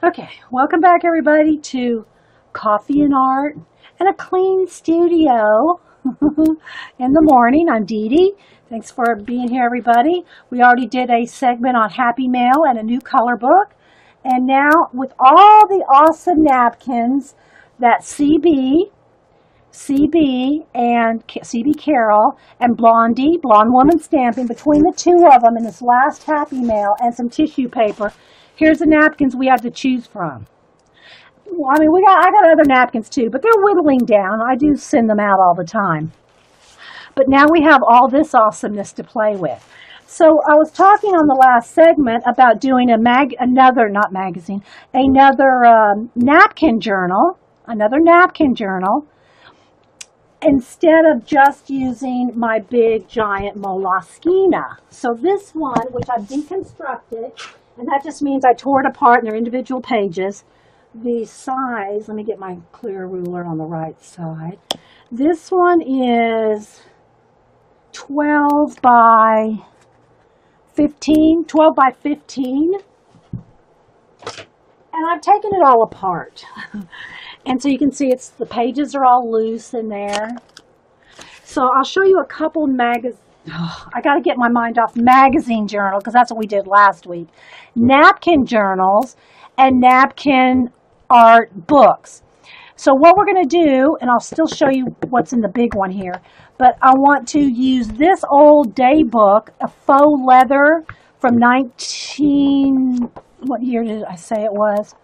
Okay, welcome back everybody to Coffee and Art and a Clean Studio in the morning. I'm Dee Dee. Thanks for being here everybody. We already did a segment on Happy Mail and a new color book. And now with all the awesome napkins that CB and CB Carol and Blondie, Blonde Woman Stamping, between the two of them in this last Happy Mail and some tissue paper, here's the napkins we have to choose from. Well, I mean, I got other napkins too, but they're whittling down. I do send them out all the time. But now we have all this awesomeness to play with. So I was talking on the last segment about doing another napkin journal, instead of just using my big giant Moleskine. So this one, which I've deconstructed, and that just means I tore it apart in their individual pages. The size, let me get my clear ruler on the right side. This one is 12 by 15. And I've taken it all apart. And so you can see the pages are all loose in there. So I'll show you a couple I got to get my mind off magazine journal because that's what we did last week. Napkin journals and napkin art books. So what we're going to do, and I'll still show you what's in the big one here, but I want to use this old day book, a faux leather from what year did I say it was?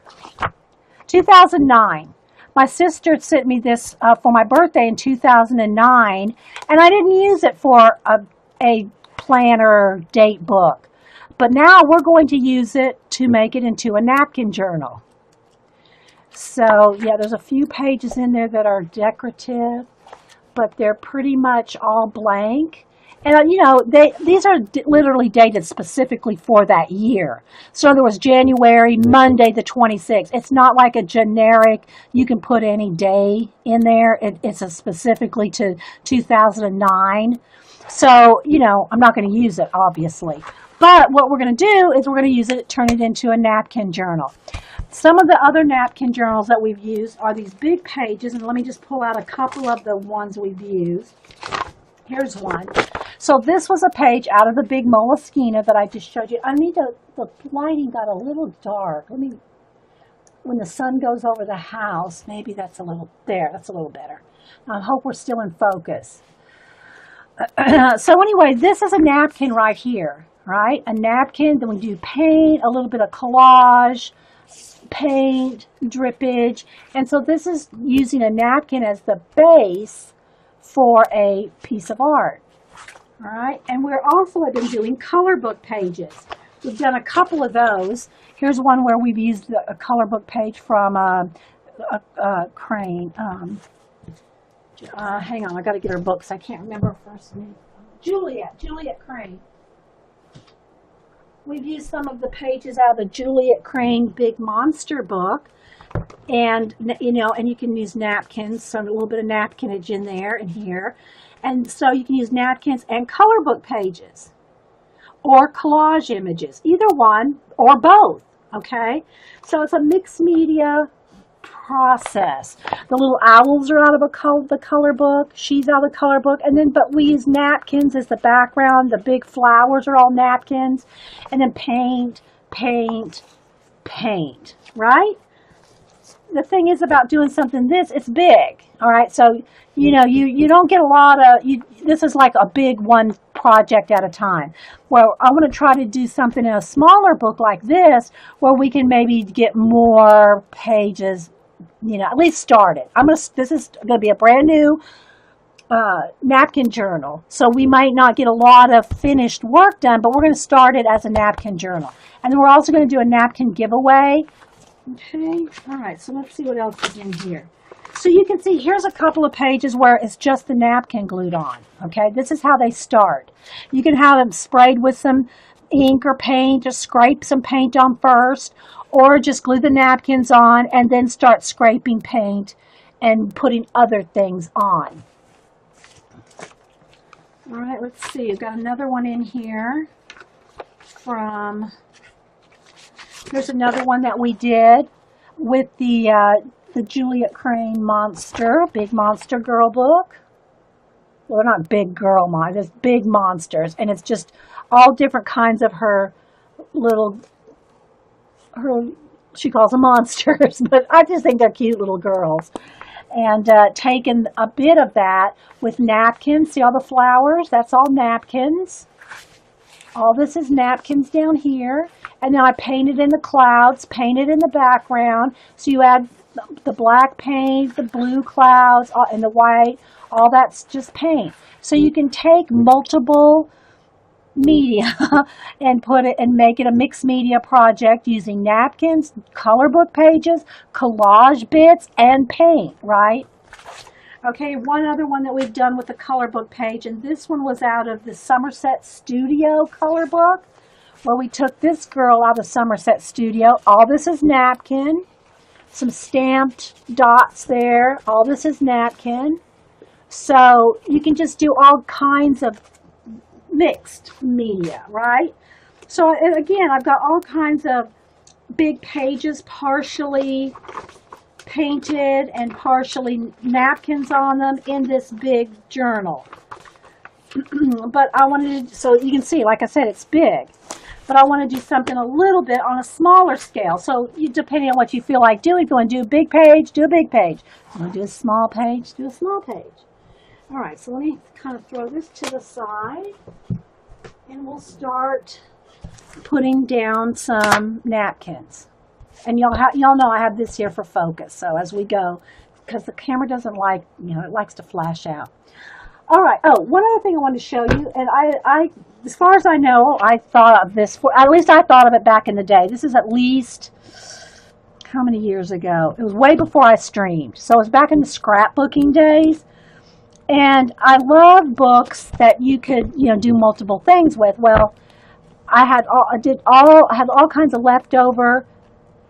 2009. My sister sent me this for my birthday in 2009, and I didn't use it for a planner date book. But now we're going to use it to make it into a napkin journal. So, yeah, there's a few pages in there that are decorative, but they're pretty much all blank. And, these are literally dated specifically for that year. So there was January, Monday the 26th. It's not like a generic, you can put any day in there. It's specifically to 2009. So, I'm not going to use it, obviously. But what we're going to do is we're going to use it, turn it into a napkin journal. Some of the other napkin journals that we've used are these big pages. And let me just pull out a couple of the ones we've used. Here's one. So this was a page out of the big Moleskine that I just showed you. The lighting got a little dark. When the sun goes over the house, maybe that's a little better. I hope we're still in focus. So anyway, this is a napkin right here, right? A napkin, then we do paint, a little bit of collage, paint, drippage. And so this is using a napkin as the base for a piece of art. All right, and we're also been doing color book pages. We've done a couple of those. Here's one where we've used a color book page from Crane. Hang on, I got to get her books. I can't remember her first name. Juliet Crane. We've used some of the pages out of the Juliet Crane Big Monster book. And, and you can use napkins, so a little bit of napkinage in there and here. And so you can use napkins and color book pages or collage images, either one or both, okay? So it's a mixed media process. The little owls are out of the color book. She's out of the color book. But we use napkins as the background. The big flowers are all napkins. And then paint, right? The thing is about doing something it's big, all right? So, you don't get a lot of, this is like a big one project at a time. Well, I want to try to do something in a smaller book like this where we can maybe get more pages, at least start it. This is going to be a brand new napkin journal. So we might not get a lot of finished work done, but we're going to start it as a napkin journal. And then we're also going to do a napkin giveaway. Okay, all right, so let's see what else is in here. So you can see here's a couple of pages where it's just the napkin glued on, okay? This is how they start. You can have them sprayed with some ink or paint, just scrape some paint on first, or just glue the napkins on and then start scraping paint and putting other things on. All right, let's see, I've got another one in here from There's another one that we did with the Juliet Crane monster, big monster girl book. Well, they're not big girl monsters, it's big monsters, and it's just all different kinds of her little, she calls them monsters, but I just think they're cute little girls. And taken a bit of that with napkins. See all the flowers? That's all napkins. All this is napkins down here. And now I painted in the clouds, painted in the background. So you add the black paint, the blue clouds, and the white. All that's just paint. So you can take multiple media and put it and make it a mixed media project using napkins, color book pages, collage bits, and paint, right? Okay, one other one that we've done with the color book page, and this one was out of the Somerset Studio color book, where we took this girl out of Somerset Studio. All this is napkin, some stamped dots there. All this is napkin. So you can just do all kinds of mixed media, right? So again, I've got all kinds of big pages partially painted and partially napkins on them in this big journal. But I wanted to, so you can see, like I said, it's big. But I want to do something a little bit on a smaller scale. So depending on what you feel like doing, if you want to do a big page, do a big page. If you want to do a small page, do a small page. All right, so let me kind of throw this to the side, and we'll start putting down some napkins. And y'all know I have this here for focus, so as we go, because the camera doesn't like, it likes to flash out. All right, one other thing I wanted to show you, and I as far as I know, I thought of this, at least I thought of it back in the day. This is at least, how many years ago? It was way before I streamed, so it was back in the scrapbooking days. And I love books that you could, do multiple things with. Well, I had all kinds of leftover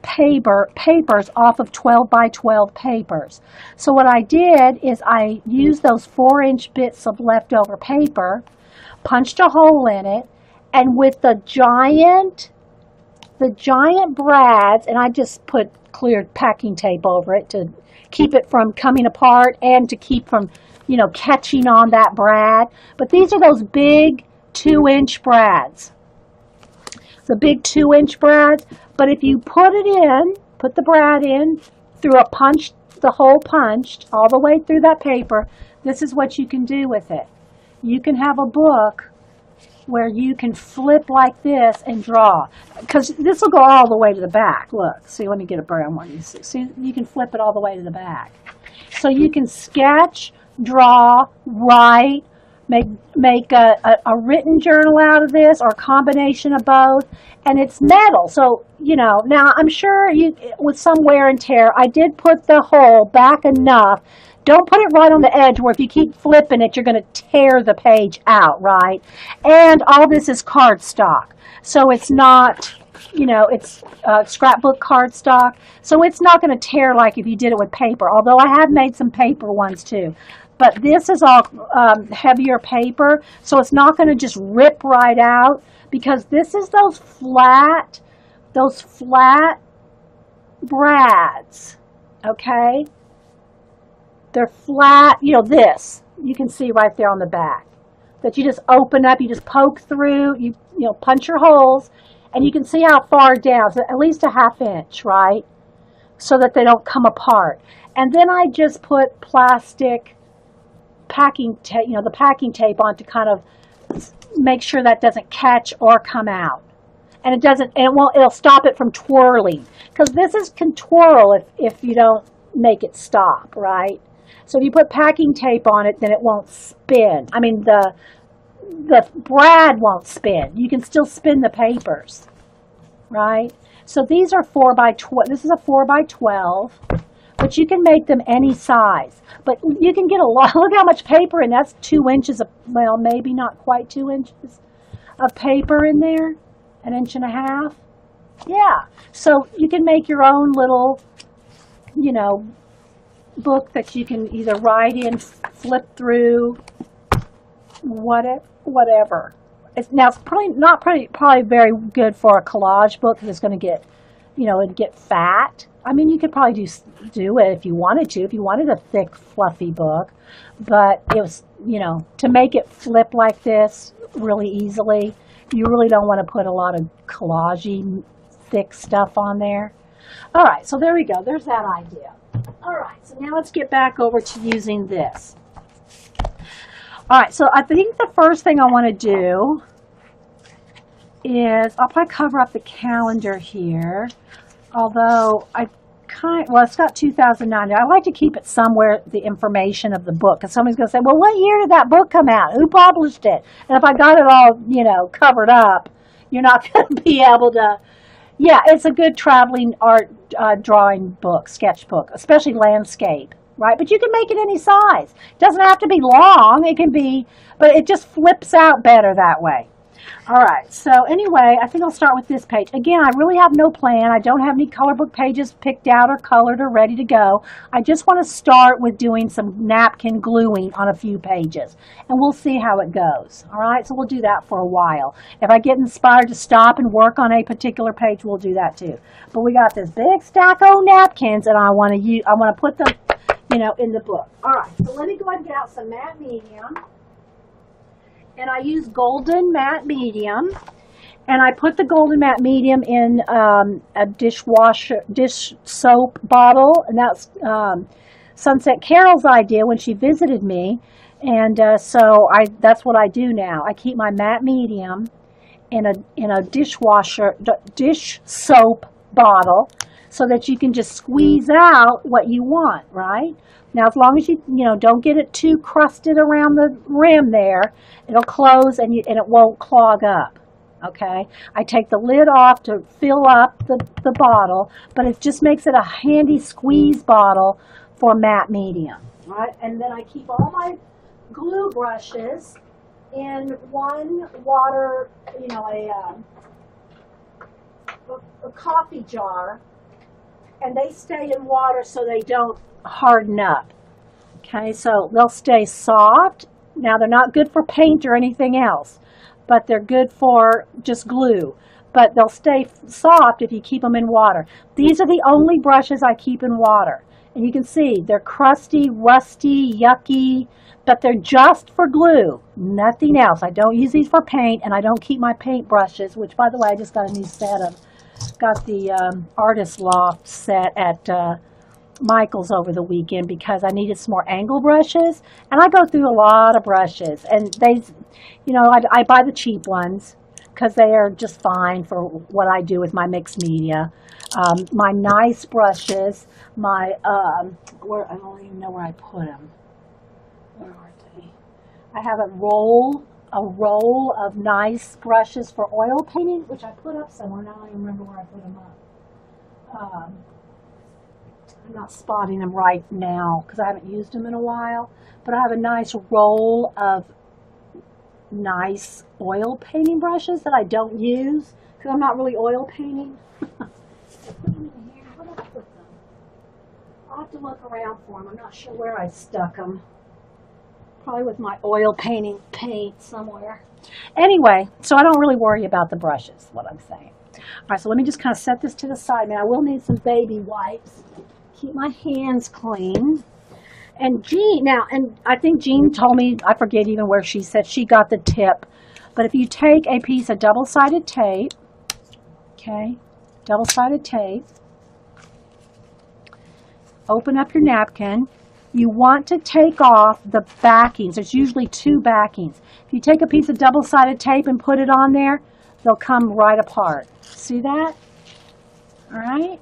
papers off of 12 by 12 papers. So what I did is I used those 4-inch bits of leftover paper, punched a hole in it, and with the giant brads, and I just put clear packing tape over it to keep it from coming apart and to keep from catching on that brad. But these are those big 2-inch brads. The big 2-inch brads. But if you put the brad in through the hole punched all the way through that paper, this is what you can do with it. You can have a book where you can flip like this and draw. Because this will go all the way to the back. Look, see, let me get a brown one. See, you can flip it all the way to the back. So you can sketch, draw, write, make a written journal out of this, or a combination of both, and it's metal. So, now I'm sure with some wear and tear, I did put the hole back enough. Don't put it right on the edge where if you keep flipping it, you're going to tear the page out, right? And all this is cardstock. So it's not, it's scrapbook cardstock. So it's not going to tear like if you did it with paper, although I have made some paper ones too. But this is all heavier paper, so it's not going to just rip right out, because this is those flat brads, okay? They're flat, this, you can see right there on the back, that you just open up, you just poke through, you punch your holes, and you can see how far down, so at least a ½ inch, right? So that they don't come apart. And then I just put plastic packing tape, the packing tape on to kind of make sure that doesn't catch or come out. And it'll stop it from twirling, because this can twirl if you don't make it stop, right? So if you put packing tape on it, then it won't spin. I mean, the brad won't spin. You can still spin the papers, right? So these are 4 by 12. This is a 4 by 12, but you can make them any size. But you can get a lot. Look how much paper, and that's 2 inches of, well, maybe not quite 2 inches of paper in there, 1.5 inches. Yeah. So you can make your own little, book that you can either write in, flip through, whatever. It's probably very good for a collage book, because it's going to get and get fat. I mean, you could probably do it if you wanted to, if you wanted a thick, fluffy book. But it was, to make it flip like this really easily, you really don't want to put a lot of collagey, thick stuff on there. All right, so there we go. There's that idea. All right, so now let's get back over to using this. All right, so I think the first thing I want to do is I'll probably cover up the calendar here, although it's got 2009. I like to keep it somewhere, the information of the book, because somebody's going to say, well, what year did that book come out? Who published it? And if I got it all, covered up, you're not going to be able to. Yeah, it's a good traveling art drawing book, sketchbook, especially landscape, right? But you can make it any size. It doesn't have to be long. It can be, but it just flips out better that way. All right, so anyway, I think I'll start with this page. Again, I really have no plan. I don't have any color book pages picked out or colored or ready to go. I just want to start with doing some napkin gluing on a few pages, and we'll see how it goes. All right, so we'll do that for a while. If I get inspired to stop and work on a particular page, we'll do that too. But we got this big stack of napkins, and I want to put them, in the book. All right, so let me go ahead and get out some matte medium. And I use golden matte medium, and I put the golden matte medium in a dish soap bottle, and that's Sunset Carol's idea when she visited me, and so that's what I do now. I keep my matte medium in a dish soap bottle, so that you can just squeeze out what you want, right? Now, as long as you don't get it too crusted around the rim there, it'll close and it won't clog up, okay? I take the lid off to fill up the bottle, but it just makes it a handy squeeze bottle for matte medium, right? And then I keep all my glue brushes in one water, a coffee jar, and they stay in water so they don't harden up. Okay, so they'll stay soft. Now, they're not good for paint or anything else, but they're good for just glue. But they'll stay soft if you keep them in water. These are the only brushes I keep in water. And you can see they're crusty, rusty, yucky, but they're just for glue, nothing else. I don't use these for paint, and I don't keep my paint brushes, which, by the way, I just got a new set of. Got the Artist Loft set at Michael's over the weekend because I needed some more angle brushes, and I go through a lot of brushes, and I buy the cheap ones because they are just fine for what I do with my mixed media. My nice brushes, I don't even know where I put them. Where are they? I have a roll of nice brushes for oil painting, which I put up somewhere. Now I don't even remember where I put them up. I'm not spotting them right now because I haven't used them in a while. But I have a nice roll of nice oil painting brushes that I don't use because I'm not really oil painting. Where did I put them? I'll have to look around for them. I'm not sure where I stuck them. Probably with my oil painting paint somewhere. Anyway, so I don't really worry about the brushes, what I'm saying. All right, so let me just kind of set this to the side. Now, I will need some baby wipes. Keep my hands clean. And I think Jean told me, I forget even where she said she got the tip. But if you take a piece of double-sided tape, okay, double-sided tape, open up your napkin. You want to take off the backings. There's usually two backings. If you take a piece of double-sided tape and put it on there, they'll come right apart. See that? All right?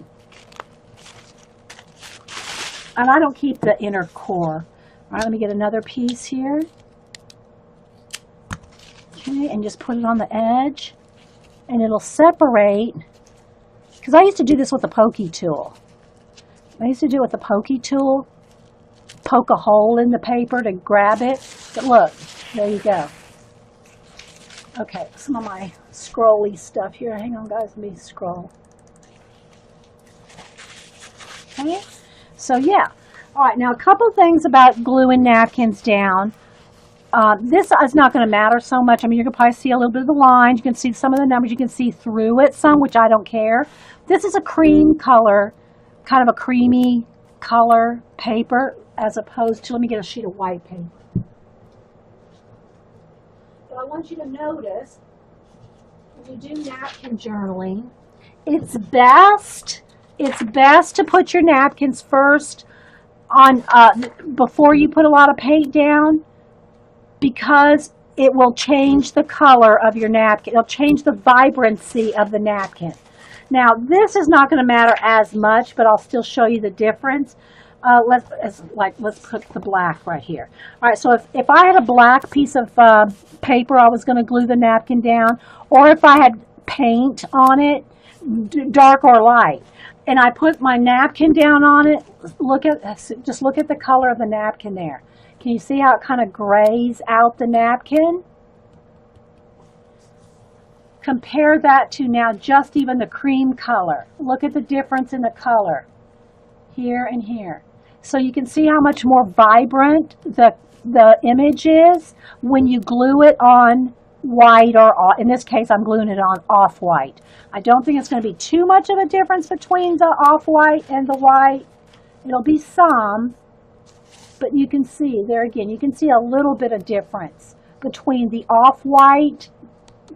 And I don't keep the inner core. All right, let me get another piece here. Okay, and just put it on the edge. And it'll separate. Because I used to do this with a pokey tool. Poke a hole in the paper to grab it. But look, there you go. Okay, some of my scrolly stuff here. Hang on, guys, let me scroll. Okay, so yeah. All right, now a couple things about gluing napkins down. This is not going to matter so much. I mean, you can probably see a little bit of the lines. You can see some of the numbers. You can see through it some, which I don't care. This is a cream color, kind of a creamy color paper, as opposed to, let me get a sheet of white paper. But I want you to notice, when you do napkin journaling, it's best to put your napkins first on before you put a lot of paint down, because it will change the color of your napkin. It'll change the vibrancy of the napkin. Now, this is not going to matter as much, but I'll still show you the difference. Let's put the black right here. All right, so if I had a black piece of paper, I was going to glue the napkin down, or if I had paint on it, dark or light, and I put my napkin down on it, just look at the color of the napkin there. Can you see how it kind of grays out the napkin? Compare that to now just even the cream color. Look at the difference in the color here and here. So you can see how much more vibrant the image is when you glue it on white, or in this case I'm gluing it on off-white. I don't think it's going to be too much of a difference between the off-white and the white. It'll be some, but you can see there again, you can see a little bit of difference between the off-white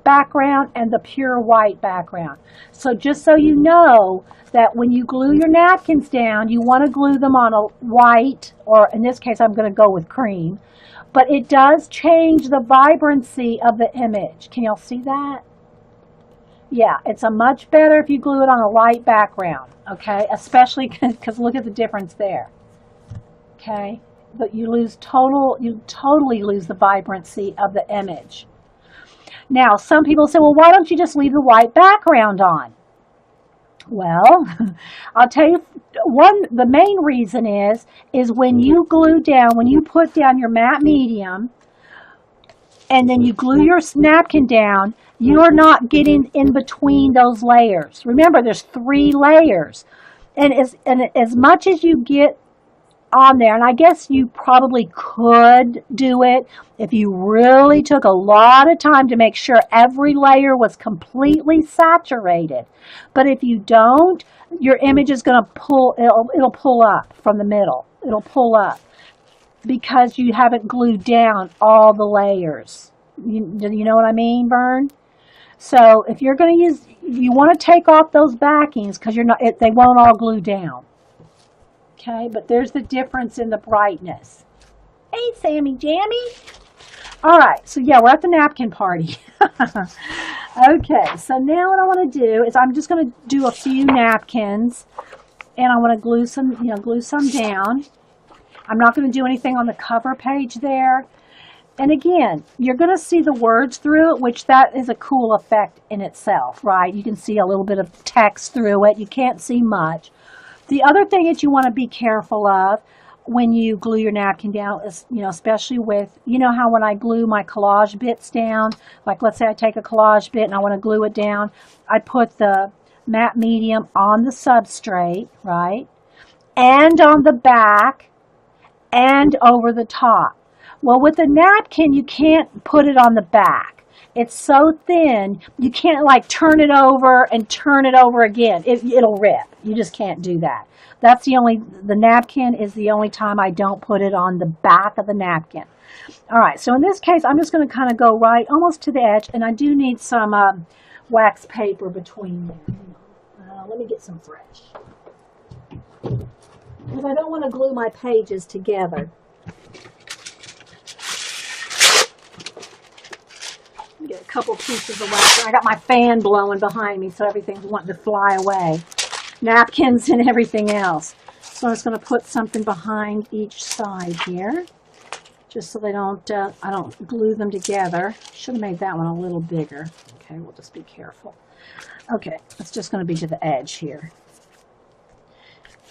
background and the pure white background. So just so you know that when you glue your napkins down, you want to glue them on a white, or in this case I'm going to go with cream, but it does change the vibrancy of the image. Can y'all see that? Yeah, it's a much better if you glue it on a light background, okay? Especially because look at the difference there, okay? But you totally lose the vibrancy of the image. Now, some people say, well, why don't you just leave the white background on? Well, I'll tell you, the main reason is when you put down your matte medium and then you glue your napkin down, you're not getting in between those layers. Remember, there's 3 layers. And as much as you get on there, and I guess you probably could do it if you really took a lot of time to make sure every layer was completely saturated. But if you don't, your image is going to it'll pull up from the middle. It'll pull up because you haven't glued down all the layers. Do you know what I mean, Vern? So if you're going to you want to take off those backings because they won't all glue down. Okay, but there's the difference in the brightness. Hey, Sammy Jammy. All right, so yeah, we're at the napkin party. Okay, so now what I want to do is I'm just going to do a few napkins, and I want to glue some down. I'm not going to do anything on the cover page there. And again, you're going to see the words through it, which that is a cool effect in itself, right? You can see a little bit of text through it. You can't see much. The other thing that you want to be careful of when you glue your napkin down is, especially with, how when I glue my collage bits down, like let's say I take a collage bit and I want to glue it down, I put the matte medium on the substrate, right? And on the back and over the top. Well, with a napkin, you can't put it on the back. It's so thin, you can't turn it over and turn it over again. It'll rip. You just can't do that. The napkin is the only time I don't put it on the back of the napkin. All right, so in this case, I'm just going to kind of go right almost to the edge, and I do need some wax paper between them. Let me get some fresh. Because I don't want to glue my pages together. Get a couple pieces of wax. I got my fan blowing behind me, so everything's wanting to fly away. Napkins and everything else. So I'm just going to put something behind each side here, just so I don't glue them together. Should have made that one a little bigger. Okay, we'll just be careful. Okay, it's just going to be to the edge here.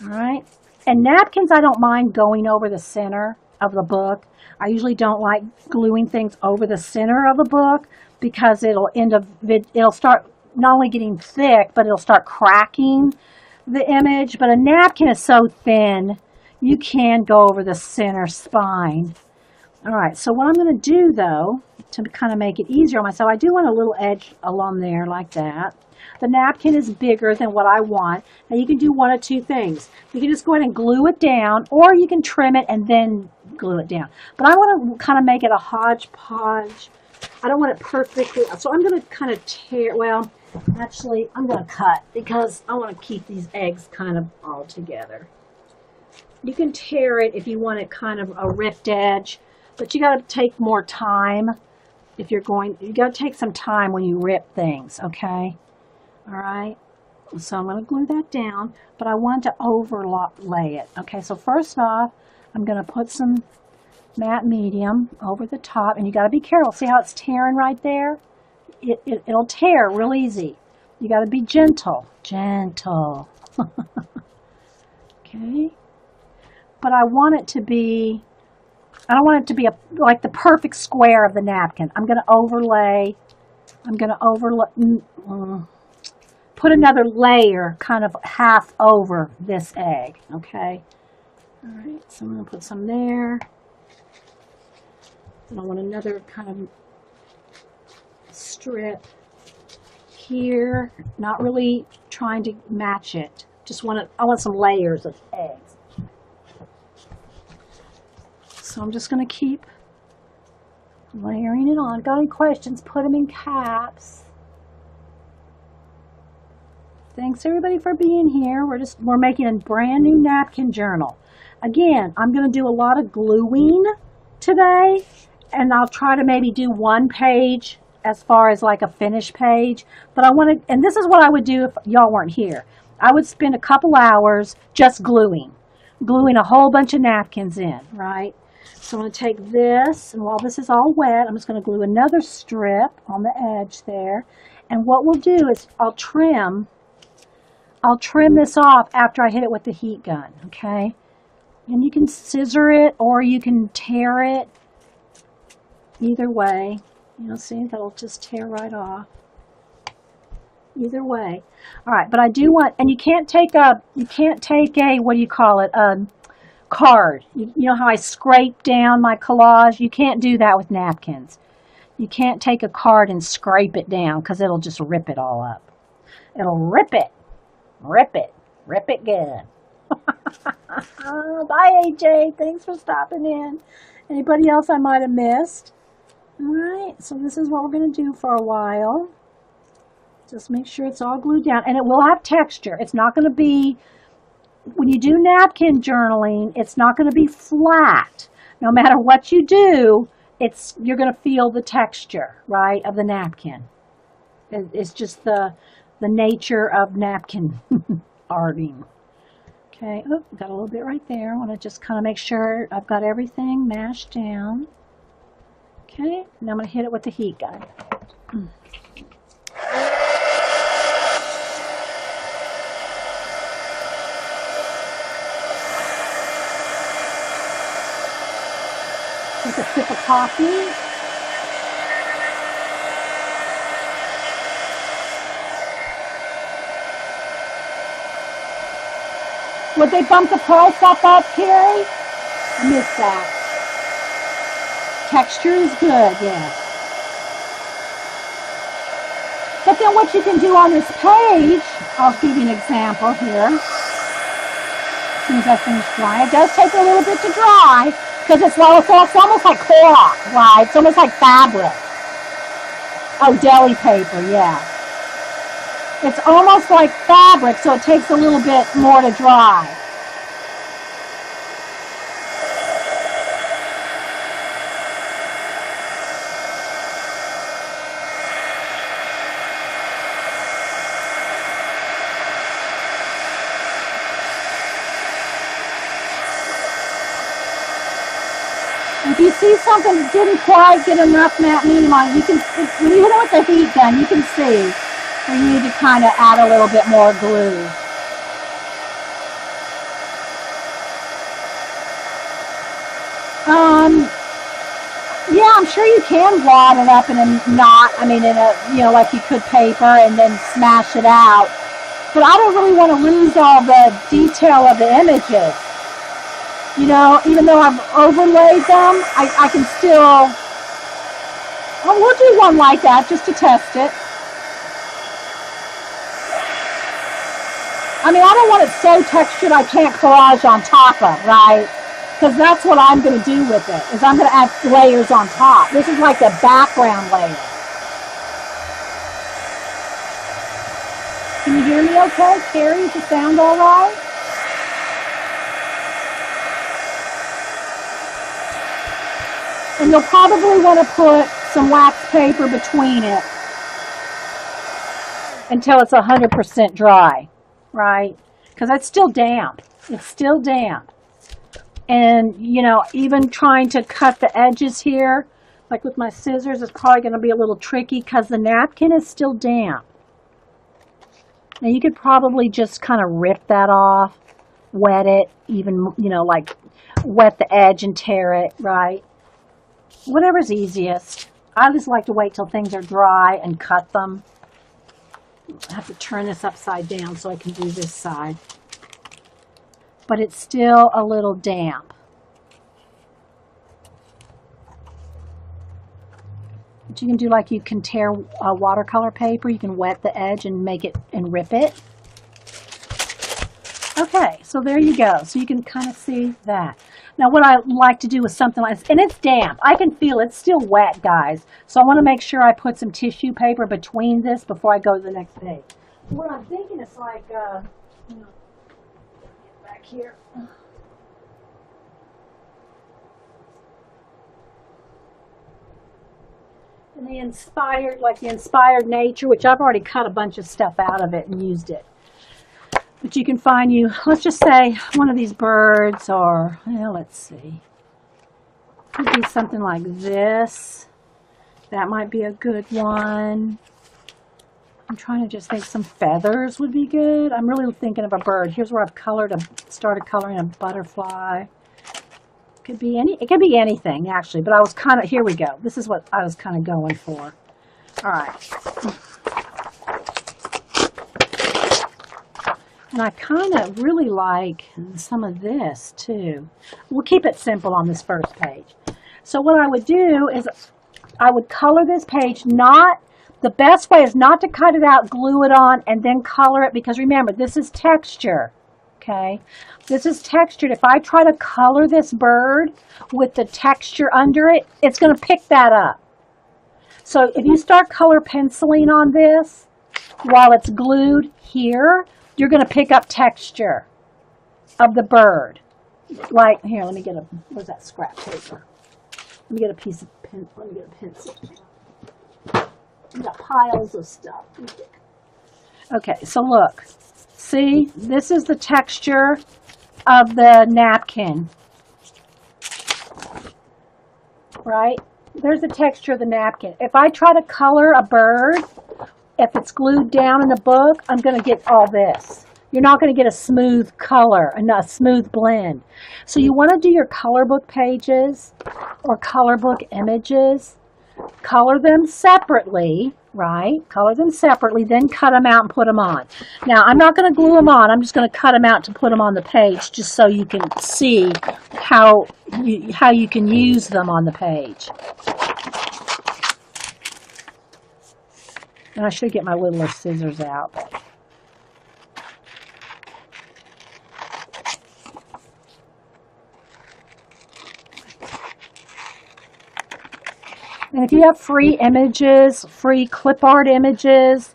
All right, and napkins I don't mind going over the center of the book. I usually don't like gluing things over the center of a book because it'll start not only getting thick, but it'll start cracking the image. But a napkin is so thin, you can go over the center spine. All right, so what I'm going to do, though, to kind of make it easier on myself, I do want a little edge along there like that. The napkin is bigger than what I want. Now, you can do one of two things. You can just go ahead and glue it down, or you can trim it and then glue it down. But I want to kind of make it a hodgepodge. I don't want it perfectly, so I'm going to kind of tear, well, actually, I'm going to cut because I want to keep these eggs kind of all together. You can tear it if you want it kind of a ripped edge, but you got to take more time if you're going, you got to take some time when you rip things, okay? All right, so I'm going to glue that down, but I want to overlay it. Okay, so first off, I'm going to put some matte medium over the top, and you got to be careful. See how it's tearing right there? It'll tear real easy. You got to be gentle, gentle. Okay, but I want it to be, I don't want it to be like the perfect square of the napkin. I'm going to overlay, put another layer kind of half over this egg, okay? All right, so I'm going to put some there. And I want another kind of strip here, not really trying to match it. Just want I want some layers of eggs. So I'm just going to keep layering it on. Got any questions? Put them in caps. Thanks everybody for being here. We're making a brand new napkin journal. Again, I'm going to do a lot of gluing today, and I'll try to maybe do one page as far as like a finished page. But I want to, and this is what I would do if y'all weren't here. I would spend a couple hours just gluing a whole bunch of napkins in, right? So I'm going to take this, and while this is all wet, I'm just going to glue another strip on the edge there. And what we'll do is I'll trim this off after I hit it with the heat gun, okay? And you can scissor it or you can tear it. Either way, you'll see that'll just tear right off. Either way. All right, but I do want, and you can't take a, what do you call it, card. You know how I scrape down my collage? You can't do that with napkins. You can't take a card and scrape it down because it'll just rip it all up. It'll rip it. Rip it good. Bye, AJ. Thanks for stopping in. Anybody else I might have missed? All right, so this is what we're going to do for a while. Just make sure it's all glued down, and it will have texture. It's not going to be, when you do napkin journaling, it's not going to be flat. No matter what you do, you're going to feel the texture, right, of the napkin. It's just the nature of napkin arting. Okay, oh, got a little bit right there. I want to just kind of make sure I've got everything mashed down. Okay, now I'm going to hit it with the heat gun. With a sip of coffee. Would they bump the price up, Carrie? I missed that. Texture is good, yes. But then what you can do on this page, I'll give you an example here. As soon as I finish drying, it does take a little bit to dry because it's almost like cloth, right? It's almost like fabric. Oh, deli paper, yeah. It's almost like fabric, so it takes a little bit more to dry. If you see something that didn't quite get enough matte medium on it, you can, when you hit it with the heat gun, you can see where you need to kind of add a little bit more glue. Yeah, I'm sure you can wad it up in a knot, like you could paper and then smash it out. But I don't really want to lose all the detail of the images. You know, even though I've overlaid them, I can still, well, we'll do one like that just to test it. I mean, I don't want it so textured I can't collage on top of, right? Because that's what I'm going to do with it, is I'm going to add layers on top. This is like the background layer. Can you hear me okay, Carrie? Does it sound all right? And you'll probably want to put some wax paper between it until it's 100% dry, right? Because it's still damp. It's still damp. And, you know, even trying to cut the edges here, like with my scissors, is probably going to be a little tricky because the napkin is still damp. Now, you could probably just kind of rip that off, wet it, even, you know, like wet the edge and tear it, right? Whatever's easiest. I just like to wait till things are dry and cut them. I have to turn this upside down so I can do this side. But it's still a little damp. But you can do like you can tear watercolor paper. You can wet the edge and make it and rip it. Okay, so there you go. So you can kind of see that. Now what I like to do is something like this, and it's damp. I can feel it's still wet, guys. So I want to make sure I put some tissue paper between this before I go to the next page. So what I'm thinking is like, you know, get back here. And the inspired, like the inspired nature, which I've already cut a bunch of stuff out of it and used it. But you can find you, let's just say one of these birds, or, well, let's see. Could be something like this. That might be a good one. I'm trying to just think some feathers would be good. I'm really thinking of a bird. Here's where I've started coloring a butterfly. Could be it could be anything, actually, but I was kind of, here we go. This is what I was kind of going for. All right. And I kind of really like some of this too. We'll keep it simple on this first page. So what I would do is I would color this page. The best way is not to cut it out, glue it on, and then color it, because remember, this is texture, okay? This is textured. If I try to color this bird with the texture under it, it's going to pick that up. So if you start color penciling on this while it's glued here, you're going to pick up texture of the bird. Like, here, let me get where's that scrap paper? Let me get a piece of pen, let me get a pencil. I've got piles of stuff. Okay, so look. See, this is the texture of the napkin. Right? There's the texture of the napkin. If I try to color a bird, if it's glued down in the book, I'm going to get all this. You're not going to get a smooth color, a smooth blend. So you want to do your color book pages or color book images. Color them separately, right? Color them separately, then cut them out and put them on. Now, I'm not going to glue them on. I'm just going to cut them out to put them on the page just so you can see how you can use them on the page. And I should get my littler scissors out. And if you have free images, free clip art images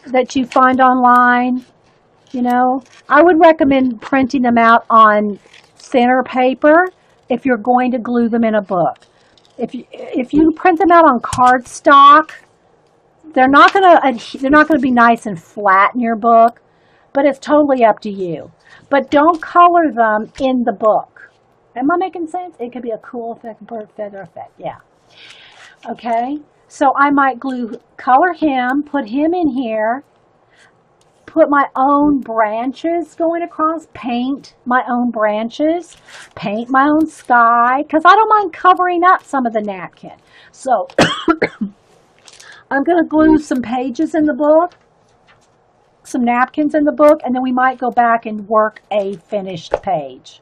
that you find online, you know, I would recommend printing them out on thinner paper if you're going to glue them in a book. If you print them out on cardstock, they're not gonna be nice and flat in your book, but it's totally up to you. But don't color them in the book. Am I making sense? It could be a cool effect, bird feather effect, yeah. Okay, so I might color him, put him in here, put my own branches going across, paint my own branches, paint my own sky, because I don't mind covering up some of the napkin. So I'm going to glue some pages in the book, some napkins in the book, and then we might go back and work a finished page.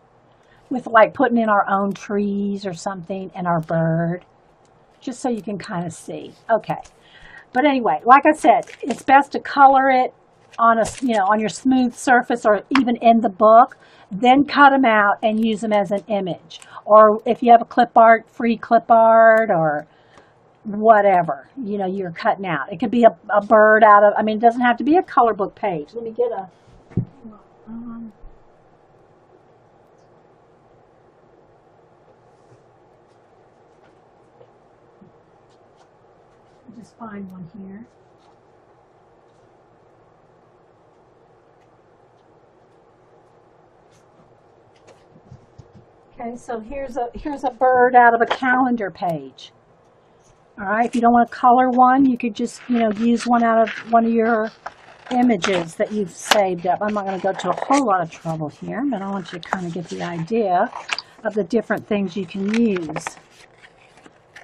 with like putting in our own trees or something and our bird, just so you can kind of see. Okay. But anyway, like I said, it's best to color it on a, on your smooth surface or even in the book, then cut them out and use them as an image. Or if you have a clip art, free clip art or whatever, you're cutting out. It could be a bird out of, it doesn't have to be a color book page. Let me get a, just find one here. Okay, so here's a bird out of a calendar page. All right, if you don't want to color one, you could just, use one out of one of your images that you've saved up. I'm not going to go to a whole lot of trouble here, but I want you to kind of get the idea of the different things you can use.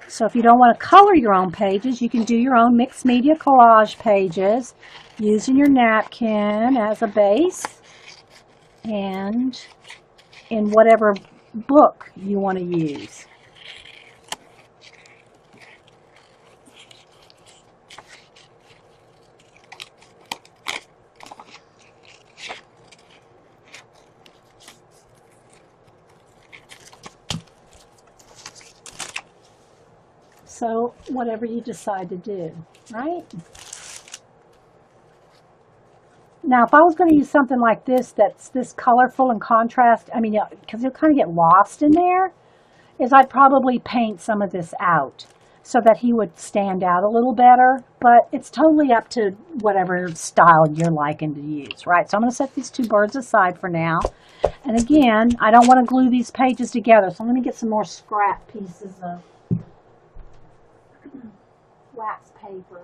So if you don't want to color your own pages, you can do your own mixed media collage pages using your napkin as a base and in whatever book you want to use. So whatever you decide to do, right? Now, if I was going to use something like this, that's this colorful and contrast, because you'll kind of get lost in there, is I'd probably paint some of this out so that he would stand out a little better. But it's totally up to whatever style you're liking to use, right? So I'm going to set these two birds aside for now. And again, I don't want to glue these pages together, so let me get some more scrap pieces of wax paper.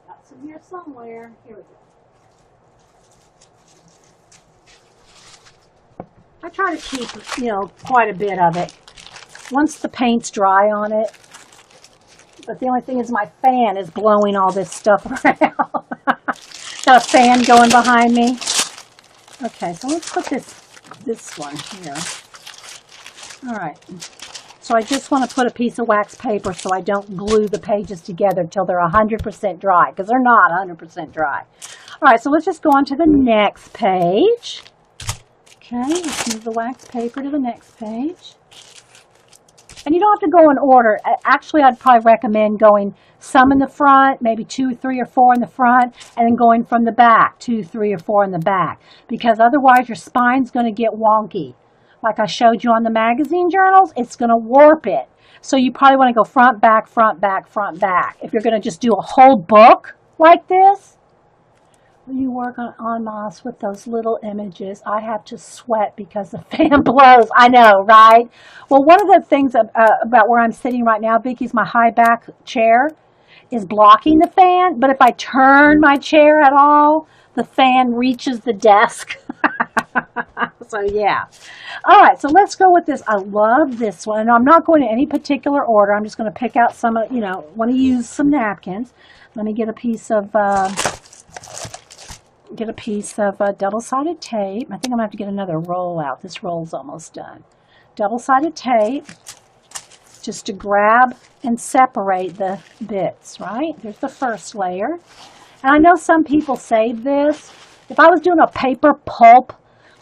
Got some here somewhere. Here we go. I try to keep, quite a bit of it. Once the paint's dry on it, but the only thing is my fan is blowing all this stuff around. Got a fan going behind me. Okay, so let's put this one here. All right, so I just want to put a piece of wax paper so I don't glue the pages together till they're 100% dry, because they're not 100% dry. All right, so let's just go on to the next page. Okay, let's move the wax paper to the next page. And you don't have to go in order. Actually, I'd probably recommend going some in the front, maybe 2, 3, or 4 in the front, and then going from the back, 2, 3, or 4 in the back, because otherwise your spine's going to get wonky. Like I showed you on the magazine journals, it's going to warp it. So you probably want to go front, back, front, back, front, back. If you're going to just do a whole book like this, when you work on moss with those little images, I have to sweat because the fan blows. I know, right? Well, one of the things about where I'm sitting right now, Vicky's my high back chair, is blocking the fan. But if I turn my chair at all, the fan reaches the desk. So yeah. All right, so let's go with this. I love this one. And I'm not going in any particular order. I'm just going to pick out some, want to use some napkins. Let me get a piece of double-sided tape. I think I'm going to have to get another roll out. This roll's almost done. Double-sided tape, just to grab and separate the bits, right? There's the first layer. And I know some people save this. If I was doing a paper pulp,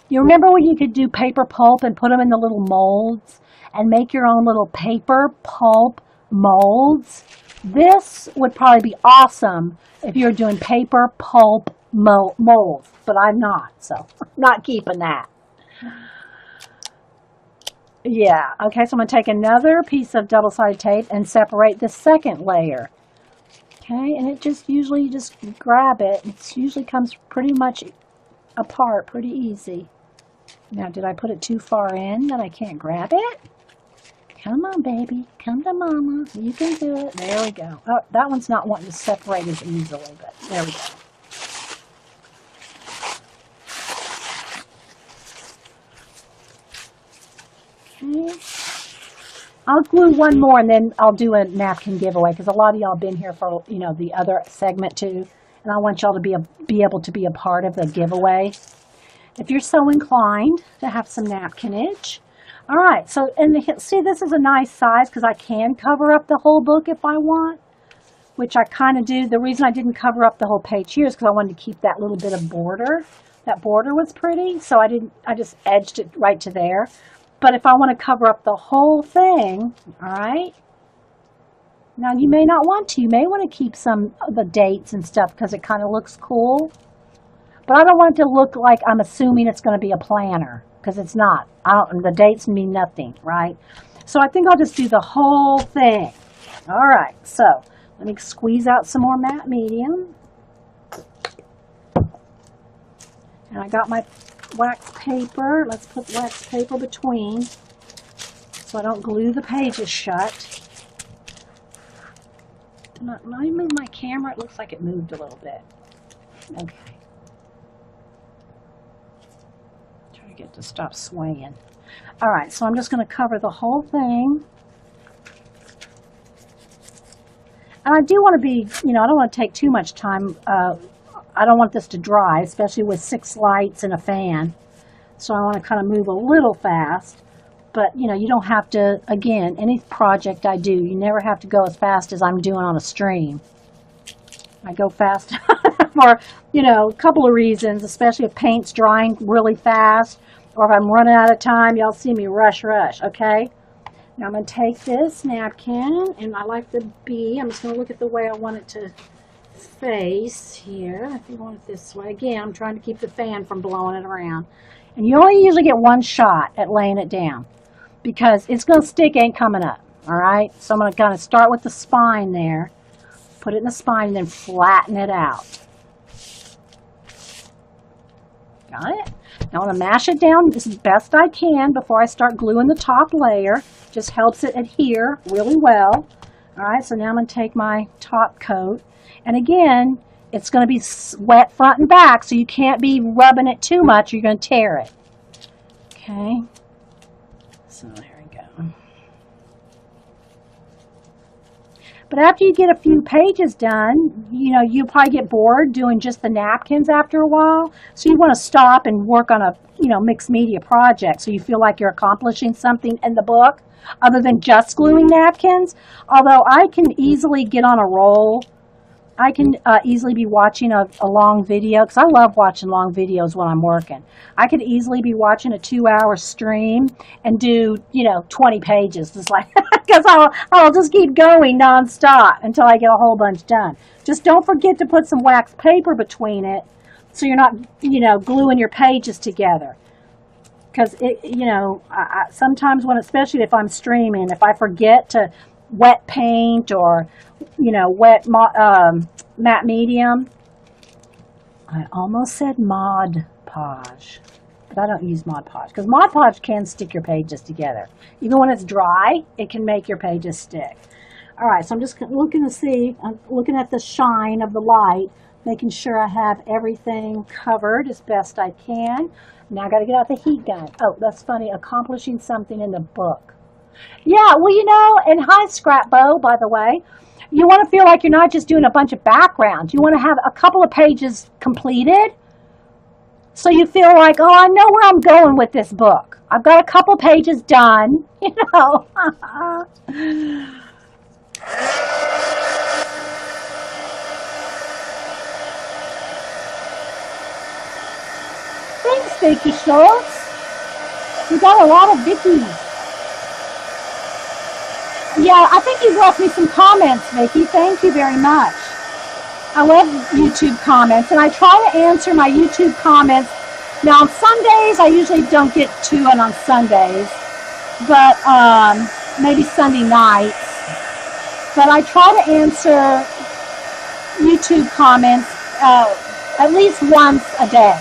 you remember when you could do paper pulp and put them in the little molds and make your own little paper pulp molds? This would probably be awesome if you're doing paper pulp molds, but I'm not, so I'm not keeping that. Yeah, okay, so I'm going to take another piece of double-sided tape and separate the second layer. Okay, and it just usually, you just grab it. It usually comes pretty much apart pretty easy. Now, did I put it too far in that I can't grab it? Come on, baby. Come to mama. You can do it. There we go. Oh, that one's not wanting to separate as easily, but there we go. Okay. I'll glue one more and then I'll do a napkin giveaway because a lot of y'all have been here for, the other segment too. and I want y'all to be able to be a part of the giveaway if you're so inclined to have some napkinage. All right, so see, this is a nice size because I can cover up the whole book if I want, which I kind of do. The reason I didn't cover up the whole page here is because I wanted to keep that little bit of border. That border was pretty, so I just edged it right to there. But if I want to cover up the whole thing, all right, now you may not want to. You may want to keep some of the dates and stuff because it kind of looks cool. But I don't want it to look like I'm assuming it's going to be a planner, because it's not. The dates mean nothing, right? So I think I'll just do the whole thing. All right, so let me squeeze out some more matte medium. And I got my wax paper. Let's put wax paper between so I don't glue the pages shut. Let me move my camera. It looks like it moved a little bit. Okay. Get to stop swaying. All right, so I'm just going to cover the whole thing. And I do want to be, I don't want to take too much time. I don't want this to dry, especially with 6 lights and a fan. So I want to kind of move a little fast. But, you don't have to, again, any project I do, you never have to go as fast as I'm doing on a stream. I go fast for, a couple of reasons, especially if paint's drying really fast or if I'm running out of time, y'all see me rush, okay? Now I'm going to take this napkin, and I like the B. I'm just going to look at the way I want it to face here. If you want it this way. Again, I'm trying to keep the fan from blowing it around. And you only usually get one shot at laying it down because it's going to stick, ain't coming up, all right? So I'm going to kind of start with the spine there. Put it in the spine and then flatten it out. Got it? Now I'm going to mash it down as best I can before I start gluing the top layer. Just helps it adhere really well. All right, so now I'm going to take my top coat. And again, it's going to be wet front and back, so you can't be rubbing it too much or you're going to tear it. Okay, so there we go. But after you get a few pages done, you'll probably get bored doing just the napkins after a while. So you want to stop and work on a, mixed media project so you feel like you're accomplishing something in the book other than just gluing napkins. Although I can easily get on a roll. I can easily be watching a long video, because I love watching long videos when I'm working. I could easily be watching a 2-hour stream and do, 20 pages. Just like, because I'll just keep going nonstop until I get a whole bunch done. Just don't forget to put some wax paper between it so you're not, gluing your pages together. Because, sometimes especially if I'm streaming, if I forget to wet paint or wet matte medium. I almost said Mod Podge, but I don't use Mod Podge because Mod Podge can stick your pages together. Even when it's dry, it can make your pages stick. All right, so I'm just looking to see, I'm looking at the shine of the light, making sure I have everything covered as best I can. Now I got to get out the heat gun. Oh, that's funny, accomplishing something in the book. Yeah, well, and hi, Scrap Bow, by the way. You want to feel like you're not just doing a bunch of background. You want to have a couple of pages completed so you feel like, oh, I know where I'm going with this book. I've got a couple pages done, Thanks, Vicky Schultz. We got a lot of Vickies. Yeah, I think you've left me some comments, Vicki. Thank you very much. I love YouTube comments, and I try to answer my YouTube comments. Now, on Sundays, I usually don't get to it on Sundays, but maybe Sunday nights. But I try to answer YouTube comments at least once a day.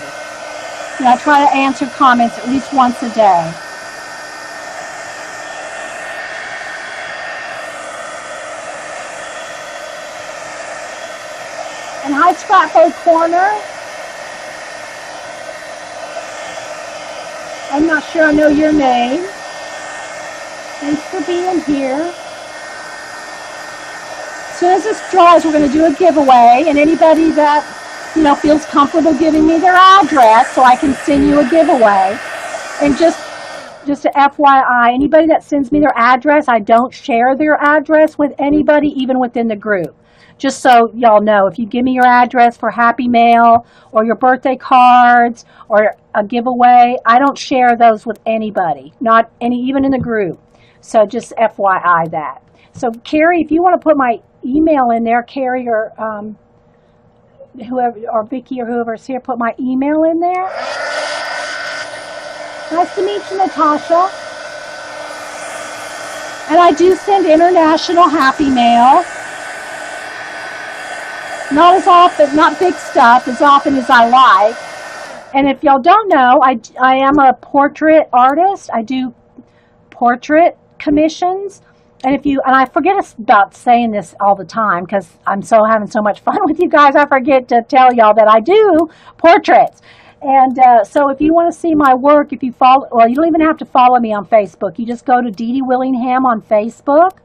I try to answer comments at least once a day. And hi, Scrapbook Corner. I'm not sure I know your name. Thanks for being here. soon as this dries, we're going to do a giveaway, and anybody that, feels comfortable giving me their address so I can send you a giveaway. And just a FYI, anybody that sends me their address, I don't share their address with anybody, even within the group. Just so y'all know, if you give me your address for Happy Mail or your birthday cards or a giveaway, I don't share those with anybody, not any, even in the group. So just FYI that. So Carrie, if you want to put my email in there, Carrie or whoever, or Vicky or whoever's here, put my email in there. Nice to meet you, Natasha. And I do send international Happy Mail. Not as often, not big stuff, as often as I like. And if y'all don't know, I am a portrait artist. I do portrait commissions. And I forget about saying this all the time because I'm having so much fun with you guys, I forget to tell y'all that I do portraits. And so if you want to see my work, if you follow, well, you don't even have to follow me on Facebook. You just go to Dee Dee Willingham on Facebook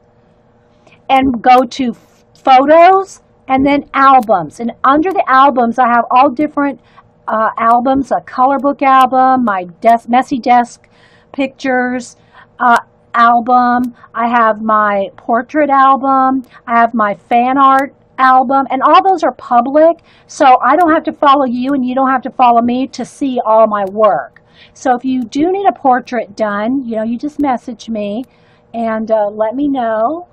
and go to photos and then albums. And under the albums, I have all different albums, a color book album, my messy desk pictures album. I have my portrait album. I have my fan art album, and all those are public, so I don't have to follow you and you don't have to follow me to see all my work. So if you do need a portrait done, you just message me and let me know.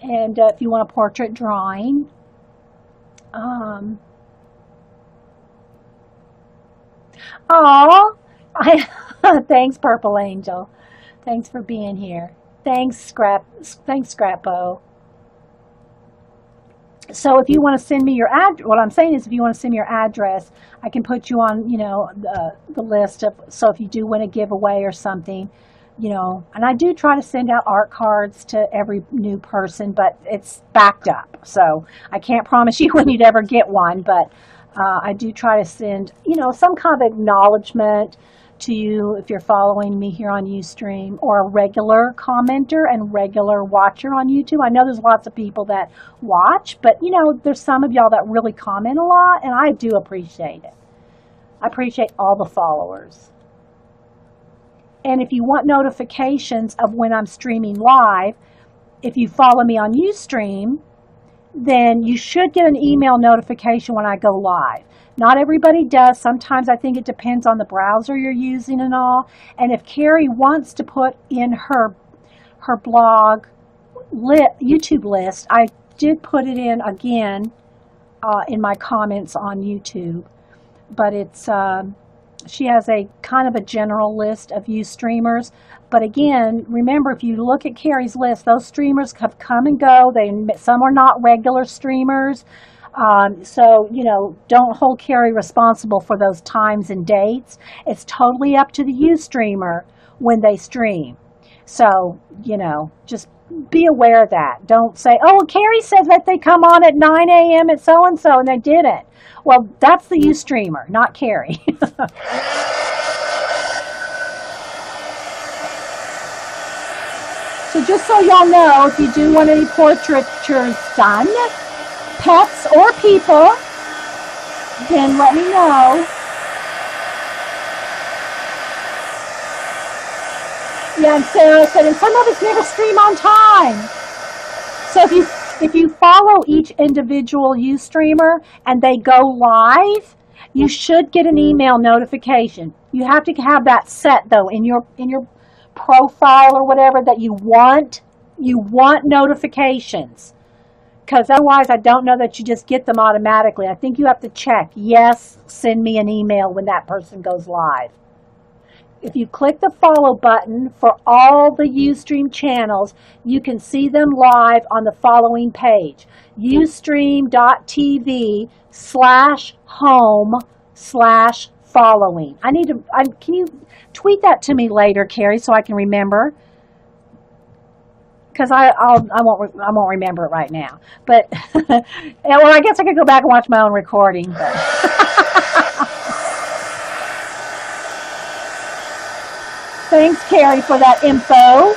And if you want a portrait drawing, thanks, Purple Angel. Thanks for being here. Thanks, Scrappo. So if you want to send me your address, what I'm saying is if you want to send me your address, I can put you on, the list of, so if you do win a giveaway or something, and I do try to send out art cards to every new person, but it's backed up. So I can't promise you when you'd ever get one, but I do try to send, some kind of acknowledgement to you if you're following me here on Ustream, or a regular commenter and regular watcher on YouTube. I know there's lots of people that watch, but there's some of y'all that really comment a lot, and I do appreciate it. I appreciate all the followers. And if you want notifications of when I'm streaming live, if you follow me on Ustream, then you should get an email notification when I go live. Not everybody does. Sometimes I think it depends on the browser you're using and all. And if Carrie wants to put in her blog YouTube list, I did put it in again in my comments on YouTube. But it's she has a kind of a general list of streamers. But again, remember, if you look at Carrie's list, those streamers have come and go. Some are not regular streamers. So, don't hold Carrie responsible for those times and dates. It's totally up to the Ustreamer when they stream. So, just be aware of that. Don't say, oh, Carrie said that they come on at 9 a.m. at so-and-so, and they didn't. Well, that's the Ustreamer, not Carrie. So just so y'all know, if you do want any portraitures done, pets or people, then let me know. Yeah, and Sarah said, and some of us never stream on time. So if you follow each individual Ustreamer and they go live, you should get an email notification. You have to have that set though in your profile or whatever, that you want notifications. Because otherwise, I don't know that you just get them automatically. I think you have to check, yes, send me an email when that person goes live. If you click the follow button for all the Ustream channels, you can see them live on the following page: ustream.tv/home/following. Can you tweet that to me later, Carrie, so I can remember? Because I won't remember it right now. But well, I guess I could go back and watch my own recording. But thanks, Carrie, for that info.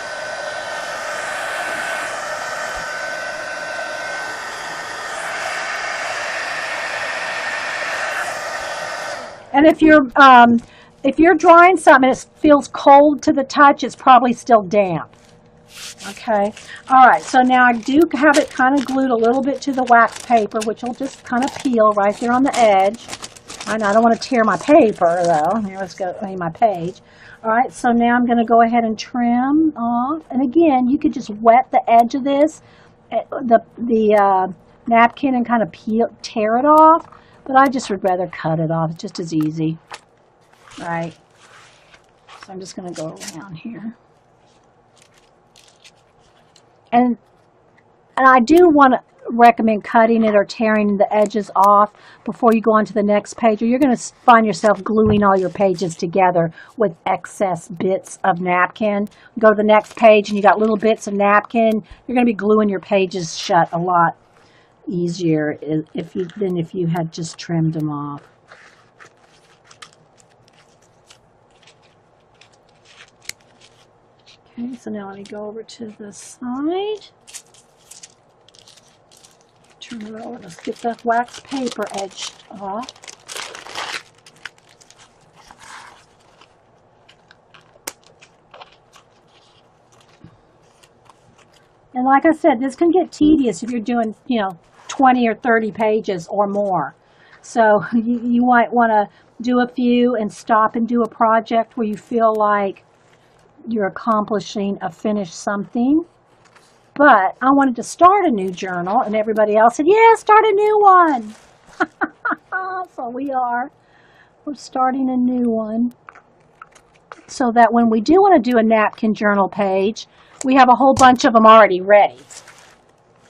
And if you're drawing something and it feels cold to the touch, it's probably still damp. Okay. All right. So now I do have it kind of glued a little bit to the wax paper, which will just kind of peel right there on the edge. I don't want to tear my paper though. Here, let's go. My page. All right. So now I'm going to go ahead and trim off. And again, you could just wet the edge of this, the napkin, and kind of tear it off. But I just would rather cut it off. It's just as easy. All right. So I'm just going to go around here. And I do want to recommend cutting it or tearing the edges off before you go on to the next page, or you're going to find yourself gluing all your pages together with excess bits of napkin. Go to the next page and you got little bits of napkin. You're going to be gluing your pages shut a lot easier than if you had just trimmed them off. Okay, so now let me go over to the side. Turn it over. Let's get the wax paper edge off. And like I said, this can get tedious if you're doing, 20 or 30 pages or more. So you might want to do a few and stop and do a project where you feel like you're accomplishing a finished something. But I wanted to start a new journal, and everybody else said, yeah, start a new one. So we're starting a new one, so that when we do want to do a napkin journal page, we have a whole bunch of them already ready.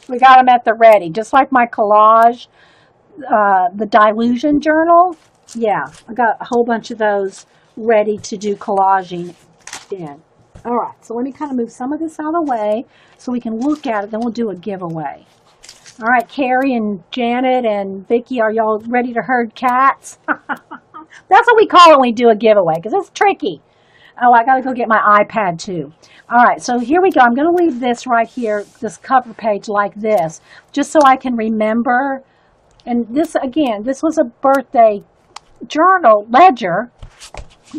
We got them at the ready, just like my collage, the Dilution journal. Yeah, I got a whole bunch of those ready to do collaging in. All right, so let me kind of move some of this out of the way so we can look at it, then we'll do a giveaway. All right, Carrie and Janet and Vicki, are y'all ready to herd cats? That's what we call it when we do a giveaway, because it's tricky. Oh, I got to go get my iPad too. All right, so here we go. I'm going to leave this right here, this cover page like this, just so I can remember. And this, again, this was a birthday journal ledger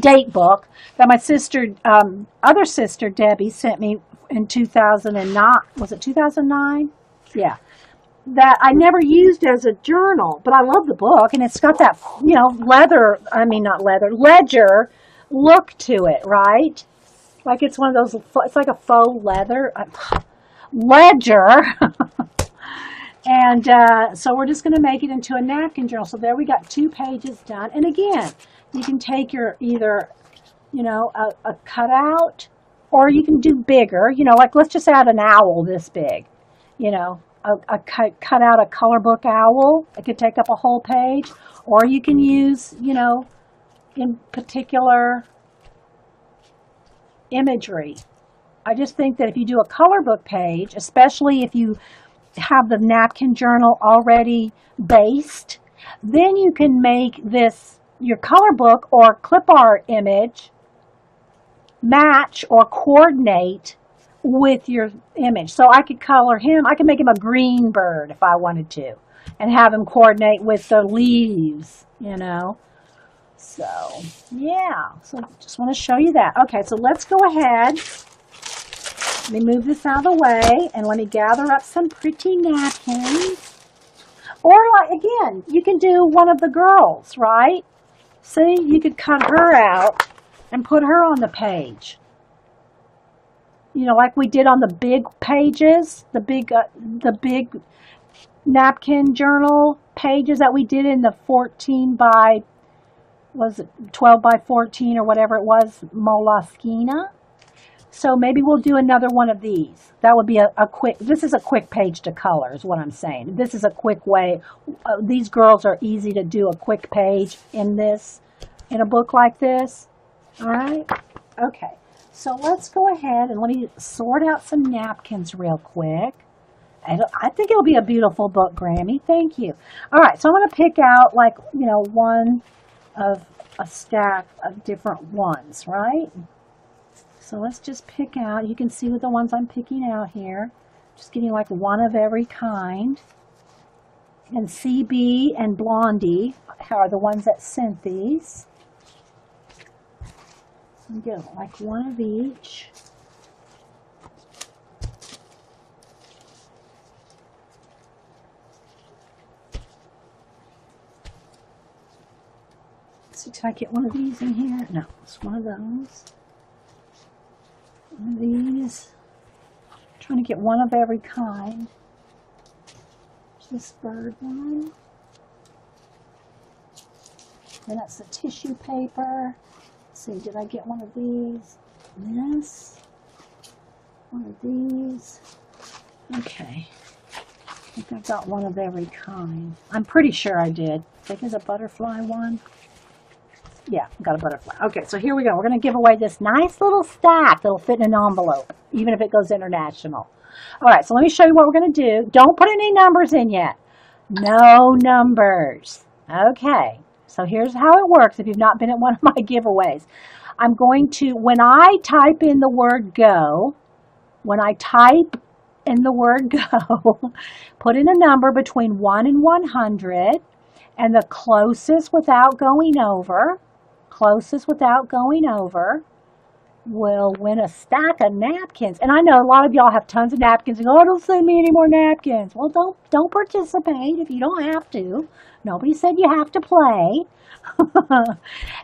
date book that my sister, other sister, Debbie, sent me in 2009. Was it 2009? Yeah. That I never used as a journal, but I love the book, and it's got that, ledger look to it, right? Like it's one of those, it's like a faux leather ledger. And so we're just going to make it into a napkin journal. So there we got 2 pages done. And again, you can take your either, a cutout, or you can do bigger, like let's just add an owl this big, cut out a color book owl. It could take up a whole page, or you can use, in particular imagery. I just think that if you do a color book page, especially if you have the napkin journal already based, then you can make this your color book or clip art image match or coordinate with your image. So I could color him, I could make him a green bird if I wanted to, and have him coordinate with the leaves, So, yeah, so just want to show you that. Okay, so let's go ahead. Let me move this out of the way, and let me gather up some pretty napkins. Or, again, you can do one of the girls, right? See, you could cut her out and put her on the page. Like we did on the big pages, the big napkin journal pages that we did in the 12 by 14 or whatever it was, Moleskine. So maybe we'll do another one of these. That would be this is a quick page to color is what I'm saying. This is a quick way. These girls are easy to do a quick page in a book like this. All right? Okay. So let's go ahead and let me sort out some napkins real quick. I think it'll be a beautiful book, Grammy. Thank you. All right. So I'm going to pick out one of a stack of different ones, right? So let's just pick out, you can see with the ones I'm picking out here, just getting one of every kind. And CB and Blondie are the ones that sent these. We get like one of each. So did I get one of these in here? No, it's one of those. One of these. I'm trying to get one of every kind. This bird one. Then that's the tissue paper. Let's see, did I get one of these? This. One of these. Okay. I think I've got one of every kind. I'm pretty sure I did. I think it's a butterfly one. Yeah, got a butterfly. Okay, so here we go. We're going to give away this nice little stack that'll fit in an envelope, even if it goes international. All right, so let me show you what we're going to do. Don't put any numbers in yet. No numbers. Okay, so here's how it works if you've not been at one of my giveaways. I'm going to, when I type in the word go, put in a number between 1 and 100, and the closest without going over will win a stack of napkins. And I know a lot of y'all have tons of napkins and go, oh, don't send me any more napkins. Well, don't participate if you don't have to. Nobody said you have to play.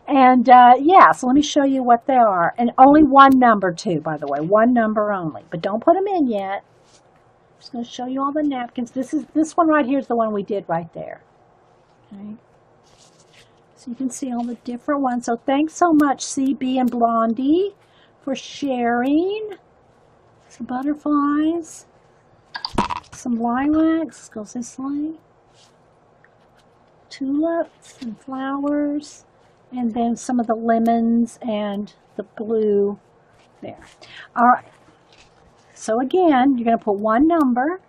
And yeah, so let me show you what they are. And only one number too, by the way, one number only. But don't put them in yet. I'm just going to show you all the napkins. This one right here is the one we did right there. Okay. So you can see all the different ones. So thanks so much, CB and Blondie, for sharing. Some butterflies, some lilacs, goes this way, tulips and flowers, and then some of the lemons and the blue there. All right. So again, you're going to put one number,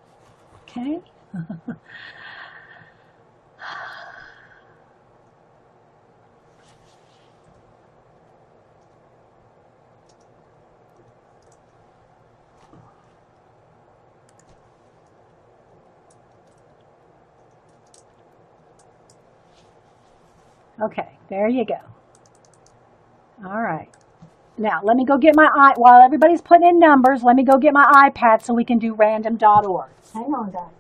okay? Okay, there you go. All right. Now, let me go get my while everybody's putting in numbers, let me go get my iPad so we can do random.org. Hang on, guys.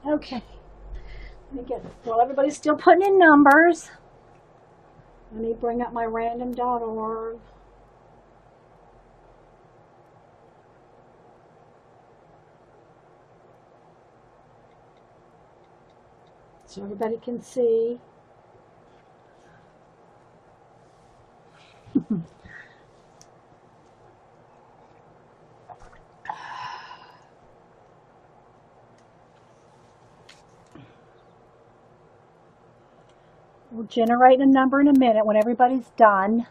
Okay. Let me get, while everybody's still putting in numbers, let me bring up my random.org. So everybody can see. We'll generate a number in a minute when everybody's done.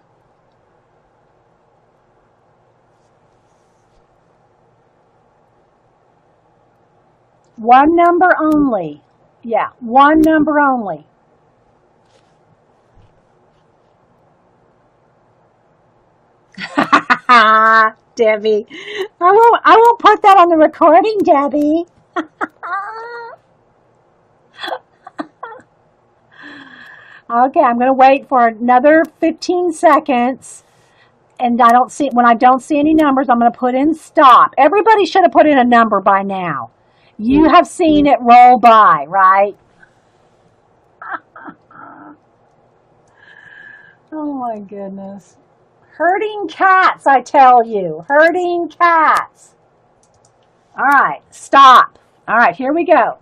One number only. Yeah, one number only. Debbie. I won't put that on the recording, Debbie. Okay, I'm going to wait for another 15 seconds. And when I don't see any numbers, I'm going to put in stop. Everybody should have put in a number by now. You have seen it roll by, right? Oh my goodness. Herding cats, I tell you. Herding cats. All right, stop. All right, here we go.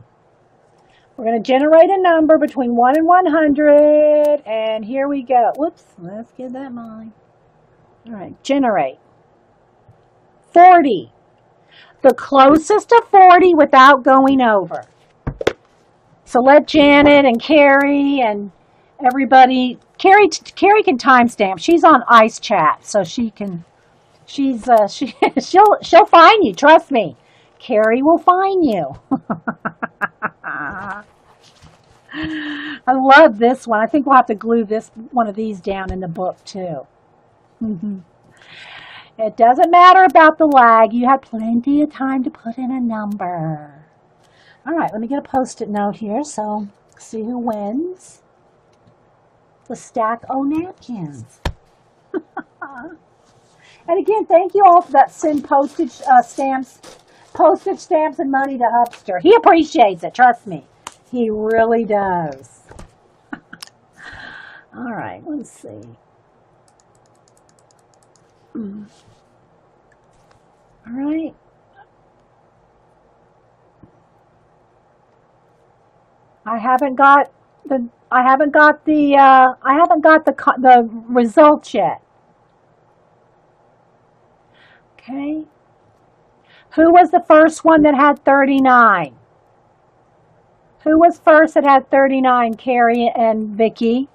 We're going to generate a number between 1 and 100, and here we go. Whoops, let's get that mine. All right, generate. 40. The closest to 40 without going over. So let Janet and Carrie and everybody, Carrie can timestamp. She's on Ice Chat, so she'll find you. Trust me. Carrie will find you. I love this one. I think we'll have to glue one of these down in the book too. It doesn't matter about the lag. You had plenty of time to put in a number. All right, let me get a Post-it note here so see who wins the stack o' napkins. And again, thank you all for that send postage stamps and money to Hubster. He appreciates it, trust me. He really does. All right, let's see. All right. I haven't got the results yet. Okay. Who was the first one that had 39? Who was first that had 39? Carrie and Vicky.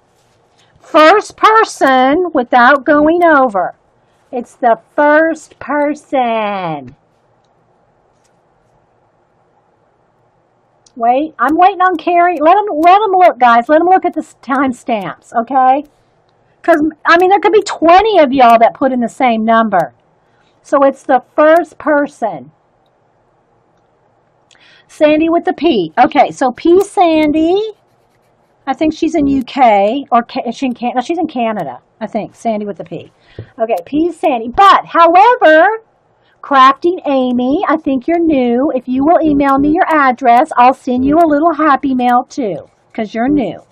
First person without going over. It's the first person. Wait, I'm waiting on Carrie. Let them look, guys. Let them look at the timestamps, okay? Because, I mean, there could be 20 of y'all that put in the same number. So it's the first person. Sandy with the P. Okay, so P. Sandy. I think she's in UK. Or is she in Canada? No, she's in Canada, I think. Sandy with the P. Okay, P. Sandy. But, however, Crafting Amy, I think you're new. If you will email me your address, I'll send you a little happy mail too, because you're new.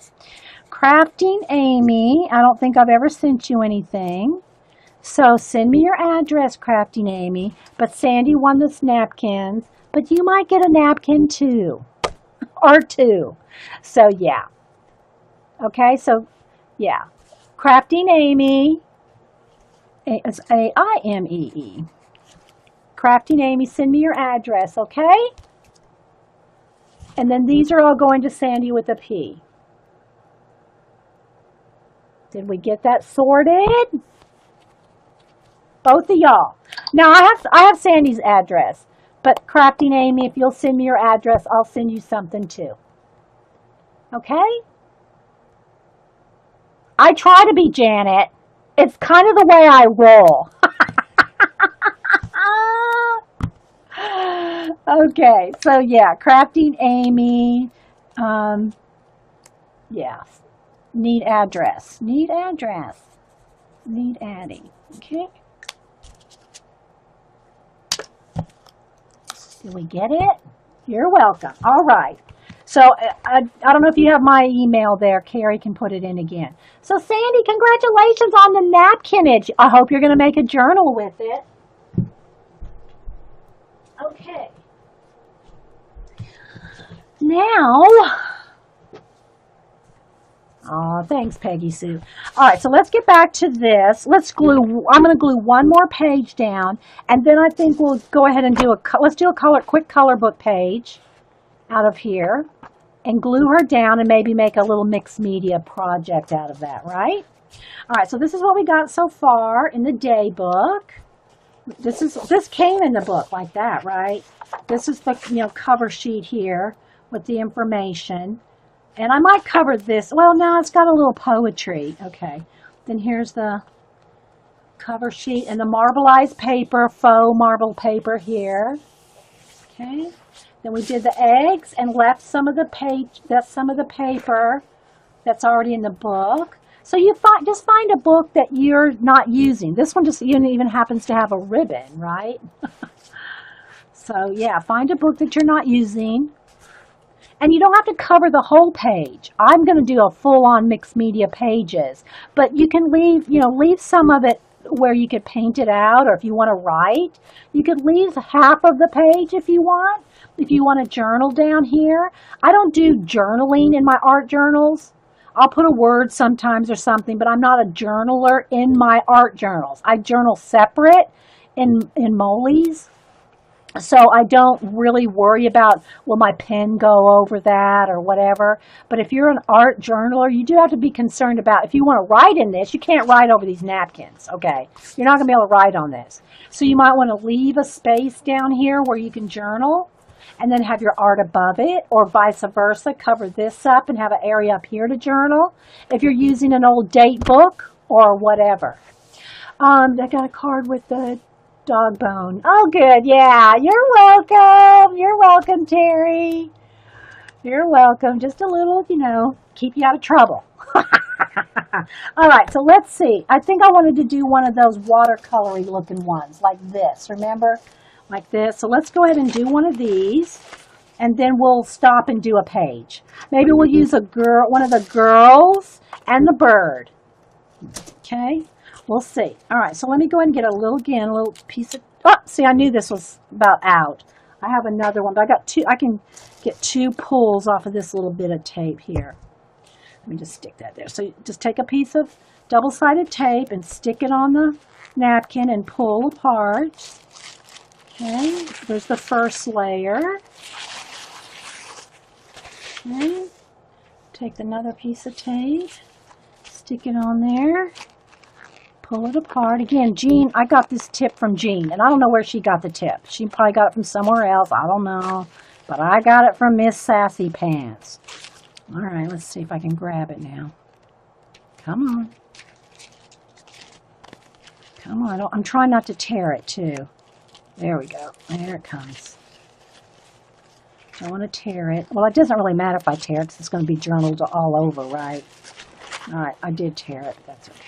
Crafting Amy, I don't think I've ever sent you anything. So send me your address, Crafting Amy. But Sandy won the napkins, but you might get a napkin too, or two. So yeah. Okay, so yeah. Crafting Amy, it's A-I-M-E-E. Crafting Amy, send me your address, okay? And then these are all going to Sandy with a P. Did we get that sorted? Both of y'all. Now I have Sandy's address, but Crafting Amy, if you'll send me your address, I'll send you something too. Okay? I try to be Janet. It's kind of the way I roll. Okay, so yeah, Crafting Amy. Yeah. Need address. Need address. Need adding. Okay. Did we get it? You're welcome. All right. So I don't know if you have my email there. Carrie can put it in again. So Sandy, congratulations on the napkinage. I hope you're going to make a journal with it. Okay. Now, oh, thanks, Peggy Sue. All right, so let's get back to this. Let's glue. I'm going to glue one more page down, and then I think we'll go ahead and let's do a quick color book page out of here, and glue her down, and maybe make a little mixed media project out of that, right? All right, so this is what we got so far in the day book. This came in the book like that, right? This is the cover sheet here with the information. And I might cover this. Well, now it's got a little poetry. Okay. Then here's the cover sheet and the marbleized paper, faux marble paper here. Okay. Then we did the eggs and left some of the paper that's already in the book. So you just find a book that you're not using. This one just even happens to have a ribbon, right? So yeah, find a book that you're not using. And you don't have to cover the whole page. I'm going to do a full-on mixed media pages. But you can leave some of it where you could paint it out, or if you want to write. You could leave half of the page if you want. If you want to journal down here. I don't do journaling in my art journals. I'll put a word sometimes or something, but I'm not a journaler in my art journals. I journal separate in Molly's. So I don't really worry about, will my pen go over that or whatever. But if you're an art journaler, you do have to be concerned about, if you want to write in this, you can't write over these napkins, okay? You're not going to be able to write on this. So you might want to leave a space down here where you can journal. and then have your art above it, or vice versa. Cover this up and have an area up here to journal if you're using an old date book or whatever. I got a card with the dog bone. Oh, good. Yeah, you're welcome. You're welcome, Terry. You're welcome. Just a little, keep you out of trouble. All right, so let's see. I think I wanted to do one of those watercolory looking ones like this. Remember? Like this. So let's go ahead and do one of these, and then we'll stop and do a page. Maybe we'll use one of the girls and the bird. Okay? We'll see. All right, so let me go ahead and get a little piece of, see, I knew this was about out. I have another one, but I got two. I can get 2 pulls off of this little bit of tape here. Let me just stick that there. So just take a piece of double-sided tape and stick it on the napkin and pull apart. Okay, so there's the first layer. Okay, take another piece of tape, stick it on there, pull it apart. Again, Jean, I got this tip from Jean, and I don't know where she got the tip. She probably got it from somewhere else. I don't know, but I got it from Miss Sassy Pants. All right, let's see if I can grab it now. Come on. Come on. I'm trying not to tear it, too. There we go. There it comes. Don't want to tear it. Well, it doesn't really matter if I tear it because it's going to be journaled all over, right? All right, I did tear it. That's okay.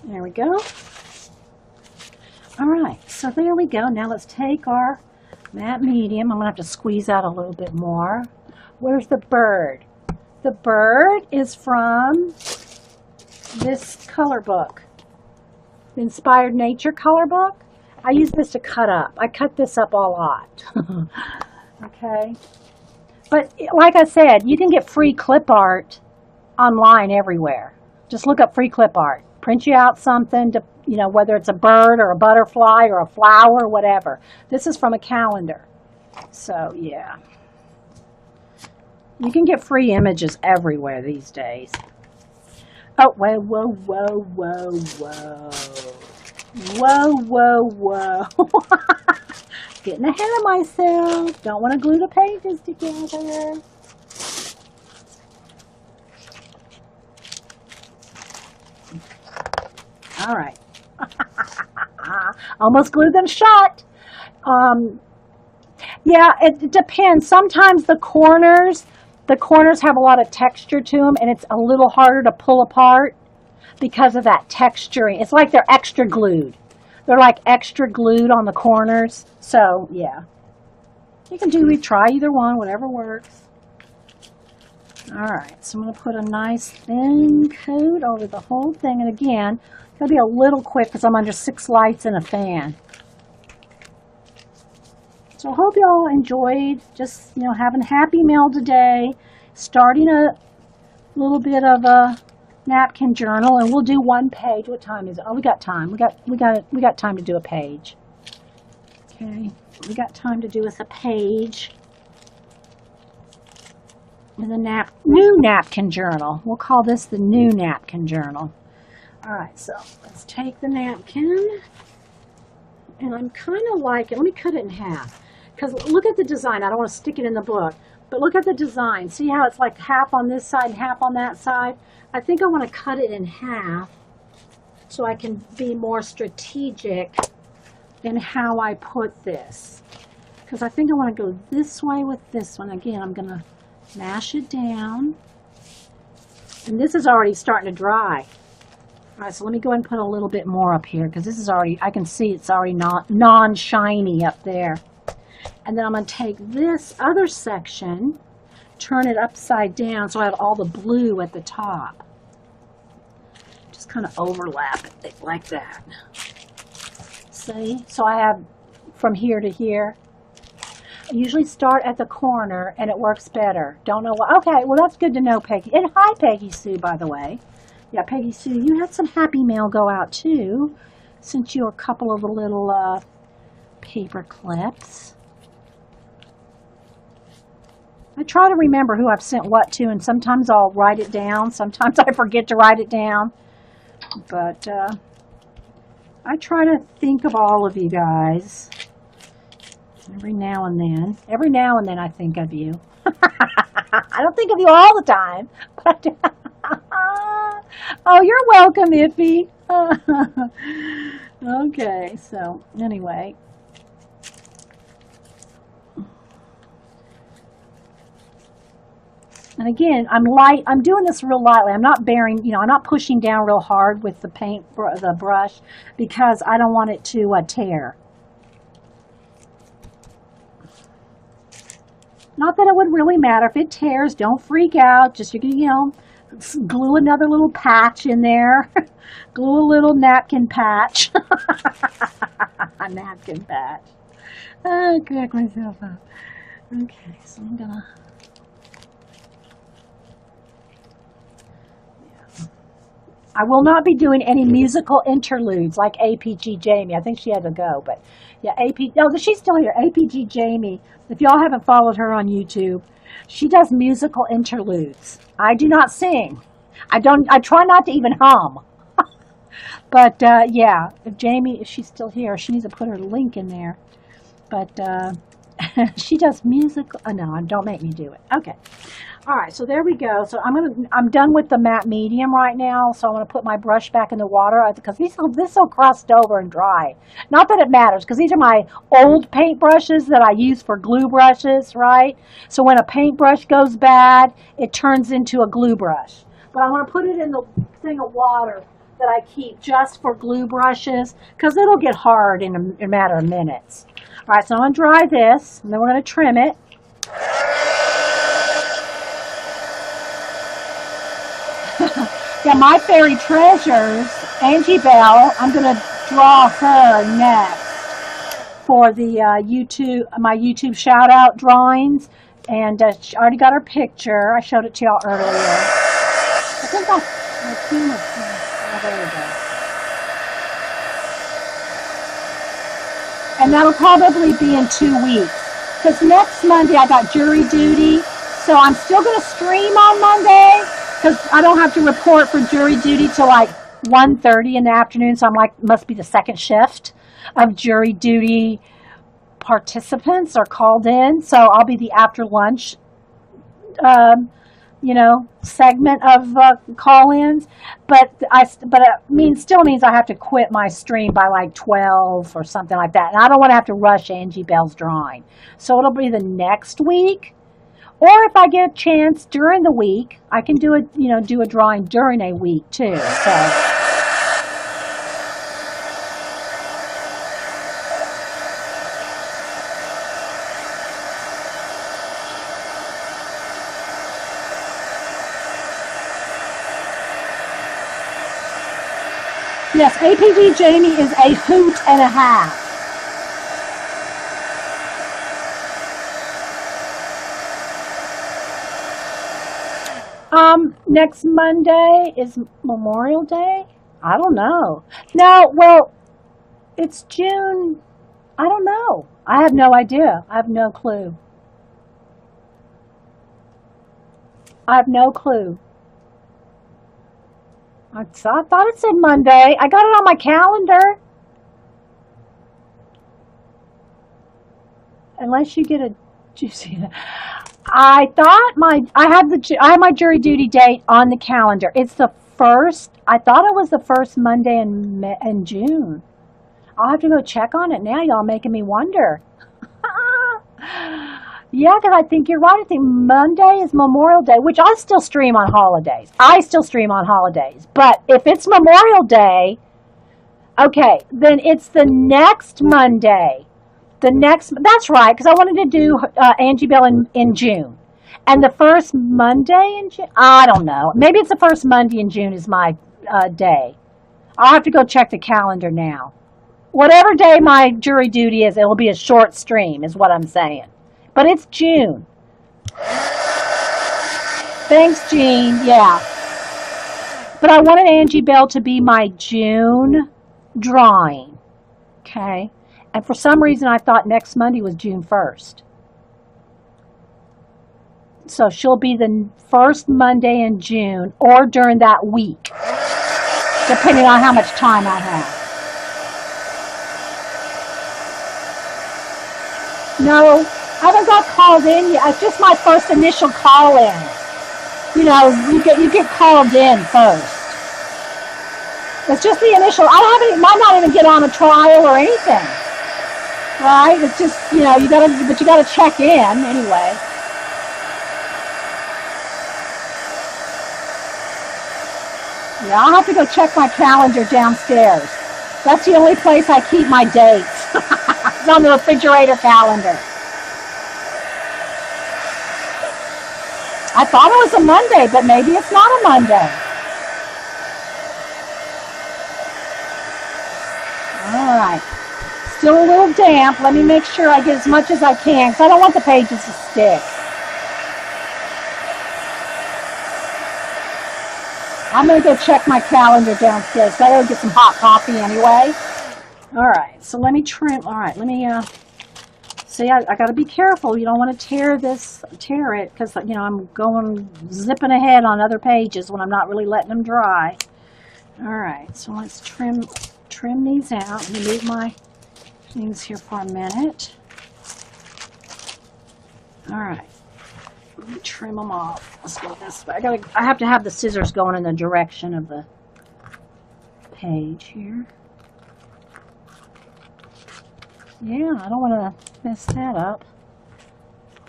There we go. All right, so there we go. Now let's take our matte medium. I'm going to have to squeeze out a little bit more. Where's the bird? The bird is from this color book, the Inspired Nature color book. I use this to cut up. I cut this up a lot. Okay. But like I said, you can get free clip art online everywhere. Just look up free clip art. Print you out something to, whether it's a bird or a butterfly or a flower or whatever. This is from a calendar. So, yeah. You can get free images everywhere these days. Oh, whoa, whoa, whoa, whoa, whoa. Whoa, whoa, whoa. Getting ahead of myself. Don't want to glue the pages together. All right. Almost glued them shut. Yeah, it depends. Sometimes the corners have a lot of texture to them, and it's a little harder to pull apart because of that texturing. It's like they're extra glued. They're like extra glued on the corners. So, yeah. You can try either one, whatever works. All right, so I'm going to put a nice thin coat over the whole thing. And again, it's going to be a little quick because I'm under 6 lights and a fan. So I hope you all enjoyed just, having a happy mail today, starting a little bit of a napkin journal, and we'll do 1 page. What time is it? Oh, we got time. We got time to do a page. Okay, we got time to do us a page. In the new napkin journal. We'll call this the new napkin journal. All right, so let's take the napkin, and I'm kind of liking. Let me cut it in half, because look at the design. I don't want to stick it in the book, but look at the design. See how it's like half on this side and half on that side? I think I want to cut it in half so I can be more strategic in how I put this, because I think I want to go this way with this one. Again, I'm going to mash it down, and this is already starting to dry. All right, so let me go ahead and put a little bit more up here, because this is already, I can see it's already non-shiny up there. And then I'm going to take this other section, turn it upside down so I have all the blue at the top. Just kind of overlap it like that. See? So I have from here to here. I usually start at the corner, and it works better. Don't know why. Okay, well, that's good to know, Peggy. And hi, Peggy Sue, by the way. Yeah, Peggy Sue, you had some happy mail go out, too. Sent you a couple of the little paper clips. I try to remember who I've sent what to, and sometimes I'll write it down. Sometimes I forget to write it down. But I try to think of all of you guys every now and then. Every now and then I think of you. I don't think of you all the time. But oh, you're welcome, Iffy. Okay, so anyway. And again, I'm doing this real lightly. I'm not bearing, I'm not pushing down real hard with the the brush, because I don't want it to tear. Not that it would really matter if it tears. Don't freak out. Just, glue another little patch in there. Glue a little napkin patch. A napkin patch. Oh, crack myself up. Okay, so I'm gonna. I will not be doing any musical interludes like APG Jamie. I think she had to go, but yeah, she's still here. APG Jamie. If y'all haven't followed her on YouTube, she does musical interludes. I do not sing. I try not to even hum. But yeah, if she's still here, she needs to put her link in there. But she does musical. Oh, no, don't make me do it. Okay. All right, so there we go. So I'm done with the matte medium right now. So I'm gonna put my brush back in the water because this will crust over and dry. Not that it matters, because these are my old paint brushes that I use for glue brushes, right? So when a paintbrush goes bad, it turns into a glue brush. But I want to put it in the thing of water that I keep just for glue brushes, because it'll get hard in a matter of minutes. All right, so I'm gonna dry this, and then we're gonna trim it. Yeah, my fairy treasures, Angie Bell, I'm going to draw her next for the my YouTube shout-out drawings. And she already got her picture. I showed it to y'all earlier. I think my team was, oh, there we go. And that'll probably be in 2 weeks. Because next Monday I got jury duty. So I'm still going to stream on Monday, because I don't have to report for jury duty till like 1:30 in the afternoon. So I'm like, must be the second shift of jury duty participants are called in. So I'll be the after lunch, segment of call-ins. But it still means I have to quit my stream by like 12 or something like that. And I don't want to have to rush Angie Bell's drawing. So it'll be the next week. Or if I get a chance during the week, I can do a drawing during a week too. So yes, APG Jamie is a hoot and a half. Next Monday is Memorial Day? I don't know. No, well, it's June. I don't know. I have no idea. I have no clue. I have no clue. I thought it said Monday. I got it on my calendar. Unless you get a juicy. I thought I have my jury duty date on the calendar. It's the first. I thought it was the first Monday in June. I'll have to go check on it now. Y'all making me wonder. Yeah, because I think you're right. I think Monday is Memorial Day, which I still stream on holidays. But if it's Memorial Day, okay, then it's the next Monday. That's right, because I wanted to do Angie Bell in June. And the first Monday in June, I don't know. Maybe it's the first Monday in June is my day. I'll have to go check the calendar now. Whatever day my jury duty is, it will be a short stream, is what I'm saying. But it's June. Thanks, Jean. Yeah. But I wanted Angie Bell to be my June drawing. Okay. And for some reason, I thought next Monday was June 1st. So she'll be the first Monday in June or during that week, depending on how much time I have. No, I haven't got called in yet. It's just my first initial call in. You get called in first. It's just the initial. I haven't. Might not even get on a trial or anything. Right? It's just you gotta check in anyway. Yeah, I'll have to go check my calendar downstairs. That's the only place I keep my dates. It's on the refrigerator calendar. I thought it was a Monday, but maybe it's not a Monday. All right. Still a little damp. Let me make sure I get as much as I can because I don't want the pages to stick. I'm going to go check my calendar downstairs. I got to get some hot coffee anyway. All right, so let me trim. All right, let me see. I got to be careful. You don't want to tear it because I'm going zipping ahead on other pages when I'm not really letting them dry. All right, so let's trim these out. Let me leave my things here for a minute. All right. Let me trim them off. Let's go this way. I have to have the scissors going in the direction of the page here. Yeah, I don't want to mess that up.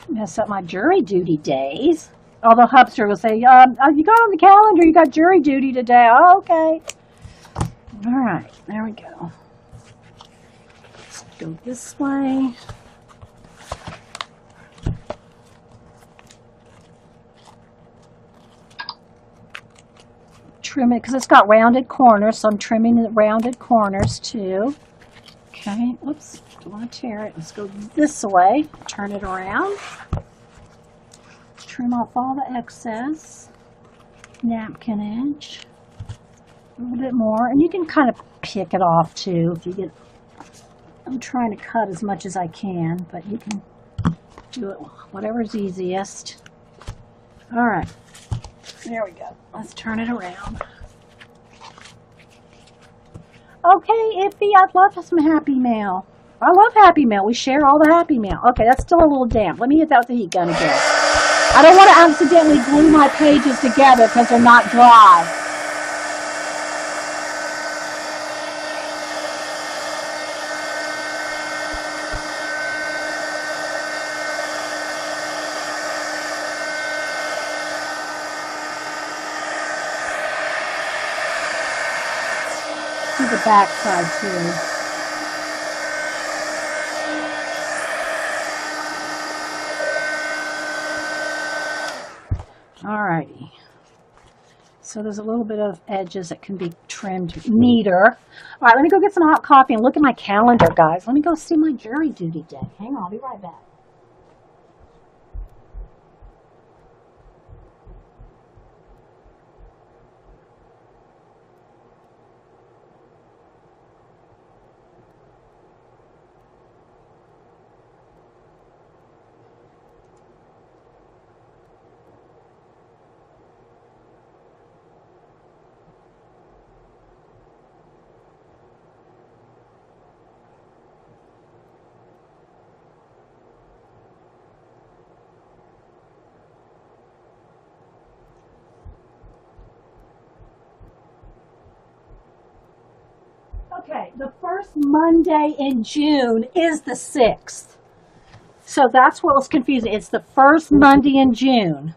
Mess up my jury duty days. Although Hubster will say, you got on the calendar, you got jury duty today. Oh, okay. All right, there we go. Let's go this way. Trim it because it's got rounded corners, so I'm trimming the rounded corners too. Okay, oops, don't want to tear it. Let's go this way, turn it around, trim off all the excess napkin edge, a little bit more, and you can kind of pick it off too if you get. I'm trying to cut as much as I can, but you can do it whatever's easiest. All right. There we go. Let's turn it around. Okay, Iffy, I'd love some Happy Mail. I love Happy Mail. We share all the Happy Mail. Okay, that's still a little damp. Let me hit that with the heat gun again. I don't want to accidentally glue my pages together because they're not dry. Do the back side too. Alrighty. So there's a little bit of edges that can be trimmed neater. Alright, let me go get some hot coffee and look at my calendar, guys. Let me go see my jury duty day. Hang on, I'll be right back. Okay, the first Monday in June is the 6th. So that's what was confusing. It's the first Monday in June,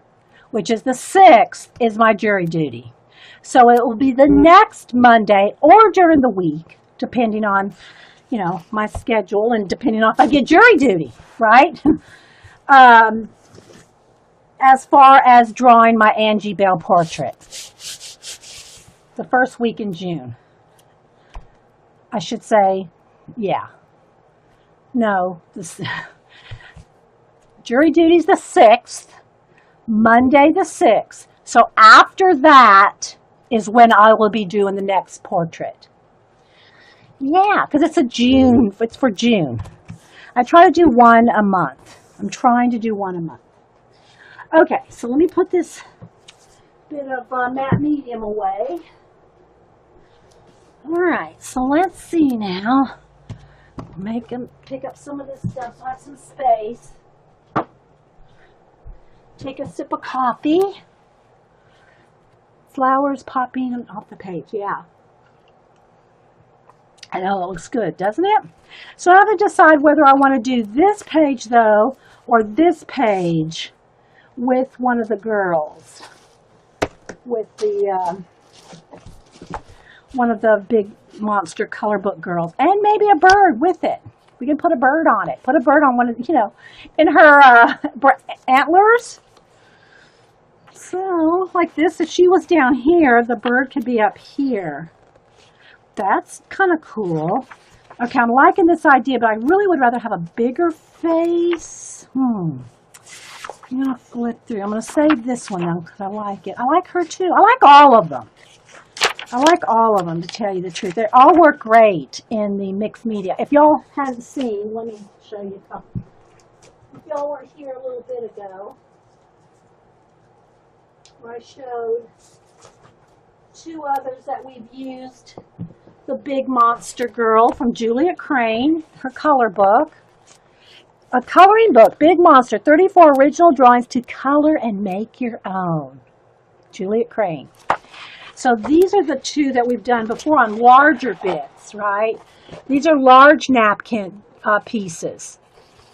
which is the 6th, is my jury duty. So it will be the next Monday or during the week, depending on, my schedule and depending on if I get jury duty, right? As far as drawing my Angie Bell portrait. The first week in June. I should say, yeah. No, jury duty's the 6th, Monday the 6th. So after that is when I will be doing the next portrait. Yeah, because it's for June. I try to do one a month. I'm trying to do one a month. Okay, so let me put this bit of matte medium away. All right, so let's see now. Pick up some of this stuff so I have some space. Take a sip of coffee. Flowers popping off the page, yeah. I know, it looks good, doesn't it? So I have to decide whether I want to do this page, though, or this page with one of the girls. With the, one of the big monster color book girls. And maybe a bird with it. We can put a bird on it. Put a bird on one of, in her antlers. So, like this, if she was down here, the bird could be up here. That's kind of cool. Okay, I'm liking this idea, but I really would rather have a bigger face. I'm going to flip through. I'm going to save this one, though, because I like it. I like her, too. I like all of them. I like all of them, to tell you the truth. They all work great in the mixed media. If y'all haven't seen, let me show you a couple. If y'all were here a little bit ago, where I showed two others that we've used. The Big Monster Girl from Juliet Crane, her color book. A coloring book, Big Monster, 34 original drawings to color and make your own. Juliet Crane. So these are the two that we've done before on larger bits, right? These are large napkin pieces.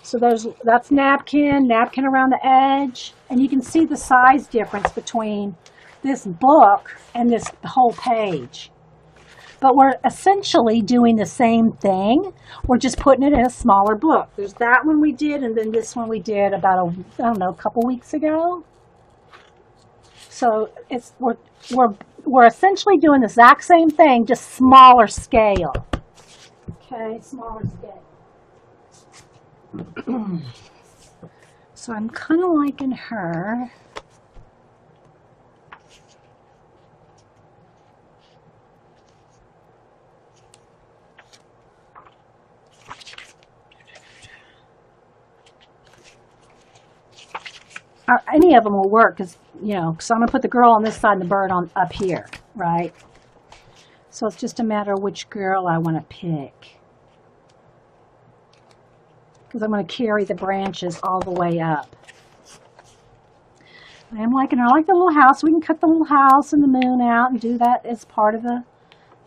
So that's napkin around the edge. And you can see the size difference between this book and this whole page. But we're essentially doing the same thing. We're just putting it in a smaller book. There's that one we did, and then this one we did about a couple weeks ago. So we're essentially doing the exact same thing, just smaller scale. Okay, smaller scale. So I'm kind of liking her. Any of them will work because, because I'm going to put the girl on this side and the bird on up here, right? So it's just a matter of which girl I want to pick. Because I'm going to carry the branches all the way up. I like the little house. We can cut the little house and the moon out and do that as part of the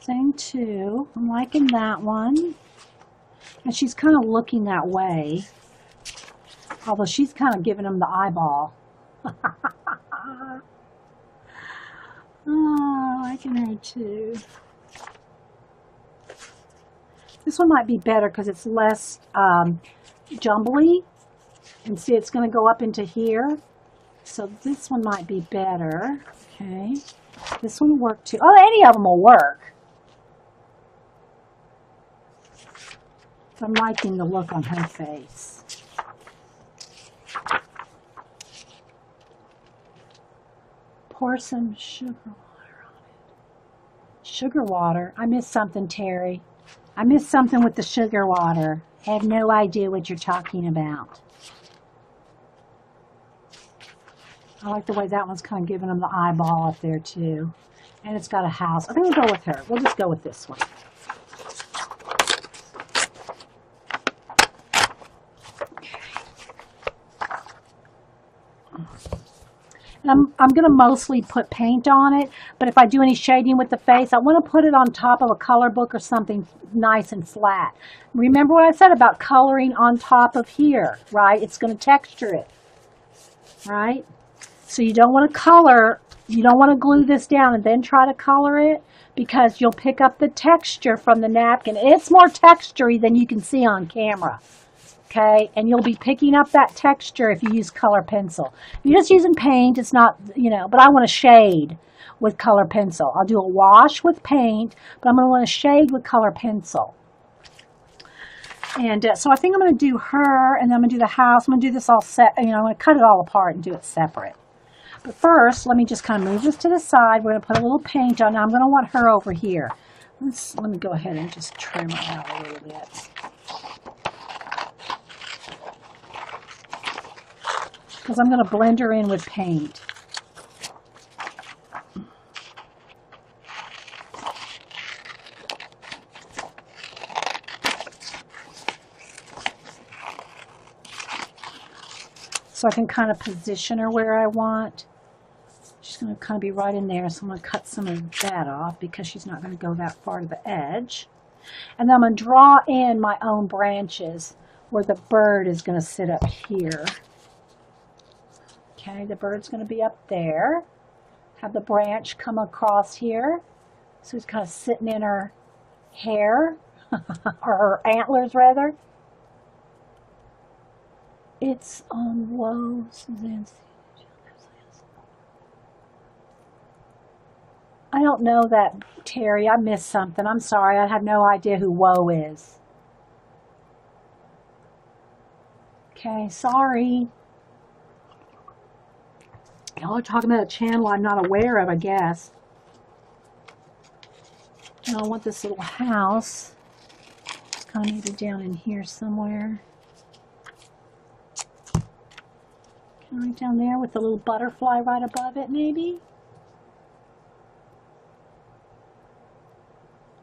thing too. I'm liking that one. And she's kind of looking that way. Although she's kind of giving him the eyeball. Oh, I liking her too. This one might be better because it's less jumbly. And see, it's going to go up into here. So this one might be better. Okay. This one will work too. Oh, any of them will work. I'm liking the look on her face. Pour some sugar water on it. Sugar water? I missed something, Terry. I missed something with the sugar water. I have no idea what you're talking about. I like the way that one's kind of giving them the eyeball up there too. And it's got a house. I think we'll go with her. We'll just go with this one. I'm going to mostly put paint on it, but if I do any shading with the face, I want to put it on top of a color book or something nice and flat. Remember what I said about coloring on top of here, right? It's going to texture it, right? So you don't want to color, you don't want to glue this down and then try to color it because you'll pick up the texture from the napkin. It's more textury than you can see on camera. Okay, and you'll be picking up that texture if you use color pencil. If you're just using paint, it's not, but I want to shade with color pencil. I'll do a wash with paint, but I'm going to want to shade with color pencil. And so I think I'm going to do her, and then I'm going to do the house. I'm going to do this all set, I'm going to cut it all apart and do it separate. But first, let me just kind of move this to the side. We're going to put a little paint on. Now I'm going to want her over here. Let me go ahead and just trim her out a little bit. because I'm going to blend her in with paint. So I can kind of position her where I want. She's going to kind of be right in there, so I'm going to cut some of that off because she's not going to go that far to the edge. And then I'm going to draw in my own branches where the bird is going to sit up here. Okay, the bird's going to be up there. Have the branch come across here. So it's kind of sitting in her hair, or her antlers rather. It's on Woe, Suzanne. I don't know that, Terry. I missed something. I'm sorry. I have no idea who Woe is. Okay, sorry. Y'all are talking about a channel I'm not aware of, I guess. And I want this little house. It's kind of maybe down in here somewhere. Right down there with the little butterfly right above it, maybe?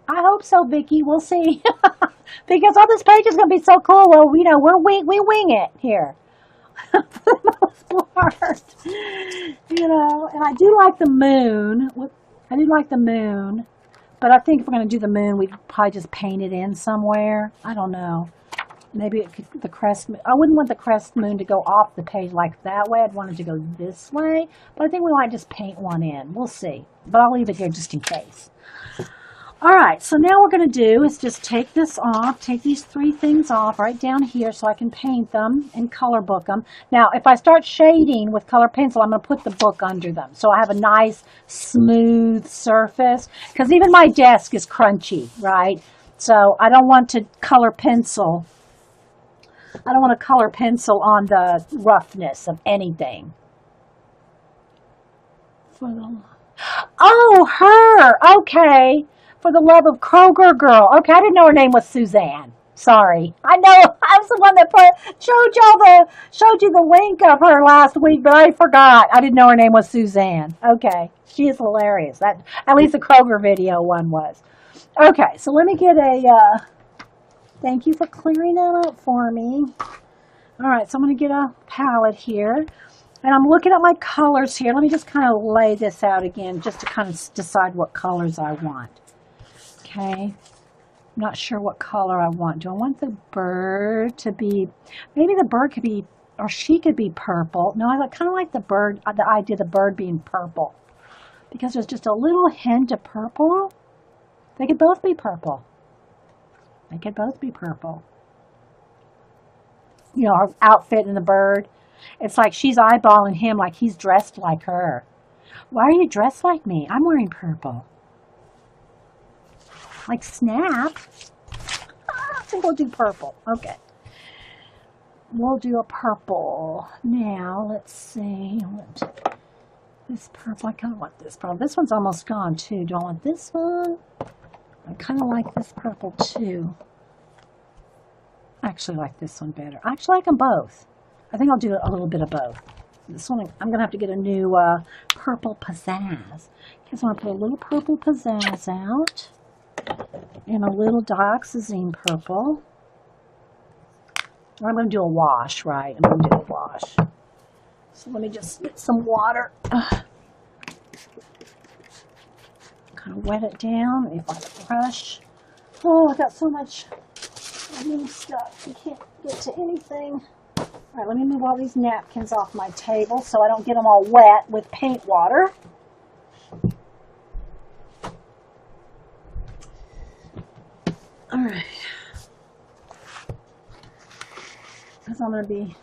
I hope so, Vicki. We'll see. Because all this page is going to be so cool. Well, you know, we wing it here. For the most part. You know, and I do like the moon. I do like the moon. But I think if we're going to do the moon, we'd probably just paint it in somewhere. I don't know. Maybe it could, the crest, I wouldn't want the crest moon to go off the page like that way. I'd want it to go this way. But I think we might just paint one in. We'll see. But I'll leave it here just in case. All right, so now what we're going to do is just take this off, take these three things off right down here so I can paint them and color book them. Now, if I start shading with color pencil, I'm going to put the book under them. So I have a nice, smooth surface. Because even my desk is crunchy, right? So I don't want to color pencil. I don't want to color pencil on the roughness of anything. Oh, her! Okay. For the love of Kroger girl. Okay, I didn't know her name was Suzanne. Sorry. I know I was the one that showed you the link of her last week, but I forgot. I didn't know her name was Suzanne. Okay. She is hilarious. That at least the Kroger video one was. Okay, so let me get a thank you for clearing that up for me. All right, so I'm going to get a palette here. And I'm looking at my colors here. Let me just kind of lay this out again just to kind of decide what colors I want. Okay. I'm not sure what color I want. Do I want the bird to be, maybe the bird could be, or she could be purple. No, I kind of like the bird, the idea of the bird being purple. Because there's just a little hint of purple. They could both be purple. They could both be purple. You know, her outfit and the bird. It's like she's eyeballing him like he's dressed like her. Why are you dressed like me? I'm wearing purple. Like Snap. I think we'll do purple. Okay. We'll do a purple. Now, let's see. This purple, I kind of want this purple. This one's almost gone too. Do I want this one? I kind of like this purple too. I actually like this one better. I actually like them both. I think I'll do a little bit of both. This one, I'm going to have to get a new purple pizzazz. Because I want to put a little purple pizzazz out. And a little dioxazine purple. I'm going to do a wash, right? I'm going to do a wash. So let me just get some water. Kind of wet it down. If I brush. Oh, I got so much new stuff. You can't get to anything. All right, let me move all these napkins off my table so I don't get them all wet with paint water. All right. Because I'm going to be,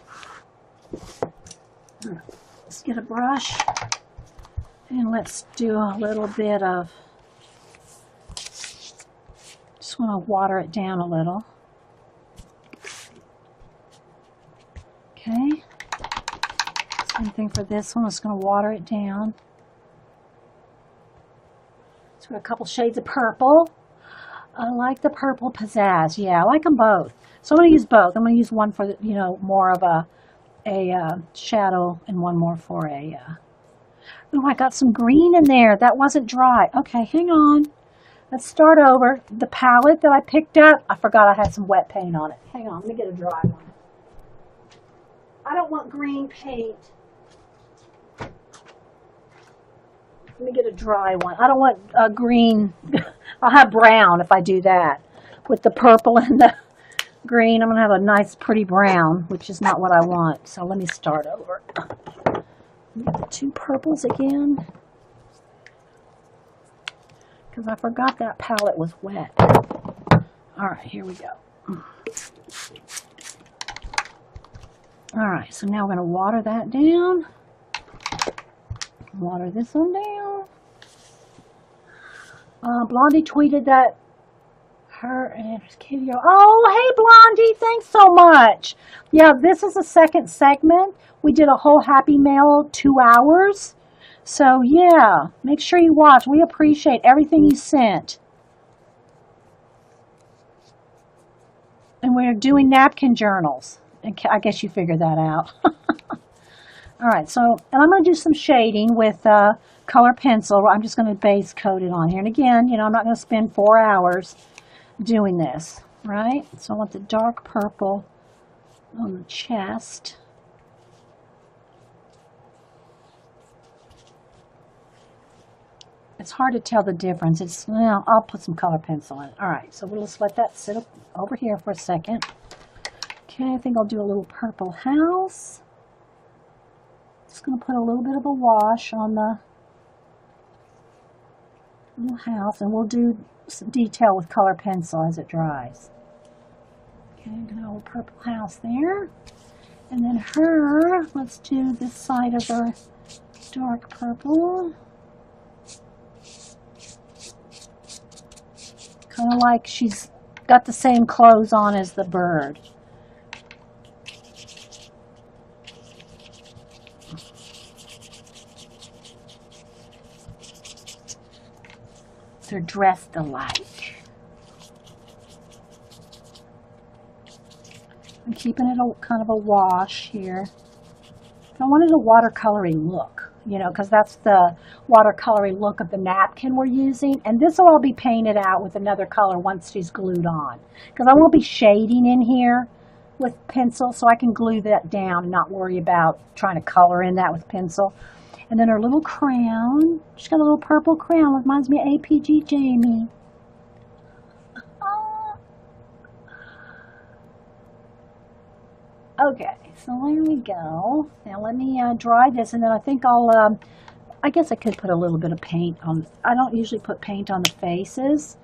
all right, let's get a brush and let's do a little bit of, just want to water it down a little. Okay. Same thing for this one. I'm just going to water it down. So we got a couple shades of purple. I like the purple pizzazz. Yeah, I like them both. So I'm going to use both. I'm going to use one for, you know, more of a shadow and one more for a, oh, I got some green in there. That wasn't dry. Okay, hang on. Let's start over. The palette that I picked up, I forgot I had some wet paint on it. Hang on, let me get a dry one. I don't want green paint. Let me get a dry one. I don't want green. I'll have brown if I do that. With the purple and the green, I'm going to have a nice pretty brown, which is not what I want. So let me start over. Get the two purples again. Because I forgot that palette was wet. All right, here we go. All right, so now we're going to water that down. Water this one down. Blondie tweeted that her and Katie. Oh, hey Blondie, thanks so much. Yeah, this is the second segment. We did a whole Happy Mail 2 hours. So yeah, make sure you watch. We appreciate everything you sent. And we're doing napkin journals. I guess you figured that out. All right, so, and I'm going to do some shading with color pencil. I'm just going to base coat it on here. And again, you know, I'm not going to spend 4 hours doing this, right? So I want the dark purple on the chest. It's hard to tell the difference. It's, well, I'll put some color pencil in it. All right, so we'll just let that sit up over here for a second. Okay, I think I'll do a little purple house. Just going to put a little bit of a wash on the little house, and we'll do some detail with color pencil as it dries. Okay, got a little purple house there. And then her, let's do this side of her dark purple. Kind of like she's got the same clothes on as the bird. They're dressed alike. I'm keeping it a kind of a wash here. I wanted a watercolory look, you know, because that's the watercolory look of the napkin we're using. And this will all be painted out with another color once she's glued on. Because I won't be shading in here with pencil, so I can glue that down and not worry about trying to color in that with pencil. And then her little crown. She's got a little purple crown. Reminds me of APG Jamie. Okay, so there we go. Now let me dry this, and then I think I'll, I guess I could put a little bit of paint on. I don't usually put paint on the faces,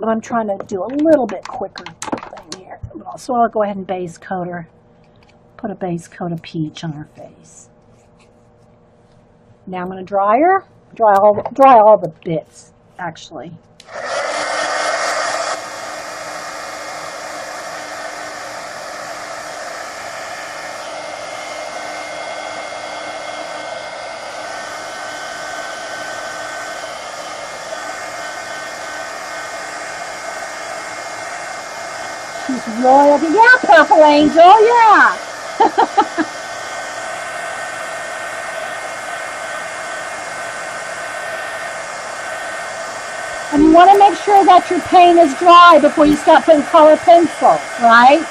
but I'm trying to do a little bit quicker thing here. So I'll go ahead and base coat her. Put a base coat of peach on her face. Now I'm going to dry her. Dry all the bits, actually. She's royalty. Yeah, Purple Angel, yeah. And you want to make sure that your paint is dry before you start putting color pencil, right?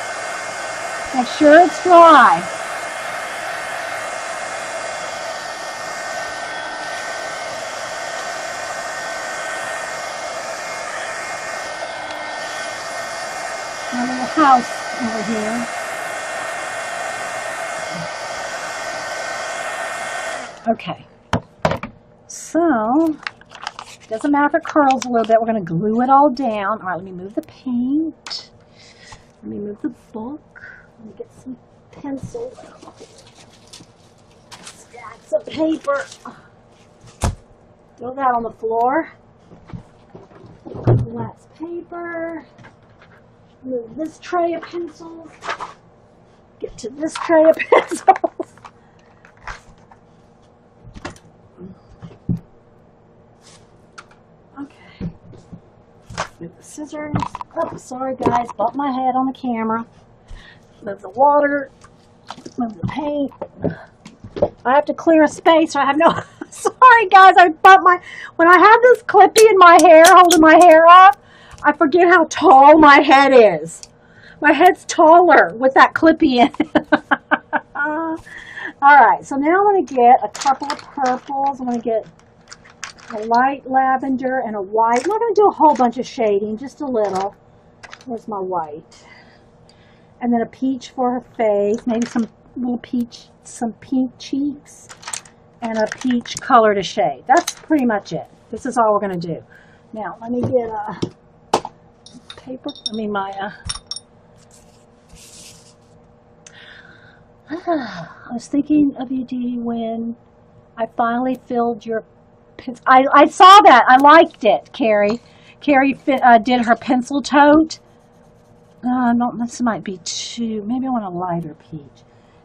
Make sure it's dry. My little house over here. Okay. So, doesn't matter if it curls a little bit. We're going to glue it all down. All right, let me move the paint. Let me move the book. Let me get some pencils. Stacks of paper. Throw that on the floor. Wax paper. Move this tray of pencils. Get to this tray of pencils. Okay. Move the scissors. Oh, sorry guys, bumped my head on the camera. Move the water. Move the paint. I have to clear a space, or I have no. Sorry, guys. When I have this clippy in my hair, holding my hair up, I forget how tall my head is. My head's taller with that clippy in it. All right, so now I'm going to get a couple of purples. I'm going to get a light lavender and a white. I'm not going to do a whole bunch of shading, just a little. Where's my white? And then a peach for her face, maybe some little peach, some pink cheeks, and a peach color to shade. That's pretty much it. This is all we're going to do. Now, let me get a paper, I was thinking of you, Dee, when I finally filled your pencil. I saw that. I liked it, Carrie. Carrie did her pencil tote. No, this might be too. Maybe I want a lighter peach.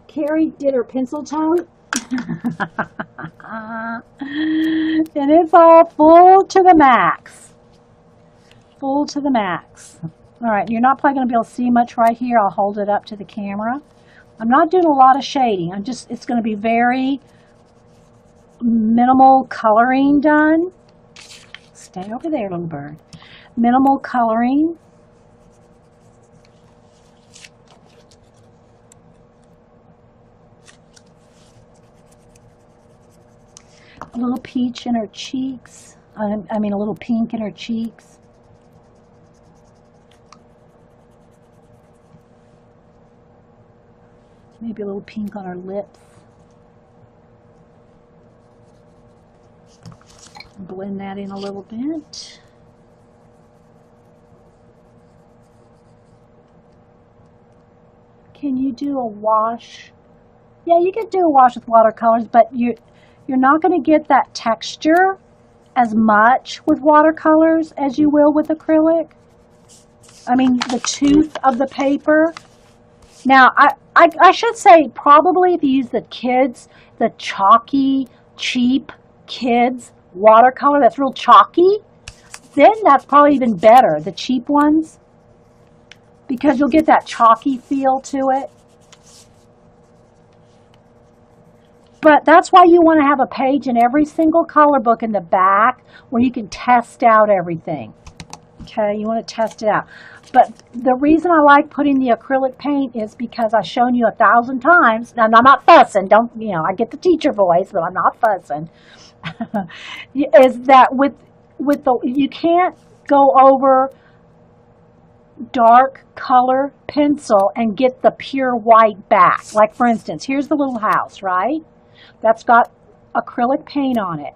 Carrie did her pencil tote. And it's all full to the max. Full to the max. All right, you're not probably going to be able to see much right here. I'll hold it up to the camera. I'm not doing a lot of shading. It's going to be very minimal coloring done. Stay over there, little bird. Minimal coloring. A little peach in her cheeks. A little pink in her cheeks. Maybe a little pink on her lips. Blend that in a little bit. Can you do a wash? Yeah, you can do a wash with watercolors, but you're not going to get that texture as much with watercolors as you will with acrylic. The tooth of the paper. Now, I should say probably if you use the chalky, cheap kids watercolor that's real chalky, then that's probably even better, the cheap ones, because you'll get that chalky feel to it. But that's why you want to have a page in every single color book in the back where you can test out everything. Okay, you want to test it out. But the reason I like putting the acrylic paint is because I've shown you 1,000 times, and I'm not fussing, I get the teacher voice, but I'm not fussing, is that you can't go over dark color pencil and get the pure white back. Like for instance, here's the little house, right? That's got acrylic paint on it.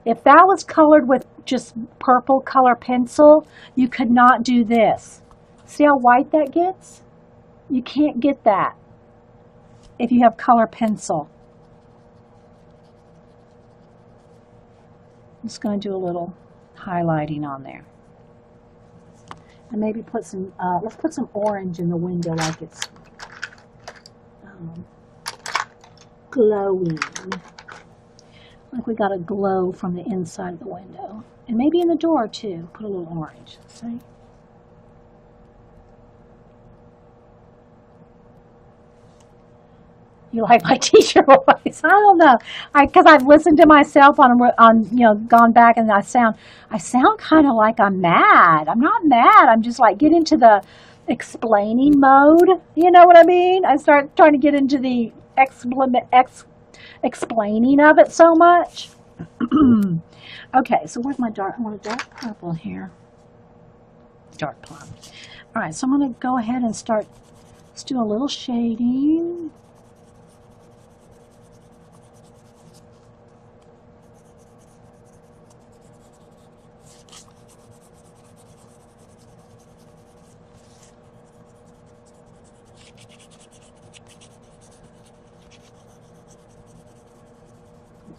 If that was colored with just purple color pencil, you could not do this. See how white that gets? You can't get that if you have color pencil. I'm just going to do a little highlighting on there. And maybe put some, let's put some orange in the window like it's glowing. Like we got a glow from the inside of the window. And maybe in the door too. Put a little orange. See? You like my teacher voice? I don't know. Because I've listened to myself on gone back, and I sound kind of like I'm mad. I'm not mad. I'm just like get into the explaining mode. You know what I mean? I start trying to get into the explaining of it so much. Okay, so where's my dark? I want a dark purple here. Dark plum. All right, so I'm going to go ahead and let's do a little shading.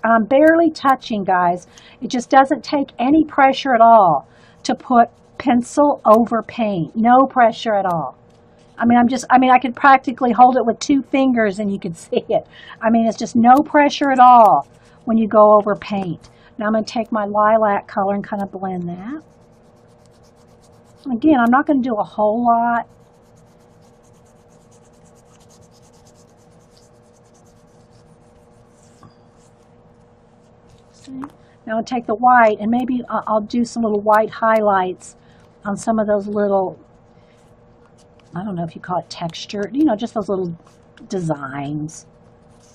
I'm barely touching, guys. It just doesn't take any pressure at all to put pencil over paint. No pressure at all. I could practically hold it with 2 fingers and you could see it. It's just no pressure at all when you go over paint. Now I'm going to take my lilac color and kind of blend that. Again, I'm not going to do a whole lot. See? Now I'll take the white and maybe I'll do some little white highlights on some of those little, I don't know if you call it texture, you know, just those little designs.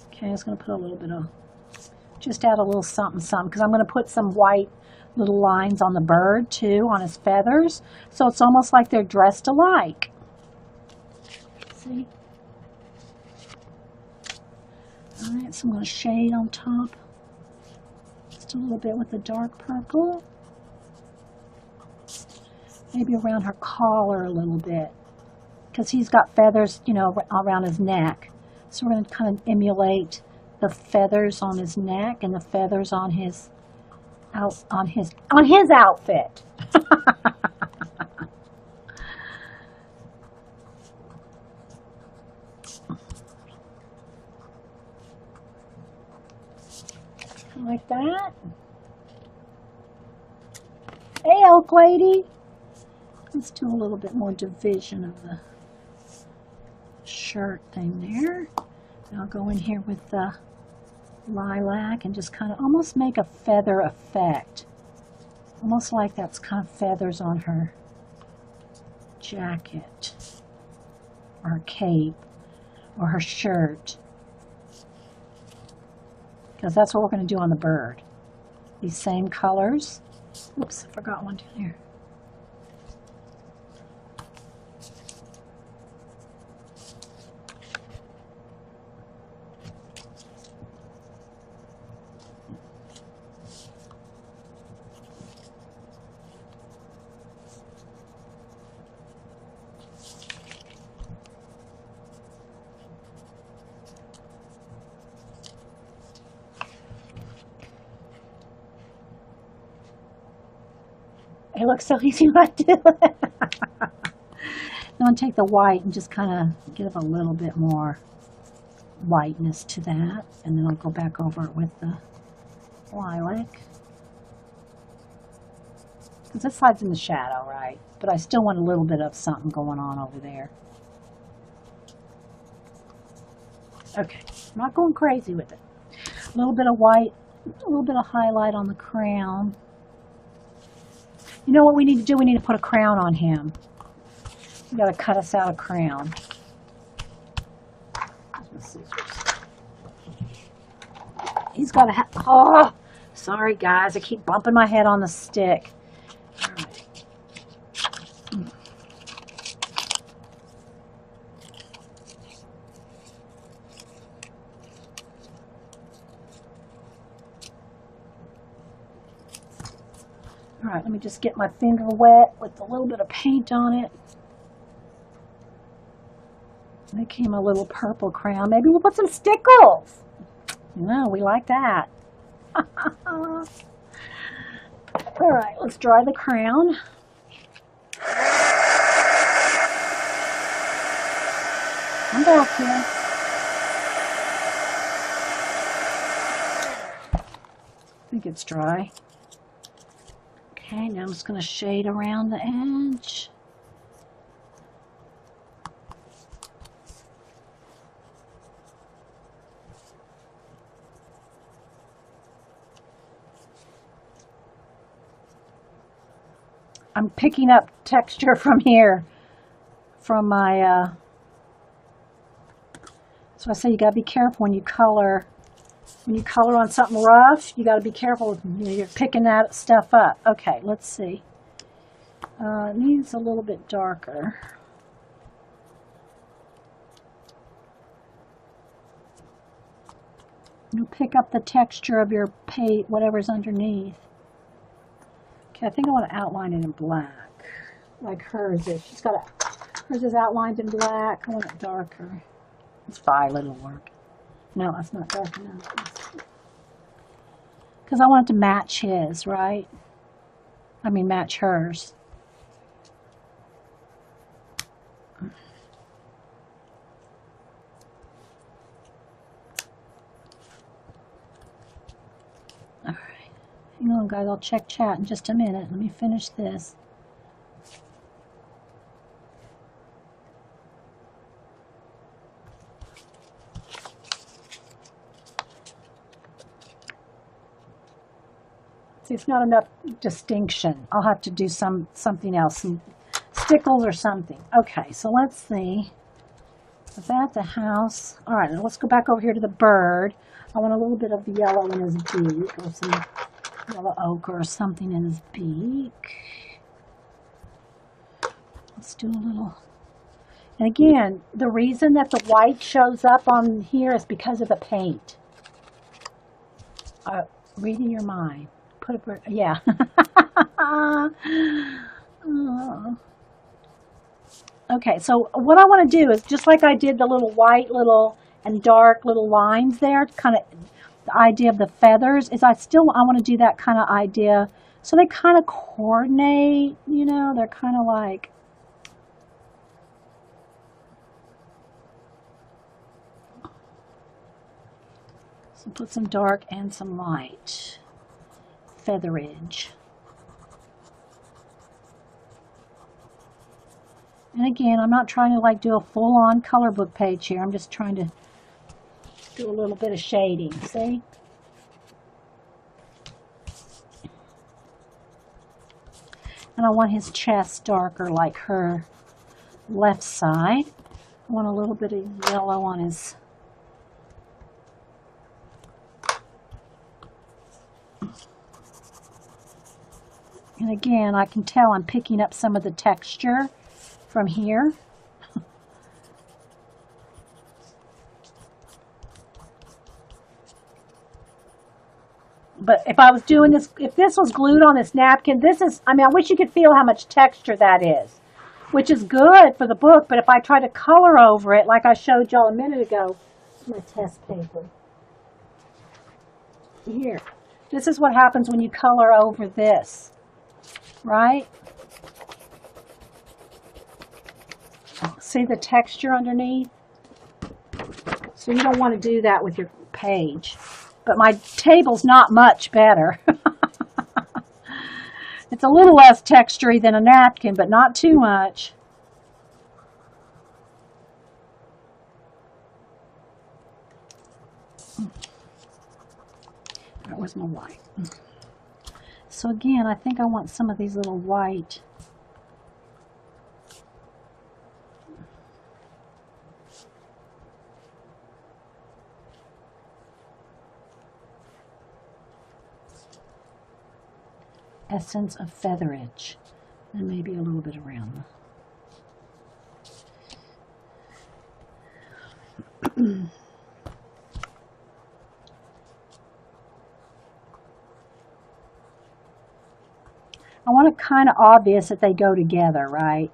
Okay, I'm just going to put a little bit of, just add a little something, something, because I'm going to put some white little lines on the bird too, on his feathers. So it's almost like they're dressed alike. See? All right, so I'm going to shade on top. Just a little bit with the dark purple. Maybe around her collar a little bit, because he's got feathers, you know, around his neck. So we're going to kind of emulate the feathers on his neck and the feathers on his outfit. Like that. Hey, elk lady. Let's do a little bit more division of the shirt thing there. And I'll go in here with the lilac and just kind of almost make a feather effect. Almost like that's kind of feathers on her jacket or her cape or her shirt. Because that's what we're going to do on the bird. These same colors. Oops, I forgot one down here. It looks so easy not to do it. I'm going to take the white and just kind of give a little bit more whiteness to that. And then I'll go back over it with the lilac. Because this side's in the shadow, right? But I still want a little bit of something going on over there. Okay, I'm not going crazy with it. A little bit of white, a little bit of highlight on the crown. You know what we need to do? We need to put a crown on him. We got to cut us out a crown. He's got to have, oh, sorry guys, I keep bumping my head on the stick. All right. All right, let me just get my finger wet with a little bit of paint on it. That came a little purple crown. Maybe we'll put some stickles. No, we like that. All right, let's dry the crown. I'm back here. I think it's dry. Okay, now I'm just going to shade around the edge. I'm picking up texture from here, from my, so I say you gotta be careful when you color. When you color on something rough, you gotta be careful, you know, you're picking that stuff up. Okay, let's see. It needs a little bit darker. You pick up the texture of your paint, whatever's underneath. Okay, I think I want to outline it in black, like hers is. She's got hers is outlined in black. I want it darker. It's violet, it'll work. No, that's not dark enough. Because I want it to match his, right? I mean, match hers. All right. Hang on, guys. I'll check chat in just a minute. Let me finish this. See, it's not enough distinction. I'll have to do something else, some stickles or something. Okay, so let's see. Is that the house? All right, now let's go back over here to the bird. I want a little bit of yellow in his beak, or some yellow ochre or something in his beak. Let's do a little. And again, the reason that the white shows up on here is because of the paint. Reading your mind. Put a bird. Yeah. Okay, so what I want to do is just like I did the little white and dark little lines there, kind of the idea of the feathers, is I want to do that kind of idea. So they kind of coordinate, you know, they're kind of like, so put some dark and some light featherage. And again, I'm not trying to like do a full-on color book page here. I'm just trying to do a little bit of shading, see? And I want his chest darker like her left side. I want a little bit of yellow on his. And again, I can tell I'm picking up some of the texture from here. But if I was doing this, if this was glued on this napkin, this is, I mean, I wish you could feel how much texture that is, which is good for the book. But if I try to color over it, like I showed y'all a minute ago, my test paper. Here, this is what happens when you color over this, right? See the texture underneath? So you don't want to do that with your page. But my table's not much better. It's a little less textury than a napkin, but not too much. That was my white. So again, I think I want some of these little white. Essence of featherage, and maybe a little bit around the I want it kind of obvious that they go together, right?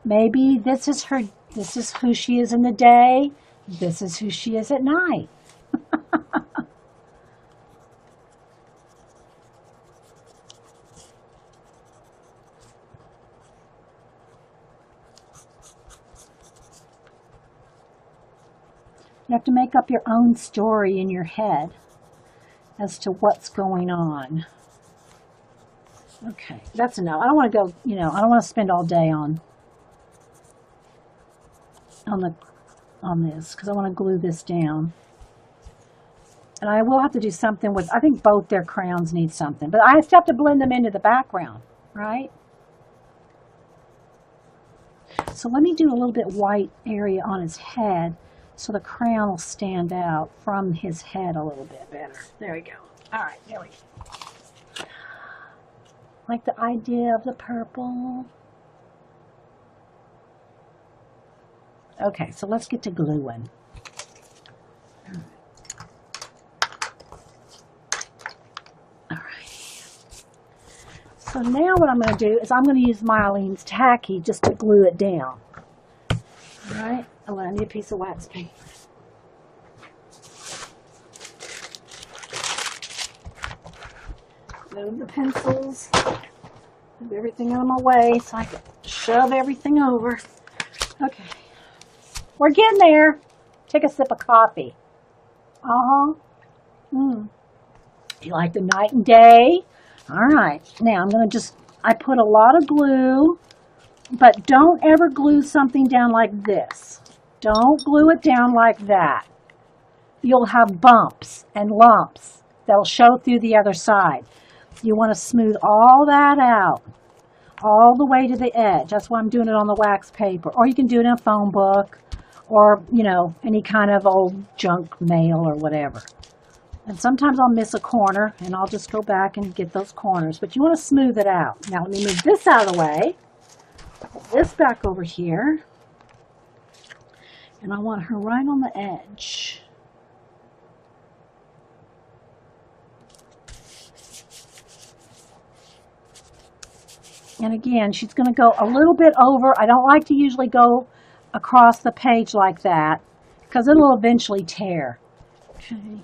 Maybe this is who she is in the day, this is who she is at night. You have to make up your own story in your head as to what's going on. Okay, that's enough. I don't want to go, you know, I don't want to spend all day on this because I want to glue this down. And I will have to do something with, I think both their crowns need something, but I still have to blend them into the background, right? So let me do a little bit white area on his head so the crown will stand out from his head a little bit better. There we go. All right, there we go. Like the idea of the purple. Okay, so let's get to gluing. All right. So now what I'm going to do is I'm going to use Mylene's Tacky just to glue it down. All right. Oh, I need a piece of wax paper. Move the pencils. Move everything out of my way so I can shove everything over. Okay. We're getting there. Take a sip of coffee. You like the night and day? All right. Now I'm going to I put a lot of glue, but don't ever glue something down like this. Don't glue it down like that. You'll have bumps and lumps that'll show through the other side. You want to smooth all that out, all the way to the edge. That's why I'm doing it on the wax paper. Or you can do it in a phone book or, you know, any kind of old junk mail or whatever. And sometimes I'll miss a corner and I'll just go back and get those corners. But you want to smooth it out. Now let me move this out of the way. Put this back over here. And I want her right on the edge. And again, she's going to go a little bit over. I don't like to usually go across the page like that because it'll eventually tear. Okay.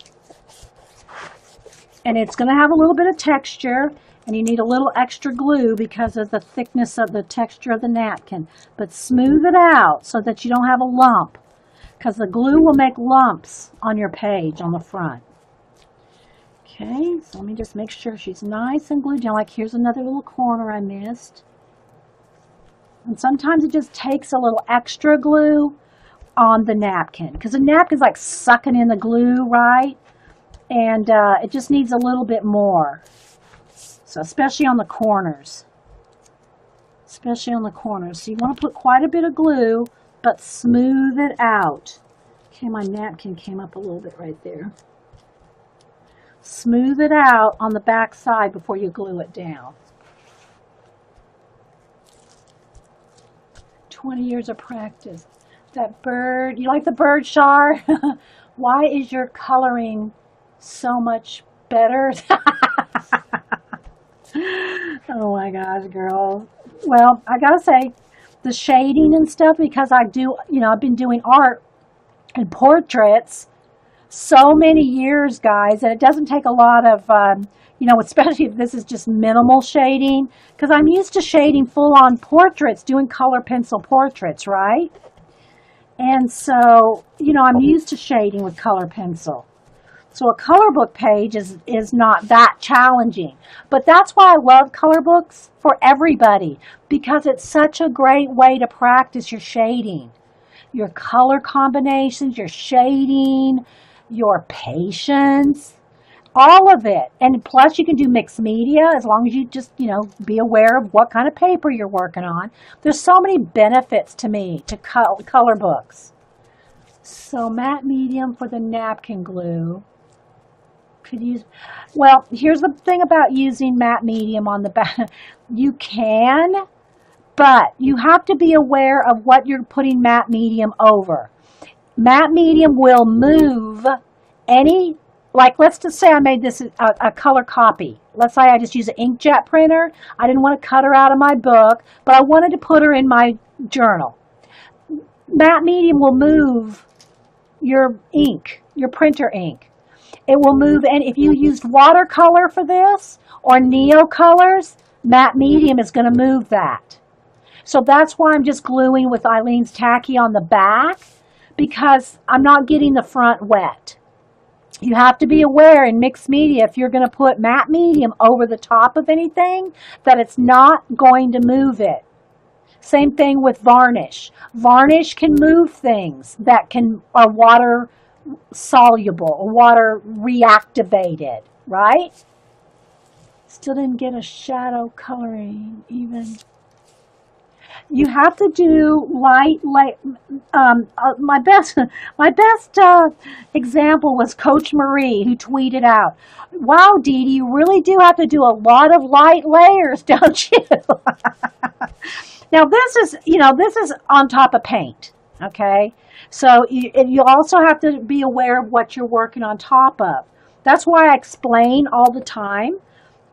And it's going to have a little bit of texture, and you need a little extra glue because of the thickness of the texture of the napkin. But smooth it out so that you don't have a lump, because the glue will make lumps on your page on the front. Okay, so let me just make sure she's nice and glued down. Like, here's another little corner I missed. And sometimes it just takes a little extra glue on the napkin, because the napkin's like sucking in the glue, right? And it just needs a little bit more. So especially on the corners. Especially on the corners. So you want to put quite a bit of glue, but smooth it out. Okay, my napkin came up a little bit right there. Smooth it out on the back side before you glue it down. 20 years of practice. That bird, you like the bird, Shar? Why is your coloring so much better? Oh my gosh, girl. Well, I gotta say, the shading and stuff, because I do, you know, I've been doing art and portraits so many years, guys, and it doesn't take a lot of, you know, especially if this is just minimal shading, because I'm used to shading full-on portraits, doing color pencil portraits, right? And so, you know, I'm used to shading with color pencil. So a color book page is not that challenging. But that's why I love color books for everybody, because it's such a great way to practice your shading, your color combinations, your shading, your patience, all of it. And plus you can do mixed media as long as you just, you know, be aware of what kind of paper you're working on. There's so many benefits to me to color books. So matte medium for the napkin glue. Could use, well, here's the thing about using matte medium on the back. You can, but you have to be aware of what you're putting matte medium over. Matte medium will move any, like let's just say I made this a color copy. Let's say I just use an inkjet printer. I didn't want to cut her out of my book, but I wanted to put her in my journal. Matte medium will move your ink, your printer ink. It will move, and if you used watercolor for this or Neo colors, matte medium is going to move that. So that's why I'm just gluing with Eileen's Tacky on the back, because I'm not getting the front wet. You have to be aware in mixed media, if you're going to put matte medium over the top of anything, that it's not going to move it. Same thing with varnish. Varnish can move things that are water soluble or water reactivated, right? Still didn't get a shadow coloring even. You have to do light. My best example was Coach Marie, who tweeted out, "Wow, Dee Dee, you really do have to do a lot of light layers, don't you?" Now this is, you know, this is on top of paint, okay? So you also have to be aware of what you're working on top of. That's why I explain all the time.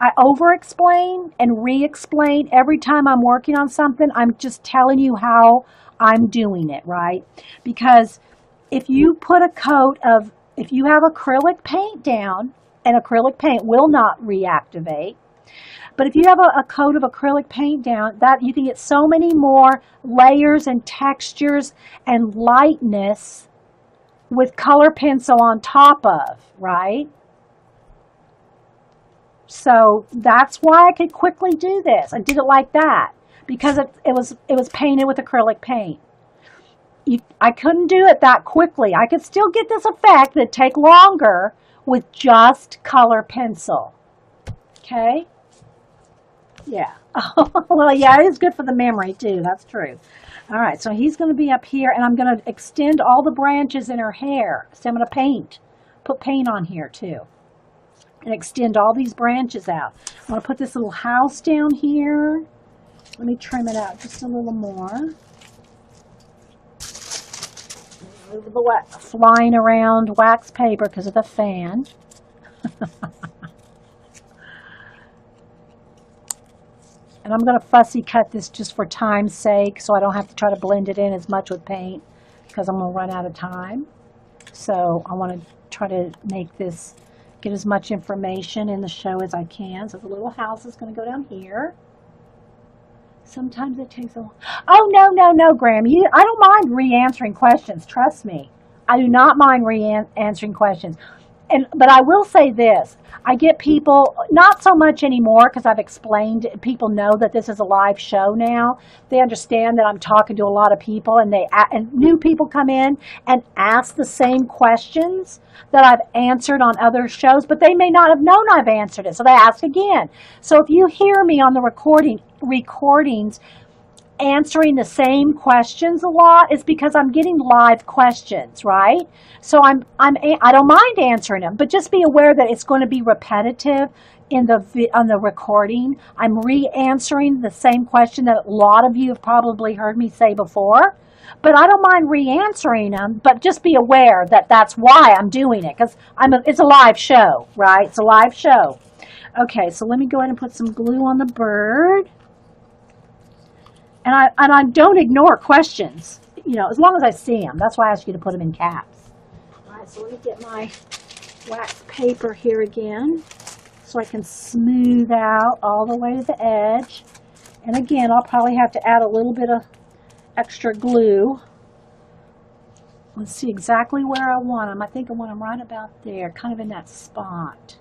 I over-explain and re-explain every time I'm working on something. I'm just telling you how I'm doing it, right? Because if you put a coat of, if you have acrylic paint down, and acrylic paint will not reactivate, but if you have a coat of acrylic paint down, that you can get so many more layers and textures and lightness with color pencil on top of, right? So that's why I could quickly do this. I did it like that because it was painted with acrylic paint. I couldn't do it that quickly. I could still get this effect that'd take longer with just color pencil. Okay? Yeah. Well, yeah, it is good for the memory too. That's true. All right, so he's going to be up here, and I'm going to extend all the branches in her hair. So I'm going to put paint on here too, and extend all these branches out. I'm going to put this little house down here. Let me trim it out just a little more. The flying around wax paper because of the fan. And I'm going to fussy cut this just for time's sake, so I don't have to try to blend it in as much with paint because I'm going to run out of time. So I want to try to make this, get as much information in the show as I can. So the little house is going to go down here. Sometimes it takes a while. Oh, no, Graham. I don't mind re-answering questions. Trust me. I do not mind re-answering questions. But I will say this. I get people, not so much anymore because I've explained, people know that this is a live show now. They understand that I'm talking to a lot of people, and new people come in and ask the same questions that I've answered on other shows, but they may not have known I've answered it, so they ask again. So if you hear me on the recordings answering the same questions a lot, it's because I'm getting live questions, right? So I don't mind answering them, but just be aware that it's going to be repetitive on the recording. I'm re-answering the same question that a lot of you have probably heard me say before, but I don't mind re-answering them. But just be aware that that's why I'm doing it, because it's a live show, right? It's a live show. Okay, so let me go ahead and put some glue on the bird. And I don't ignore questions, as long as I see them. That's why I ask you to put them in caps. All right, so let me get my wax paper here again so I can smooth out all the way to the edge. And again, I'll probably have to add a little bit of extra glue. Let's see exactly where I want them. I think I want them right about there, kind of in that spot.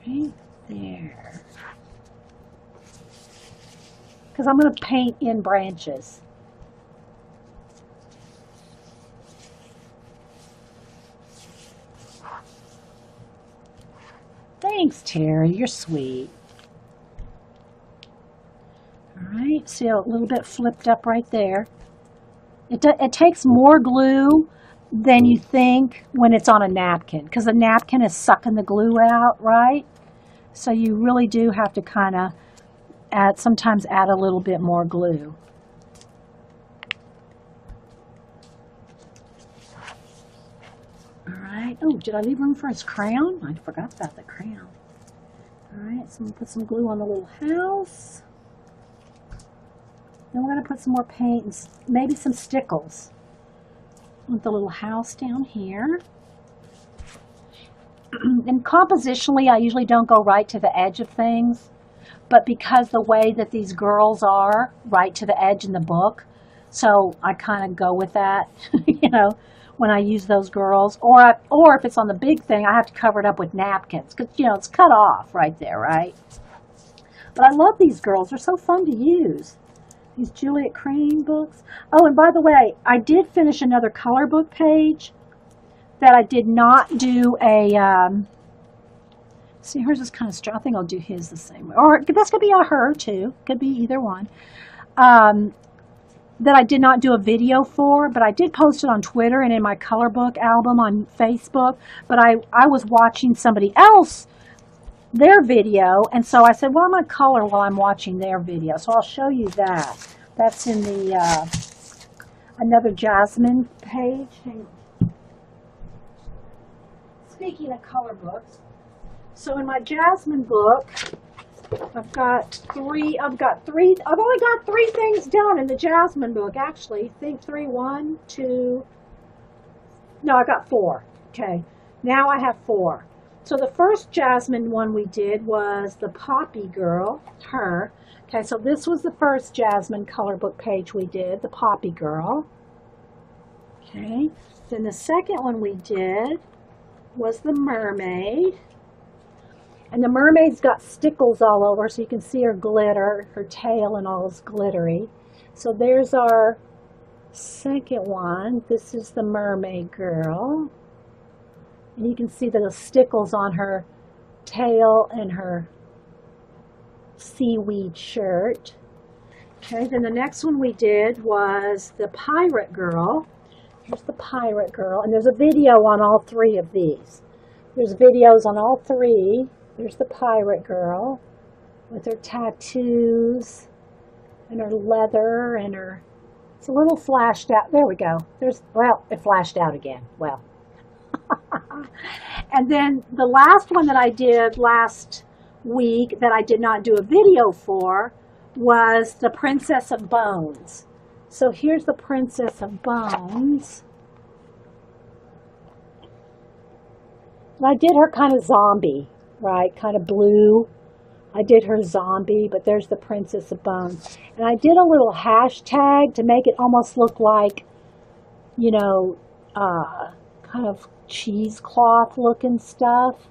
Right there. Because I'm going to paint in branches. Thanks, Terry. You're sweet. All right. See a little bit flipped up right there. It takes more glue than you think when it's on a napkin, because the napkin is sucking the glue out, right? So you really do have to kind of sometimes add a little bit more glue. All right. Oh, did I leave room for his crown? I forgot about the crown. All right, so I'm going to put some glue on the little house. Then we're going to put some more paint and maybe some stickles with the little house down here. And compositionally, I usually don't go right to the edge of things. But because the way that these girls are, right to the edge in the book, so I kind of go with that, when I use those girls. Or if it's on the big thing, I have to cover it up with napkins, because, it's cut off right there, right? But I love these girls. They're so fun to use. These Juliet Crane books. Oh, and by the way, I did finish another color book page that I did not do a... See, hers is kind of strong. I think I'll do his the same way. Or this could be a her, too. Could be either one. That I did not do a video for, but I did post it on Twitter and in my color book album on Facebook. But I was watching somebody else, their video, and so I said, well, I'm going to color while I'm watching their video. So I'll show you that. That's in the another Jasmine page. Speaking of color books, so in my Jasmine book, I've only got three things done in the Jasmine book, actually. I think three, one, two, no, I got four. Okay, now I have four. So the first Jasmine one we did was the Poppy Girl, her. Okay, so this was the first Jasmine color book page we did, the Poppy Girl. Okay, then the second one we did was the Mermaid. And the mermaid's got stickles all over, so you can see her glitter, her tail and all is glittery. So there's our second one. This is the Mermaid Girl. And you can see the stickles on her tail and her seaweed shirt. Okay, then the next one we did was the pirate girl. Here's the pirate girl, and there's a video on all three of these. There's videos on all three. There's the pirate girl with her tattoos and her leather and her, it's a little flashed out. There we go. Well, it flashed out again. Well. And then the last one that I did last week that I did not do a video for was the Princess of Bones. So here's the Princess of Bones. And I did her kind of zombie, right? Kind of blue. I did her zombie, but there's the Princess of Bones. And I did a little hashtag to make it almost look like, you know, kind of cheesecloth looking stuff.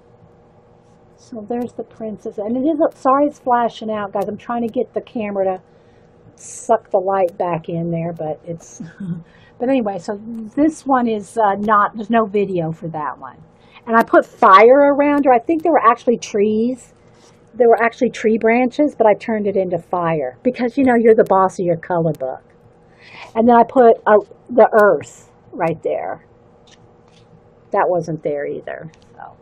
So there's the princess. And it is, sorry it's flashing out, guys. I'm trying to get the camera to suck the light back in there, but it's, but anyway, so this one is not, there's no video for that one. And I put fire around her. I think there were actually trees. There were actually tree branches, but I turned it into fire because, you know, you're the boss of your color book. And then I put the earth right there. That wasn't there either. So,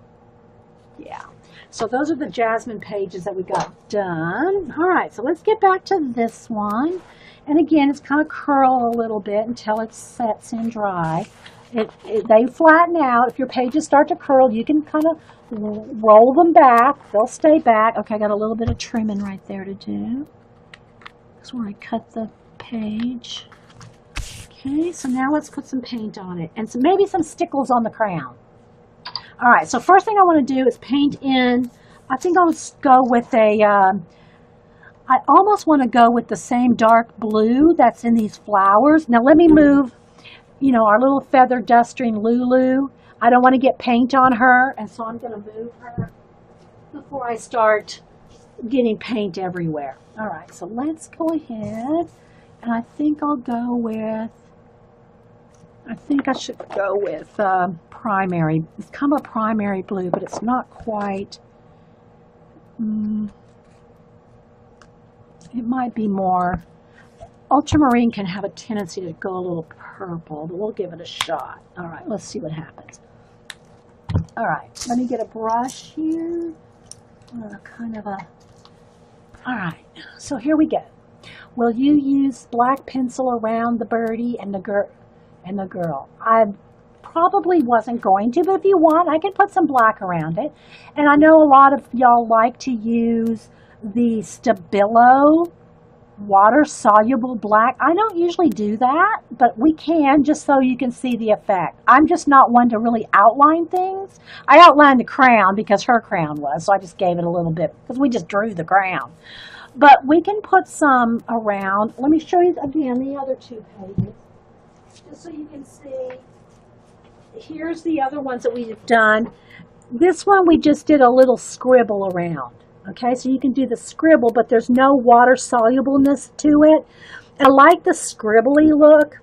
yeah. So those are the Jasmine pages that we got done. All right, so let's get back to this one. And again, it's kind of curl a little bit until it sets and dry. They flatten out. If your pages start to curl, you can kind of roll them back. They'll stay back. Okay, I got a little bit of trimming right there to do. That's where I cut the page. Okay, so now let's put some paint on it and maybe some stickles on the crown. All right, so first thing I want to do is paint in, I think I'll go with I almost want to go with the same dark blue that's in these flowers. Now let me move, you know, our little feather dusting Lulu. I don't want to get paint on her, and so I'm going to move her before I start getting paint everywhere. All right, so let's go ahead, and I think I'll go with, I think I should go with primary. It's kind of a primary blue, but it's not quite. It might be more. Ultramarine can have a tendency to go a little purple, but we'll give it a shot. All right, let's see what happens. All right, let me get a brush here. All right, so here we go. Will you use black pencil around the birdie and the girl? I probably wasn't going to, but if you want, I can put some black around it. And I know a lot of y'all like to use the Stabilo water-soluble black. I don't usually do that, but we can, just so you can see the effect. I'm just not one to really outline things. I outlined the crown because her crown was, so I just gave it a little bit, because we just drew the crown. But we can put some around. Let me show you again the other two pages, just so you can see. Here's the other ones that we've done. This one we just did a little scribble around. Okay, so you can do the scribble, but there's no water solubleness to it. I like the scribbly look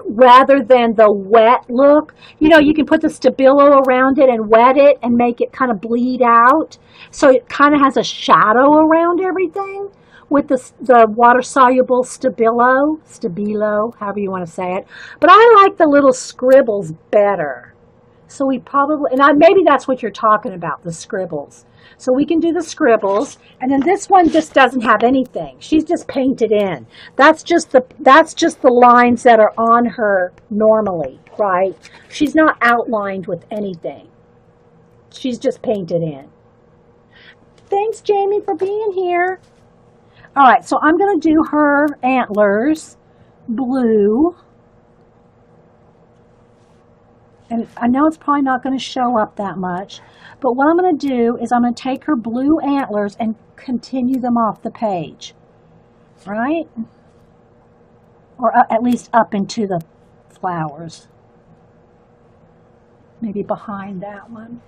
rather than the wet look. You know, you can put the Stabilo around it and wet it and make it kind of bleed out. So it kind of has a shadow around everything with the water-soluble Stabilo, however you want to say it. But I like the little scribbles better. So we probably, maybe that's what you're talking about, the scribbles. So we can do the scribbles, and then this one just doesn't have anything. She's just painted in. That's just the lines that are on her normally, right? She's not outlined with anything. She's just painted in. Thanks, Jamie, for being here. All right, so I'm going to do her antlers blue. And I know it's probably not going to show up that much, but what I'm going to do is I'm going to take her blue antlers and continue them off the page, right? Or at least up into the flowers. Maybe behind that one.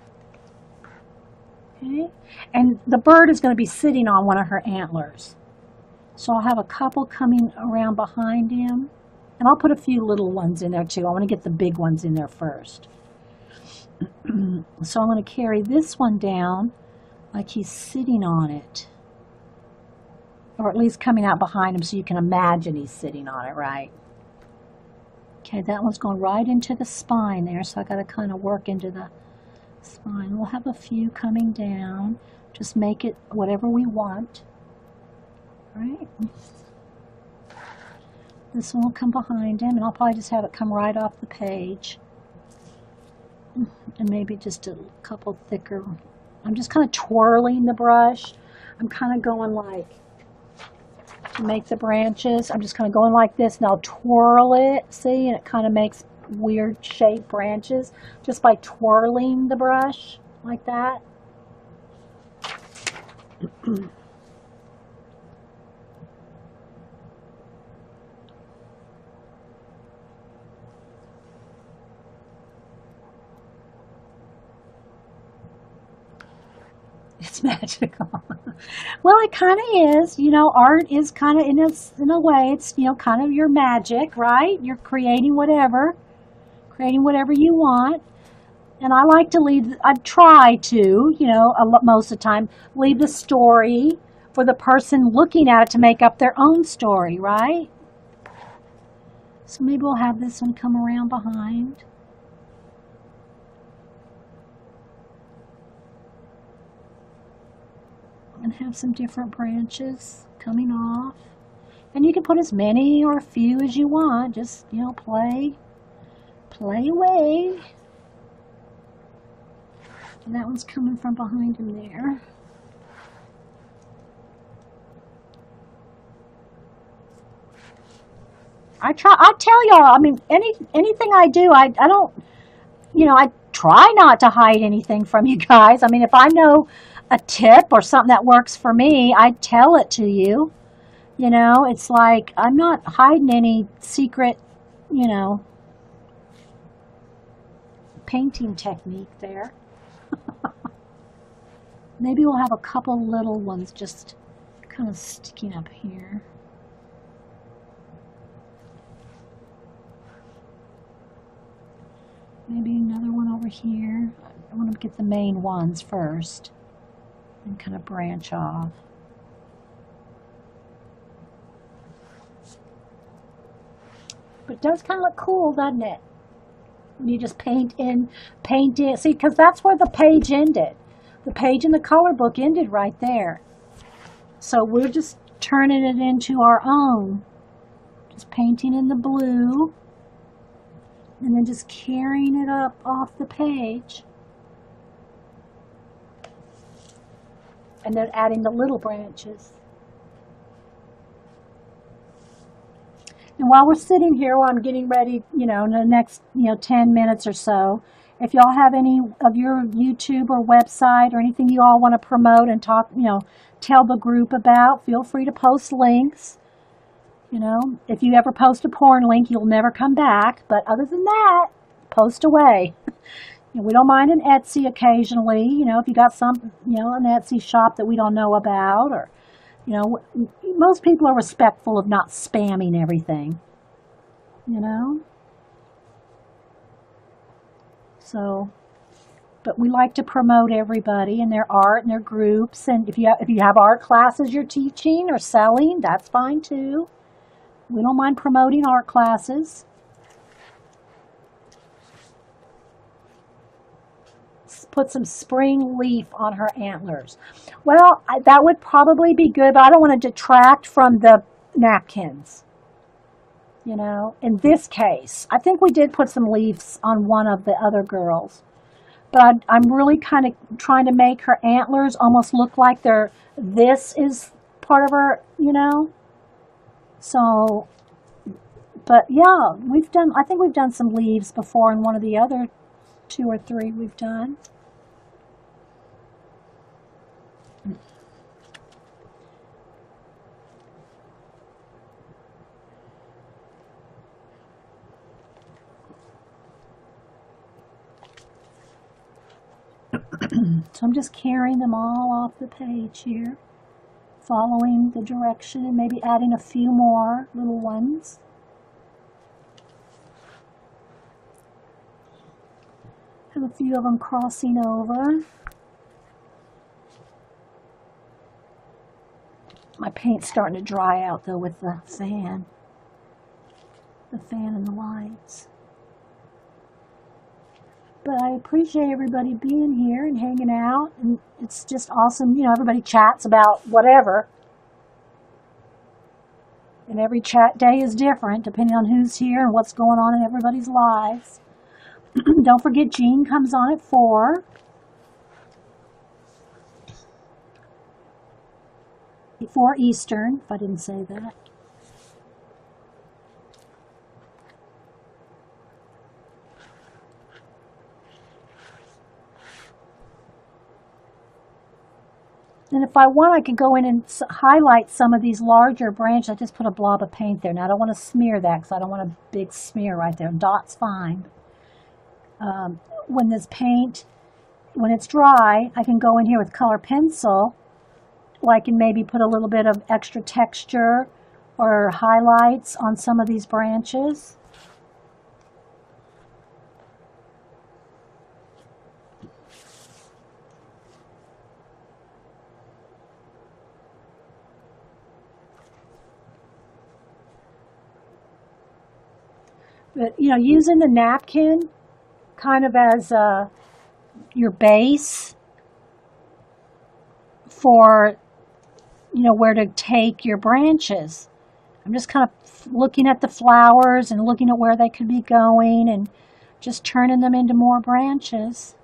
Okay, and the bird is going to be sitting on one of her antlers. So I'll have a couple coming around behind him. And I'll put a few little ones in there too. I want to get the big ones in there first. So I'm going to carry this one down like he's sitting on it. or at least coming out behind him so you can imagine he's sitting on it, right? Okay, that one's going right into the spine there, so I got to kind of work into the spine. We'll have a few coming down. Just make it whatever we want. Right? This one will come behind him, and I'll probably just have it come right off the page. And maybe just a couple thicker. I'm just kind of twirling the brush. I'm kind of going like, to make the branches, I'm just kind of going like this, and I'll twirl it, see, and it kind of makes weird shaped branches just by twirling the brush like that. It's magical. Well, it kind of is. You know, art is kind of, in a way, it's, you know, kind of your magic, right? You're creating whatever you want. And I like to I try to, you know, most of the time, leave the story for the person looking at it to make up their own story, right? So maybe we'll have this one come around behind. And have some different branches coming off. And you can put as many or a few as you want. Just, you know, play away. And that one's coming from behind him there. I tell y'all, I mean, anything I do, I don't, you know, I try not to hide anything from you guys. I mean, if I know a tip or something that works for me, I tell it to you. You know, it's like I'm not hiding any secret, you know, painting technique there. Maybe we'll have a couple little ones just kind of sticking up here. Maybe another one over here. I want to get the main ones first and kind of branch off. But it does kind of look cool, doesn't it? When you just paint in. See, because that's where the page ended. The page in the color book ended right there. So we're just turning it into our own. Just painting in the blue. And then just carrying it up off the page. And then adding the little branches. And while we're sitting here, while I'm getting ready, you know, in the next, 10 minutes or so, if y'all have any of your YouTube or website or anything you all want to promote and talk, tell the group about, feel free to post links. If you ever post a porn link, you'll never come back. But other than that, post away. We don't mind an Etsy occasionally, if you got some, an Etsy shop that we don't know about, or, most people are respectful of not spamming everything, So, but we like to promote everybody and their art and their groups. And if you have art classes you're teaching or selling, that's fine too. We don't mind promoting art classes. Put some spring leaf on her antlers. Well, that would probably be good, but I don't want to detract from the napkins. In this case, I think we did put some leaves on one of the other girls. But I'm really kind of trying to make her antlers almost look like this is part of her, So, but yeah, I think we've done some leaves before in one of the other 2 or 3 we've done. So I'm just carrying them all off the page here, following the direction and maybe adding a few more little ones. Have a few of them crossing over. My paint's starting to dry out though with the fan. The fan and the lights. But I appreciate everybody being here and hanging out, and it's just awesome. You know, everybody chats about whatever. And every chat day is different depending on who's here and what's going on in everybody's lives. Don't forget Jean comes on at 4. 4 Eastern, if I didn't say that. And if I want, I could go in and highlight some of these larger branches. I just put a blob of paint there. Now, I don't want to smear that because I don't want a big smear right there. Dot's fine. When this paint, when it's dry, I can go in here with color pencil. I can maybe put a little bit of extra texture or highlights on some of these branches. But, you know, using the napkin kind of as your base for, you know, where to take your branches. I'm just kind of looking at the flowers and looking at where they could be going and just turning them into more branches.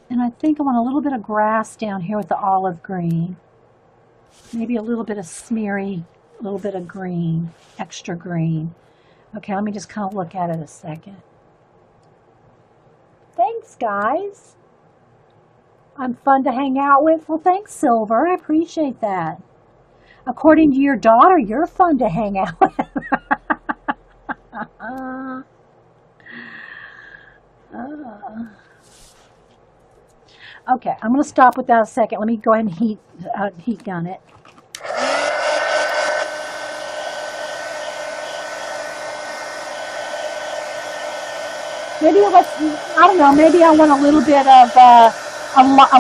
And I think I want a little bit of grass down here with the olive green. Maybe a little bit of smeary, a little bit of green, extra green. Okay, let me just kind of look at it a second. Thanks, guys. I'm fun to hang out with. Well, thanks, Silver. I appreciate that. According to your daughter, you're fun to hang out with. Okay, I'm going to stop with that a second. Let me go ahead and heat gun it. Maybe I don't know, maybe I want a little bit of a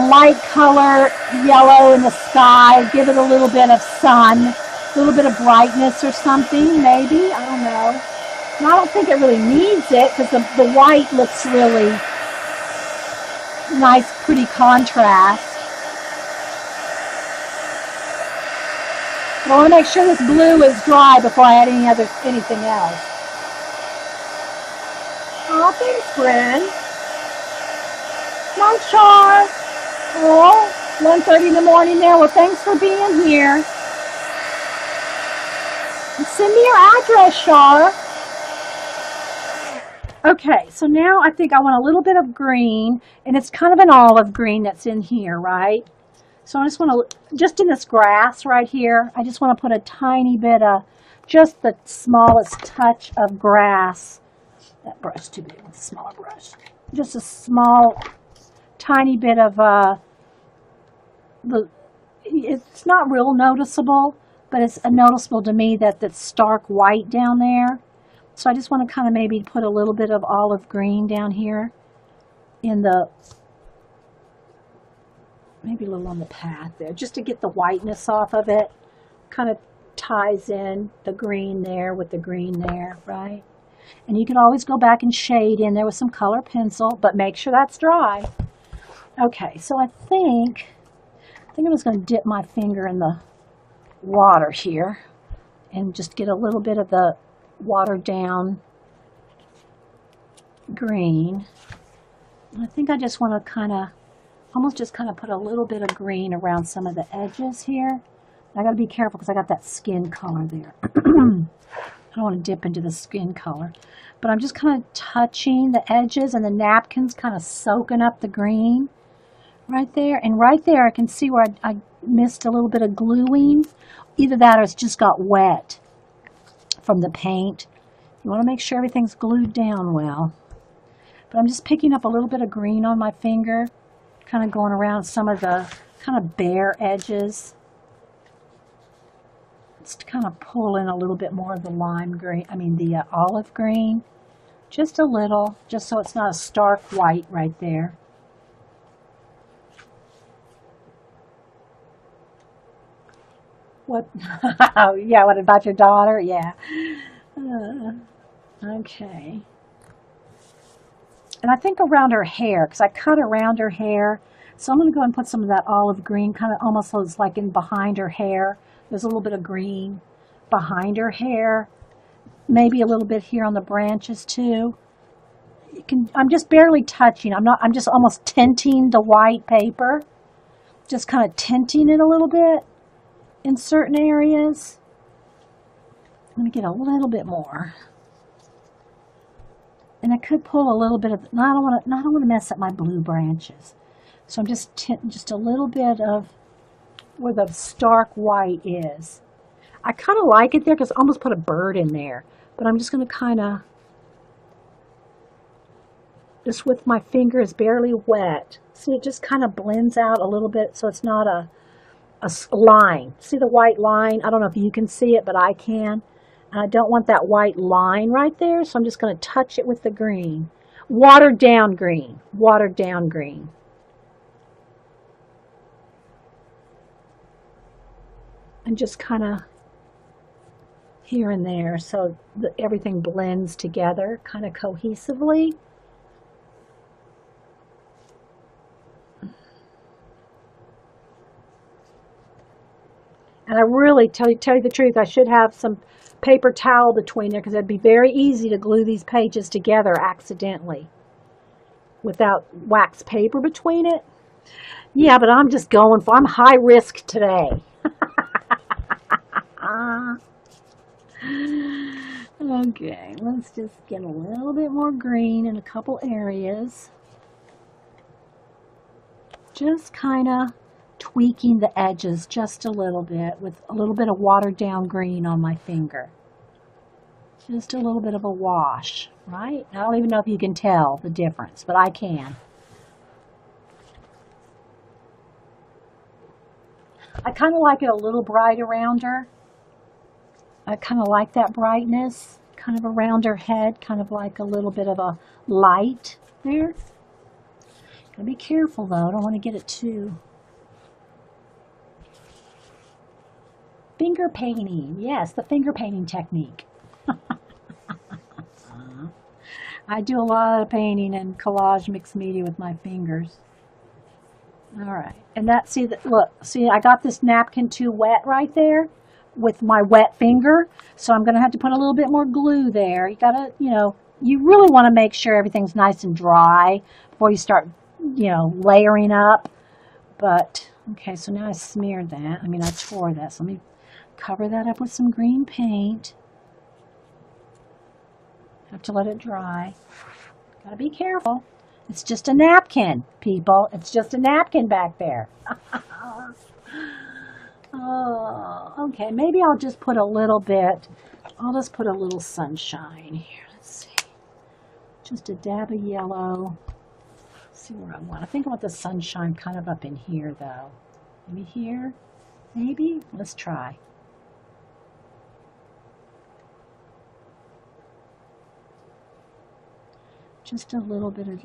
light color yellow in the sky, give it a little bit of sun, a little bit of brightness or something, maybe, I don't know. And I don't think it really needs it because the white looks really nice, pretty contrast. But I want to make sure this blue is dry before I add anything else. Oh, thanks, Bryn. Come on, Char. Oh, 1:30 in the morning there. Well, thanks for being here. And send me your address, Char. Okay, so now I think I want a little bit of green, and it's kind of an olive green that's in here, right? So I just want to, just in this grass right here, I just want to put a tiny bit of, just the smallest touch of grass. That brush too big with a smaller brush. Just a small, tiny bit of it's not real noticeable, but it's noticeable to me that that's stark white down there. So I just want to kind of maybe put a little bit of olive green down here in the, maybe a little on the path there, just to get the whiteness off of it. Kind of ties in the green there with the green there, right? And you can always go back and shade in there with some color pencil, but make sure that's dry. Okay, so I think I'm just going to dip my finger in the water here and just get a little bit of the watered down green. And I think I just want to kind of, almost just kind of put a little bit of green around some of the edges here. I got to be careful because I got that skin color there. I don't want to dip into the skin color, but I'm just kind of touching the edges, and the napkin's kind of soaking up the green right there. And right there I can see where I missed a little bit of gluing. Either that or it's just got wet from the paint. You want to make sure everything's glued down well. But I'm just picking up a little bit of green on my finger, kind of going around some of the kind of bare edges. Just to kind of pull in a little bit more of the lime green, the olive green. Just a little, just so it's not a stark white right there. What? Yeah, what about your daughter? Yeah. Uh, okay. And I think around her hair, because I cut around her hair. So I'm going to go and put some of that olive green, kind of almost looks like in behind her hair. There's a little bit of green behind her hair. Maybe a little bit here on the branches too. I'm just barely touching. I'm just almost tinting the white paper. Just kind of tinting it a little bit in certain areas. Let me get a little bit more. And I could pull a little bit of, no, I don't want to mess up my blue branches. So I'm just tinting just a little bit of where the stark white is. I kind of like it there because I almost put a bird in there. But I'm just going to kind of, just with my fingers barely wet. See, it just kind of blends out a little bit so it's not a line. See the white line? I don't know if you can see it, but I can. And I don't want that white line right there, so I'm just going to touch it with the green. Watered down green. Watered down green. And just kind of here and there so that everything blends together kind of cohesively. And I really, tell you the truth, I should have some paper towel between there because it'd be very easy to glue these pages together accidentally without wax paper between it. Yeah, but I'm just going for, I'm high risk today. Okay, let's just get a little bit more green in a couple areas. Just kind of tweaking the edges just a little bit with a little bit of watered down green on my finger. Just a little bit of a wash, right? I don't even know if you can tell the difference, but I can. I kind of like it a little bright around her. I kind of like that brightness kind of around her head, kind of like a little bit of a light there. Gotta be careful though, I don't want to get it too. Finger painting, yes, the finger painting technique. I do a lot of painting and collage mixed media with my fingers. All right, and that, see that, look, see I got this napkin too wet right there with my wet finger, so I'm going to have to put a little bit more glue there. You got to, you really want to make sure everything's nice and dry before you start, layering up. But, okay, so now I smeared that. I tore that, so let me cover that up with some green paint. Have to let it dry. Got to be careful. It's just a napkin, people. It's just a napkin back there. Oh, okay, maybe I'll just put a little bit. I'll just put a little sunshine here. Let's see. Just a dab of yellow. Let's see where I want. I think I want the sunshine kind of up in here, though. Maybe here? Maybe? Let's try. Just a little bit of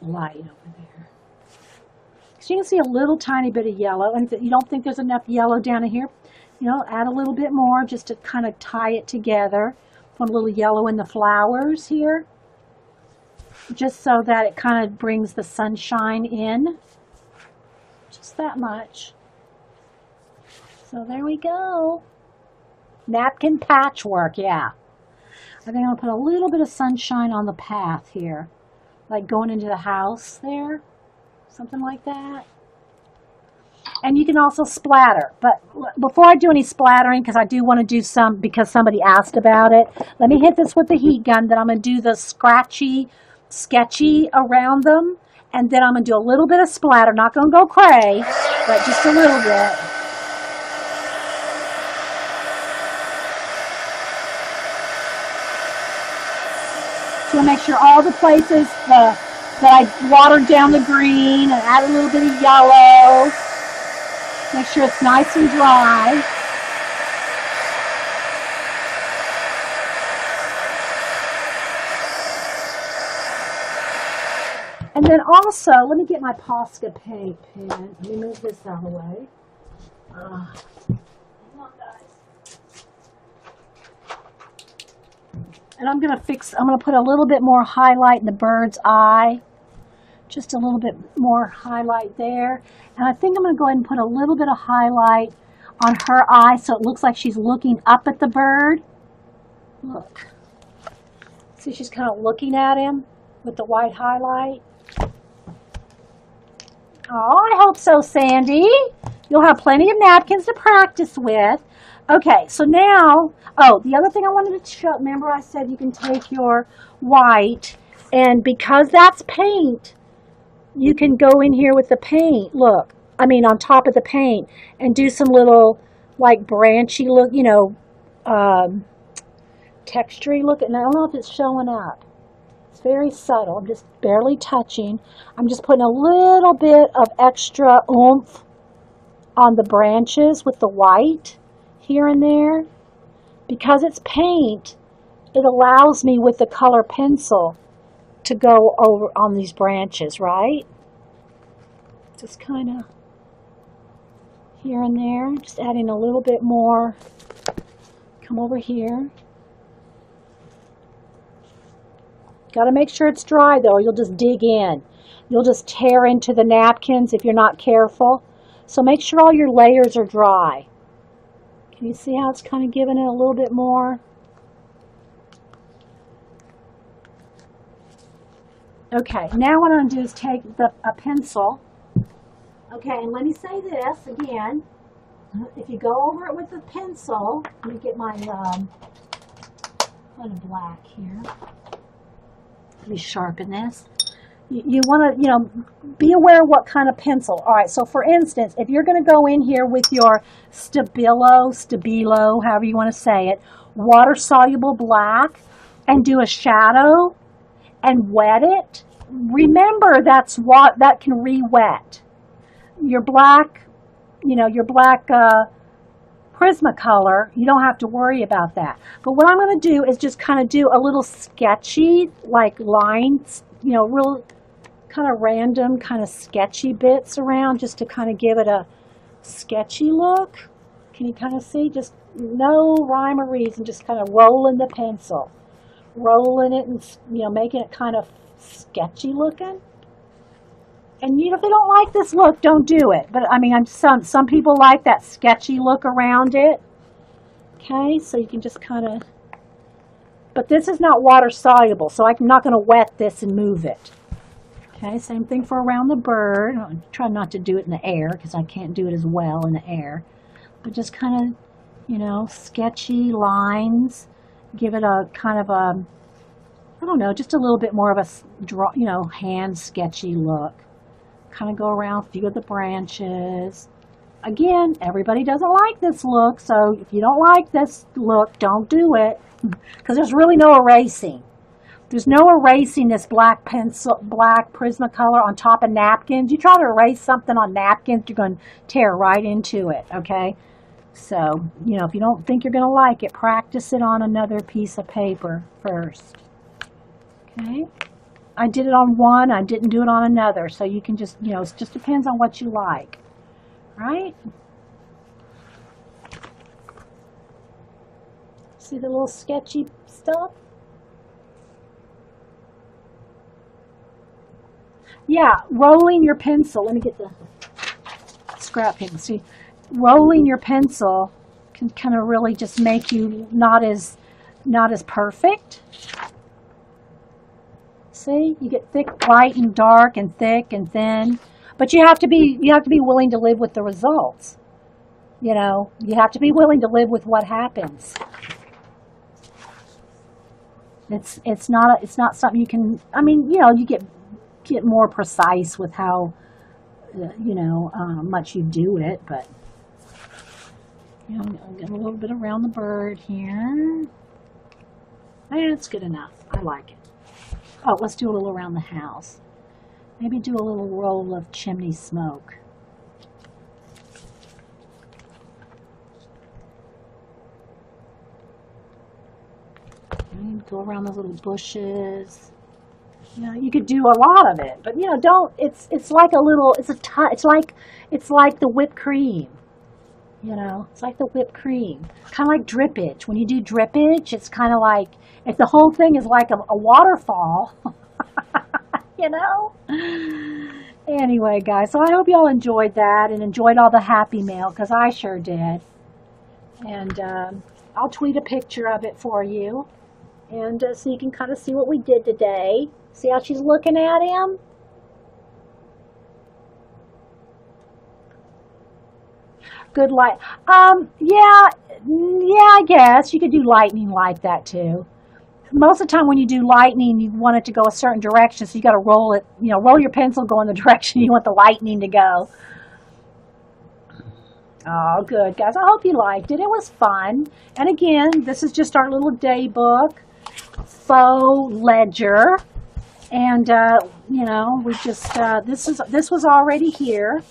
light over there. So you can see a little tiny bit of yellow, and if you don't think there's enough yellow down in here, add a little bit more just to kind of tie it together. Put a little yellow in the flowers here, just so that it kind of brings the sunshine in. Just that much. So there we go. Napkin patchwork, yeah. I think I'll put a little bit of sunshine on the path here, like going into the house there. Something like that. And you can also splatter. But before I do any splattering, because I do want to do some, because somebody asked about it, let me hit this with the heat gun. Then I'm going to do the scratchy, sketchy around them. And then I'm going to do a little bit of splatter. Not going to go cray, but just a little bit. So make sure all the places that I watered down the green and add a little bit of yellow. Make sure it's nice and dry. And then also, let me get my Posca paint pen. Let me move this out of the way. Hang on, guys. And I'm gonna put a little bit more highlight in the bird's eye. Just a little bit more highlight there. And I think I'm gonna go ahead and put a little bit of highlight on her eye so it looks like she's looking up at the bird. Look. See, she's kind of looking at him with the white highlight. Oh, I hope so, Sandy. You'll have plenty of napkins to practice with. Okay, so now, oh, the other thing I wanted to show, remember I said you can take your white, and because that's paint, you can go in here with the paint, look, on top of the paint, and do some little, like, branchy look, textury look. And I don't know if it's showing up. It's very subtle. I'm just barely touching. I'm just putting a little bit of extra oomph on the branches with the white here and there. Because it's paint, it allows me with the color pencil to go over on these branches, right? Just kind of here and there, just adding a little bit more. Come over here. Got to make sure it's dry though, you'll just dig in. You'll just tear into the napkins if you're not careful. So make sure all your layers are dry. Can you see how it's kind of giving it a little bit more? Okay, now what I'm going to do is take a pencil. Okay, and let me say this again. If you go over it with a pencil, let me get my kind of black here. Let me sharpen this. You want to, be aware of what kind of pencil. All right, so for instance, if you're going to go in here with your Stabilo, however you want to say it, water-soluble black, and do a shadow and wet it, remember that can re-wet. Your black, Prismacolor, you don't have to worry about that. But what I'm going to do is just kind of do a little sketchy, like lines, real kind of random, kind of sketchy bits around just to kind of give it a sketchy look. Can you kind of see? Just no rhyme or reason, just kind of rolling the pencil. Rolling it and, making it kind of sketchy looking. And if they don't like this look, don't do it. But some people like that sketchy look around it. Okay, so you can just kind of. But this is not water soluble, so I'm not going to wet this and move it. Okay, same thing for around the bird. I'm trying not to do it in the air because I can't do it as well in the air. But just kind of, sketchy lines. Give it a kind of a, I don't know, just a little bit more of a hand sketchy look. Kind of go around a few of the branches. Again, everybody doesn't like this look, so if you don't like this look, don't do it. Because there's really no erasing. There's no erasing this black Prismacolor on top of napkins. You try to erase something on napkins, you're going to tear right into it, okay? So, if you don't think you're going to like it, practice it on another piece of paper first. Okay? I did it on one, I didn't do it on another, so you can just, it just depends on what you like, right? See the little sketchy stuff? Yeah, rolling your pencil. Let me get the scrap paper. See, rolling your pencil can kind of really just make you not as perfect. See, you get thick, light, and dark, and thick and thin. But you have to be willing to live with the results. You have to be willing to live with what happens. It's not something you can. You get more precise with how much you do it, but I'm getting a little bit around the bird here. That's good enough. I like it. Oh, let's do a little around the house. Maybe do a little roll of chimney smoke. Go around those little bushes. You know, you could do a lot of it, but you know, don't. It's like a little. It's like the whipped cream. You know, it's like the whipped cream, kind of like drippage. When you do drippage, it's kind of like if the whole thing is like a waterfall. You know. Anyway, guys, so I hope y'all enjoyed that and enjoyed all the happy mail because I sure did. And I'll tweet a picture of it for you, and so you can kind of see what we did today. See how she's looking at him? Good light. Yeah, I guess you could do lightning like that too. Most of the time when you do lightning, you want it to go a certain direction, so you got to roll it, you know, roll your pencil, go in the direction you want the lightning to go. Oh, good, guys. I hope you liked it. It was fun. And again, this is just our little day book, faux ledger. And, you know, we just, this was already here.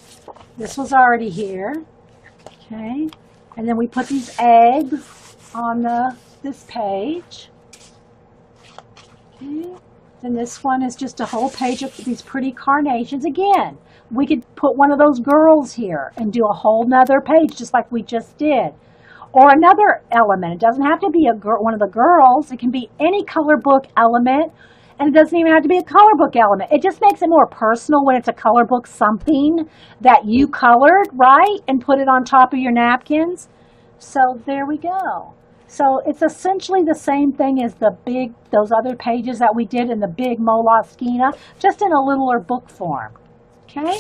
This was already here. Okay. And then we put these eggs on this page. Okay. Then this one is just a whole page of these pretty carnations. Again, we could put one of those girls here and do a whole nother page just like we just did. Or another element. It doesn't have to be one of the girls. It can be any color book element. And it doesn't even have to be a color book element. It just makes it more personal when it's a color book something that you colored, right? And put it on top of your napkins. So there we go. So it's essentially the same thing as those other pages that we did in the big Moleskine, just in a littler book form. Okay?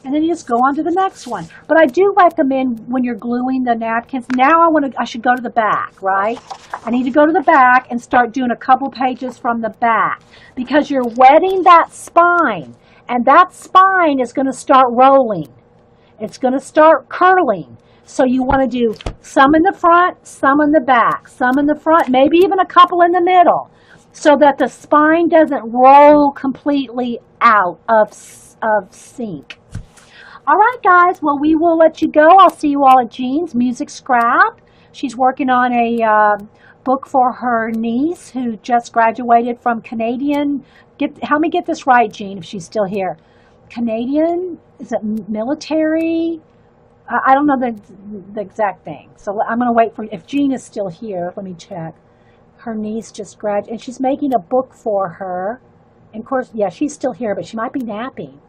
And then you just go on to the next one. But I do recommend when you're gluing the napkins, now I should go to the back, right? I need to go to the back and start doing a couple pages from the back because you're wetting that spine, and that spine is going to start rolling. It's going to start curling. So you want to do some in the front, some in the back, some in the front, maybe even a couple in the middle, so that the spine doesn't roll completely out of sync. All right, guys. Well, we will let you go. I'll see you all at Jean's Music Scrap. She's working on a book for her niece who just graduated from Canadian. Help me get this right, Jean, if she's still here. Canadian? Is it military? I don't know the exact thing. So I'm going to wait for, if Jean is still here, let me check. Her niece just graduated, and she's making a book for her. And of course, yeah, she's still here, but she might be napping.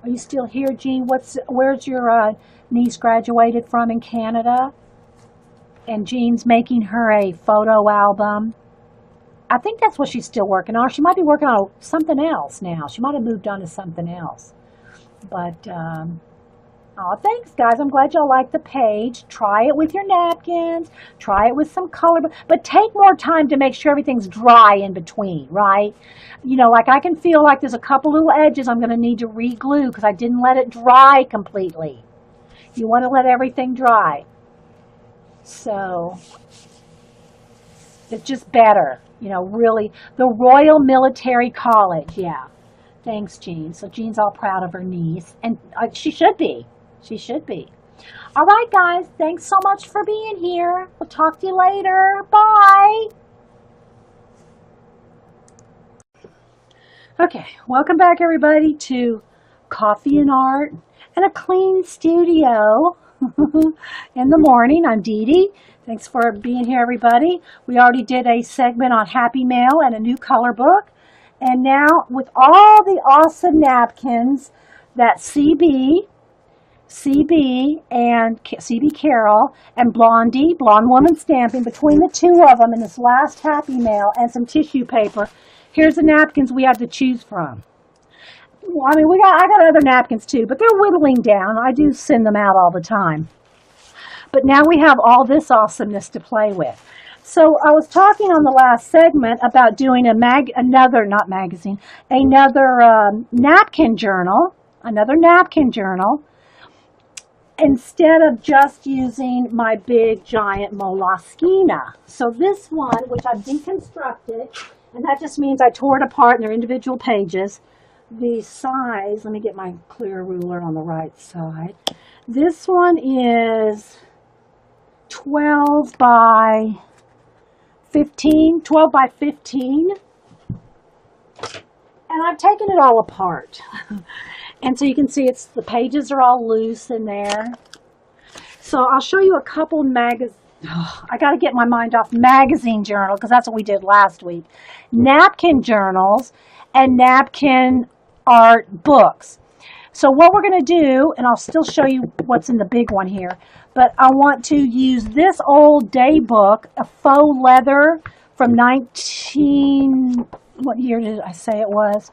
Are you still here, Jean? Where's your niece graduated from in Canada? And Jean's making her a photo album. I think that's what she's still working on. She might be working on something else now. She might have moved on to something else. But, oh, thanks, guys. I'm glad y'all liked the page. Try it with your napkins. Try it with some color. But take more time to make sure everything's dry in between, right? You know, like I can feel like there's a couple little edges I'm going to need to re-glue because I didn't let it dry completely. You want to let everything dry. So it's just better. You know, really. The Royal Military College, yeah. Thanks, Jean. So Jean's all proud of her niece. And she should be. She should be. All right, guys. Thanks so much for being here. We'll talk to you later. Bye. Okay. Welcome back, everybody, to Coffee and Art and a Clean Studio in the morning. I'm Dee Dee. Thanks for being here, everybody. We already did a segment on Happy Mail and a new color book. And now, with all the awesome napkins that CB and CB Carol and Blondie, Blonde Woman Stamping, between the two of them in this last Happy Mail and some tissue paper, here's the napkins we had to choose from. I mean, I got other napkins too, but they're whittling down. I do send them out all the time. But now we have all this awesomeness to play with. So I was talking on the last segment about doing another napkin journal, instead of just using my big giant Moleskine. So this one, which I've deconstructed, and that just means I tore it apart in their individual pages. The size, let me get my clear ruler on the right side. This one is 12 by 15. And I've taken it all apart. And so you can see the pages are all loose in there. So I'll show you a couple I got to get my mind off magazine journal because that's what we did last week. Napkin journals and napkin art books. So what we're going to do, and I'll still show you what's in the big one here, but I want to use this old day book, a faux leather from what year did I say it was?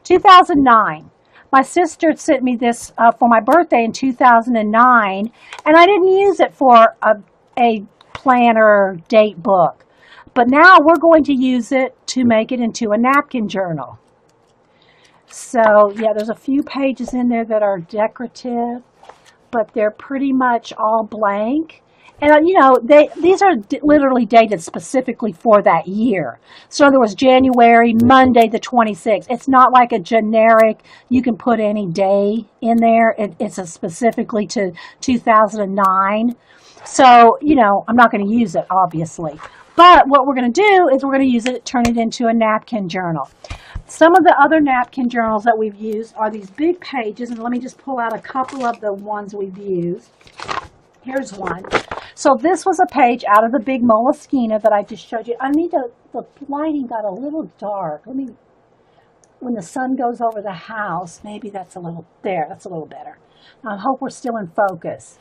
2009. My sister sent me this for my birthday in 2009, and I didn't use it for a planner date book. But now we're going to use it to make it into a napkin journal. So, yeah, there's a few pages in there that are decorative, but they're pretty much all blank. And, these are literally dated specifically for that year. So there was January, Monday the 26th. It's not like a generic, you can put any day in there. It's specifically to 2009. So, I'm not going to use it, obviously. But what we're going to do is we're going to use it, turn it into a napkin journal. Some of the other napkin journals that we've used are these big pages. And let me just pull out a couple of the ones we've used. Here's one. So this was a page out of the big Moleskine that I just showed you. The lighting got a little dark. When the sun goes over the house, maybe that's a little better. I hope we're still in focus.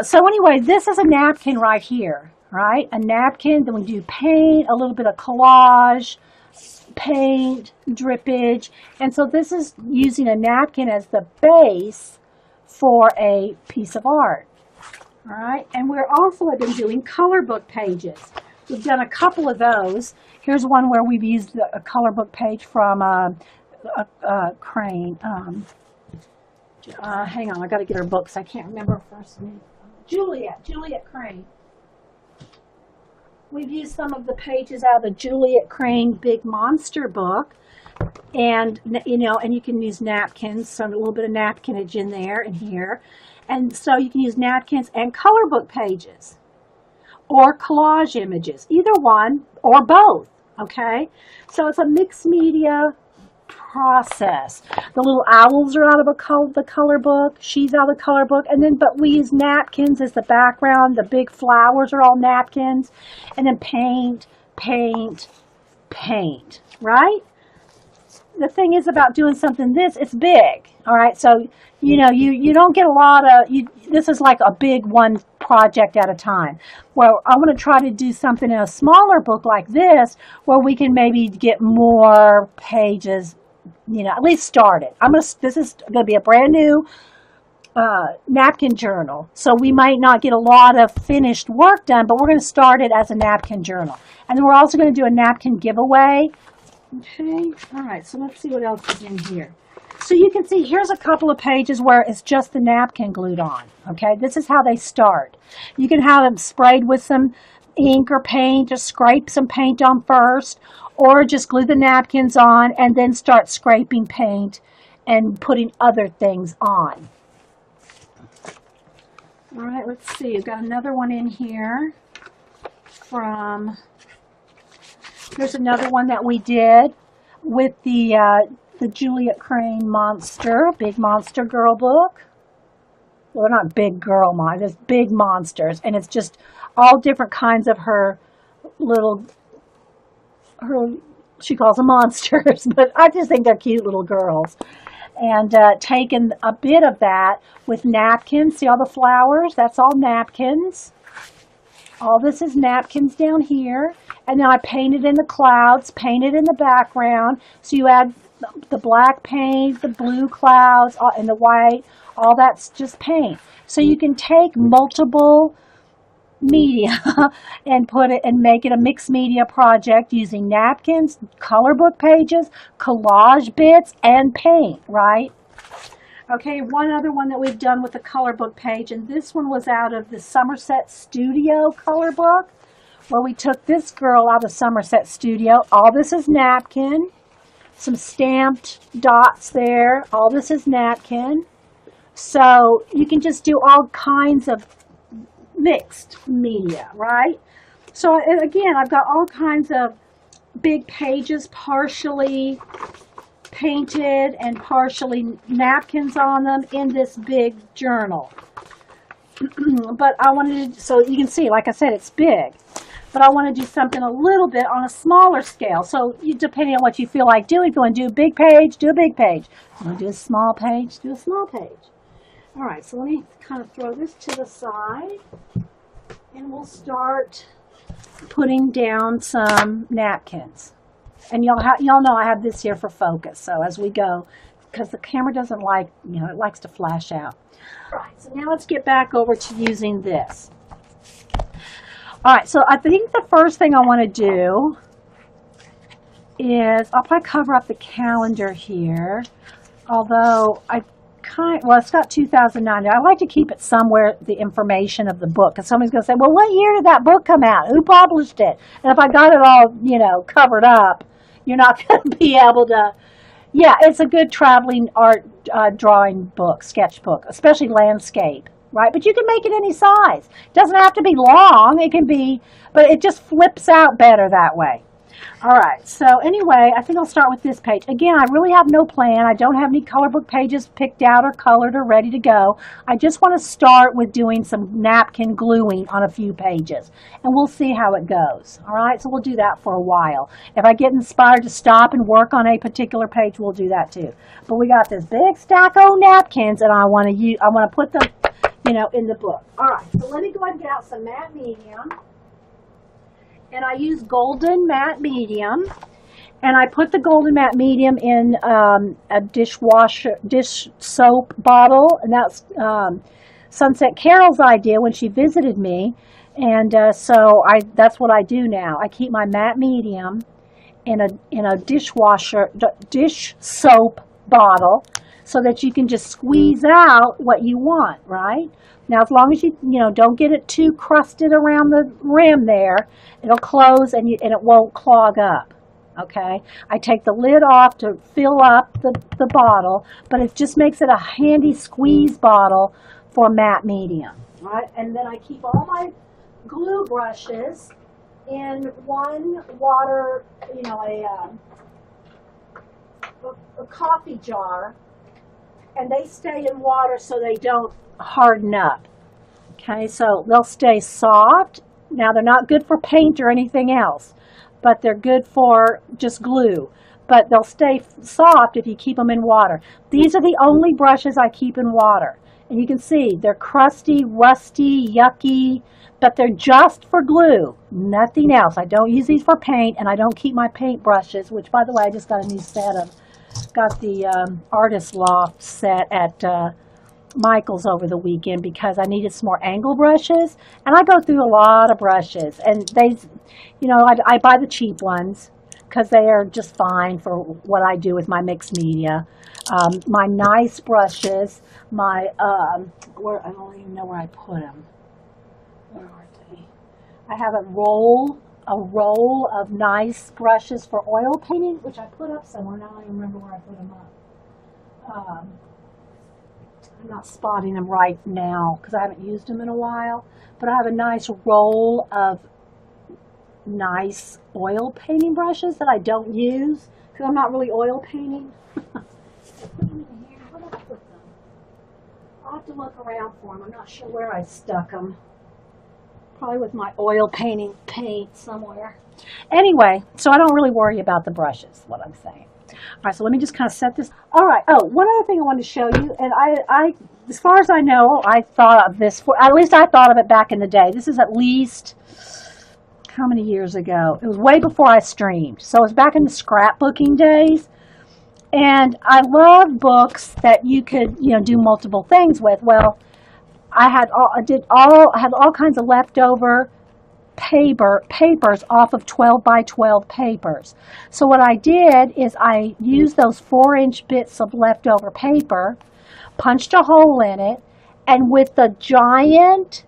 So anyway, this is a napkin right here, right? A napkin, then we do paint, a little bit of collage, paint, drippage. And so this is using a napkin as the base for a piece of art. All right, and we're also been doing color book pages. We've done a couple of those. Here's one where we've used a color book page from Crane. Hang on, I got to get her books. I can't remember her first name. Juliet Crane. We've used some of the pages out of the Juliet Crane Big Monster book. And, and you can use napkins, a little bit of napkinage in there and here. And so you can use napkins and color book pages or collage images, either one or both, okay? So it's a mixed media process. The little owls are out of the color book, she's out of the color book, but we use napkins as the background. The big flowers are all napkins, and then paint, right? The thing is about doing something it's big, all right? So, you don't get a lot of, this is like a big one project at a time. Well, I want to try to do something in a smaller book like this where we can maybe get more pages, at least started. This is going to be a brand new napkin journal. So we might not get a lot of finished work done, but we're going to start it as a napkin journal. And then we're also going to do a napkin giveaway. Okay, all right, so let's see what else is in here. So you can see here's a couple of pages where it's just the napkin glued on, okay? This is how they start. You can have them sprayed with some ink or paint, just scrape some paint on first, or just glue the napkins on and then start scraping paint and putting other things on. All right, let's see. We've got another one in here Here's another one that we did with the Juliet Crane Monster, Big Monster Girl book. Well, they're not big girl monsters, it's big monsters. And it's just all different kinds of she calls them monsters, but I just think they're cute little girls. And taken a bit of that with napkins. See all the flowers? That's all napkins. All this is napkins down here. And now I painted in the clouds, painted in the background. So you add the black paint, the blue clouds, and the white. All that's just paint. So you can take multiple media and make it a mixed media project using napkins, color book pages, collage bits, and paint, right? Okay, one other one that we've done with the color book page, and this one was out of the Somerset Studio color book, where we took this girl out of Somerset Studio. All this is napkin, some stamped dots there. All this is napkin. So you can just do all kinds of mixed media, right? So again, I've got all kinds of big pages partially painted and partially napkins on them in this big journal. But I wanted to, so you can see, like I said, it's big. But I want to do something a little bit on a smaller scale. So depending on what you feel like doing, if you want to do a big page, do a big page. If you want to do a small page, do a small page. All right, so let me kind of throw this to the side. And we'll start putting down some napkins. And y'all know I have this here for focus. So as we go, because the camera doesn't like, it likes to flash out. All right, so now let's get back over to using this. All right, so I think the first thing I want to do is I'll probably cover up the calendar here. Although well, it's got 2009 there. I like to keep it somewhere, the information of the book. Because somebody's going to say, well, what year did that book come out? Who published it? And if I got it all, covered up, you're not going to be able to. Yeah, it's a good traveling art drawing book, sketchbook, especially landscape, right? But you can make it any size. It doesn't have to be long. It can be, but it just flips out better that way. All right, so anyway, I think I'll start with this page. Again, I really have no plan. I don't have any color book pages picked out or colored or ready to go. I just want to start with doing some napkin gluing on a few pages, and we'll see how it goes. All right, so we'll do that for a while. If I get inspired to stop and work on a particular page, we'll do that too. But we got this big stack of napkins, and I want to put them, in the book. All right, so let me go ahead and get out some matte medium. And I use golden matte medium, and I put the golden matte medium in a dish soap bottle, and that's Sunset Carol's idea when she visited me, and so that's what I do now. I keep my matte medium in a dish soap bottle, so that you can just squeeze out what you want, right? Now, as long as you don't get it too crusted around the rim there, it'll close and it won't clog up, okay? I take the lid off to fill up the bottle, but it just makes it a handy squeeze bottle for matte medium, right? And then I keep all my glue brushes in one water, a coffee jar, and they stay in water so they don't harden up. Okay, so they'll stay soft. Now, they're not good for paint or anything else, but they're good for just glue. But they'll stay soft if you keep them in water. These are the only brushes I keep in water. And you can see they're crusty, rusty, yucky, but they're just for glue, nothing else. I don't use these for paint, and I don't keep my paint brushes, which, by the way, I just got a new set of. Got the Artist Loft set at Michael's over the weekend because I needed some more angle brushes, and I go through a lot of brushes, and I buy the cheap ones because they are just fine for what I do with my mixed media. My nice brushes, I don't even know where I put them. Where are they? I have a roll of nice brushes for oil painting, which I put up somewhere. Now I don't even remember where I put them up. I'm not spotting them right now because I haven't used them in a while. But I have a nice roll of nice oil painting brushes that I don't use because I'm not really oil painting. Where did I put them? I'll have to look around for them. I'm not sure where I stuck them. Probably with my oil painting paint somewhere. Anyway, so I don't really worry about the brushes, what I'm saying. All right, so let me just kind of set this. All right, one other thing I wanted to show you, and I as far as I know, I thought of this, at least I thought of it back in the day. This is at least, how many years ago? It was way before I streamed. So it was back in the scrapbooking days. And I love books that you could, do multiple things with. Well, I had all kinds of leftover papers off of 12 by 12 papers. So what I did is I used those 4-inch bits of leftover paper, punched a hole in it, and with the giant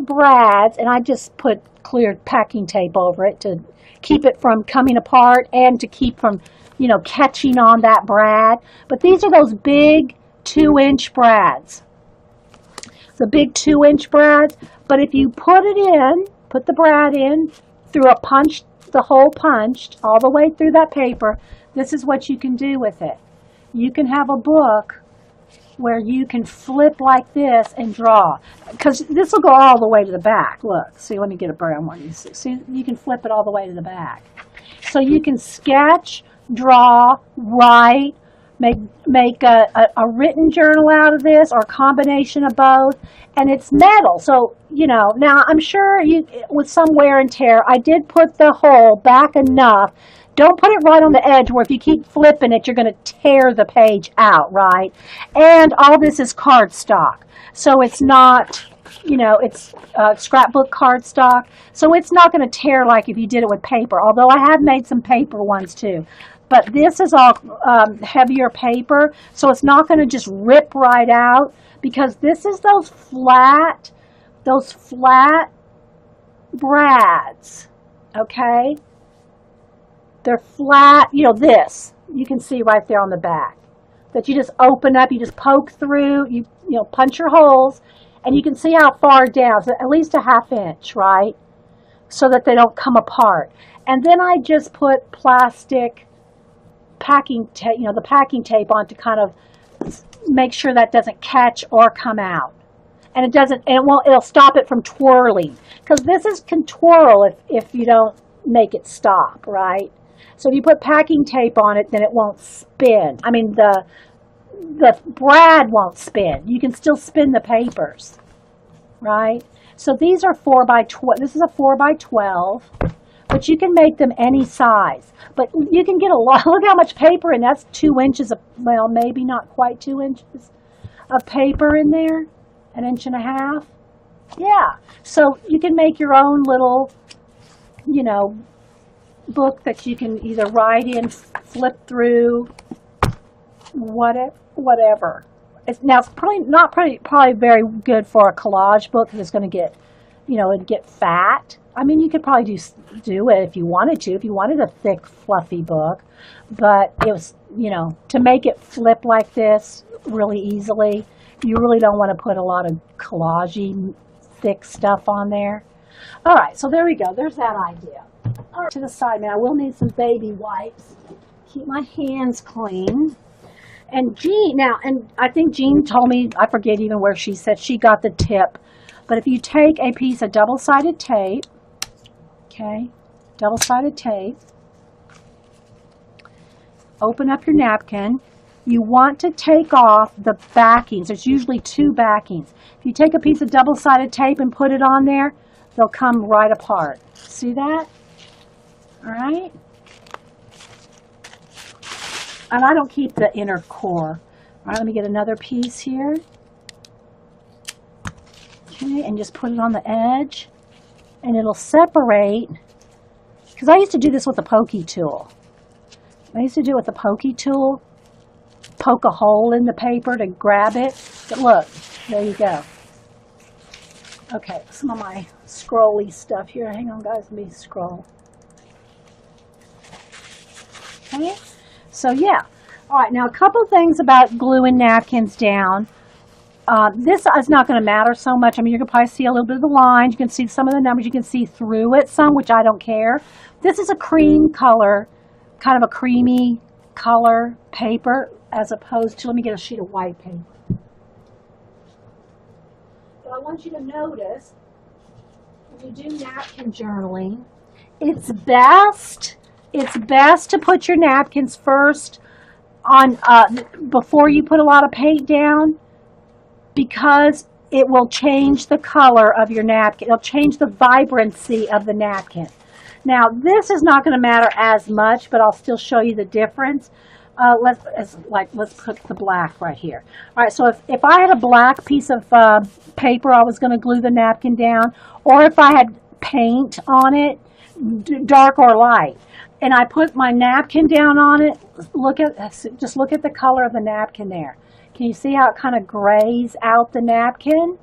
brads, and I just put clear packing tape over it to keep it from coming apart and to keep from, catching on that brad. But these are those big 2-inch brads. The big 2-inch brads, but if you put the brad in through a punch the hole punched all the way through that paper, this is what you can do with it. You can have a book where you can flip like this and draw. Because this will go all the way to the back. Look, see, let me get a brown one. You see, you can flip it all the way to the back. So you can sketch, draw, write, make a written journal out of this, or a combination of both. And it's metal, so, you know, now I'm sure with some wear and tear, I did put the hole back enough. Don't put it right on the edge where if you keep flipping it, you're going to tear the page out, right? And all this is cardstock, so it's not, you know, it's scrapbook cardstock, so it's not going to tear like if you did it with paper, although I have made some paper ones too. But this is all heavier paper, so it's not going to just rip right out, because this is those flat brads, okay? They're flat, you know, this, you can see right there on the back, that you just open up, you just poke through, you know, punch your holes, and you can see how far down, so at least a 1/2 inch, right? So that they don't come apart. And then I just put plastic packing tape, you know, the packing tape on to kind of make sure that doesn't catch or come out. And it doesn't, and it'll stop it from twirling. Because this can twirl if you don't make it stop, right? So if you put packing tape on it, then it won't spin. I mean, the brad won't spin. You can still spin the papers, right? So these are 4x12. This is a 4x12, but you can make them any size. But you can get a lot. Look how much paper, and that's 2 inches of, well, maybe not quite 2 inches of paper in there, 1.5 inches. Yeah. So you can make your own little, you know, book that you can either write in, flip through, whatever. It's probably very good for a collage book, because it's going to get, you know, it'd get fat. I mean, you could probably do it if you wanted to, if you wanted a thick, fluffy book. But it was, you know, to make it flip like this really easily, you really don't want to put a lot of collagey, thick stuff on there. All right, so there we go. There's that idea. All right, to the side now. I will need some baby wipes. Keep my hands clean. And Jean, now, and I think Jean told me, I forget even where she said she got the tip, but if you take a piece of double-sided tape, okay, double-sided tape, open up your napkin, you want to take off the backings. There's usually 2 backings. If you take a piece of double-sided tape and put it on there, they'll come right apart. See that? All right? And I don't keep the inner core. All right, let me get another piece here. Okay, and just put it on the edge. And it'll separate. Because I used to do this with a pokey tool. I used to do it with a pokey tool. Poke a hole in the paper to grab it. But look, there you go. Okay, some of my scrolly stuff here. Hang on, guys, let me scroll. Okay. So yeah, all right, now a couple things about gluing napkins down. This is not going to matter so much. I mean, you can probably see a little bit of the lines. You can see some of the numbers. You can see through it some, which I don't care. This is a cream color, kind of a creamy color paper, as opposed to, let me get a sheet of white paper. So I want you to notice, when you do napkin journaling, it's best to put your napkins first on before you put a lot of paint down, because it will change the color of your napkin. It'll change the vibrancy of the napkin. Now, this is not going to matter as much, but I'll still show you the difference. Let's put the black right here. All right, so if I had a black piece of paper I was going to glue the napkin down, or if I had paint on it, dark or light, and I put my napkin down on it, just look at the color of the napkin there. Can you see how it kind of grays out the napkin?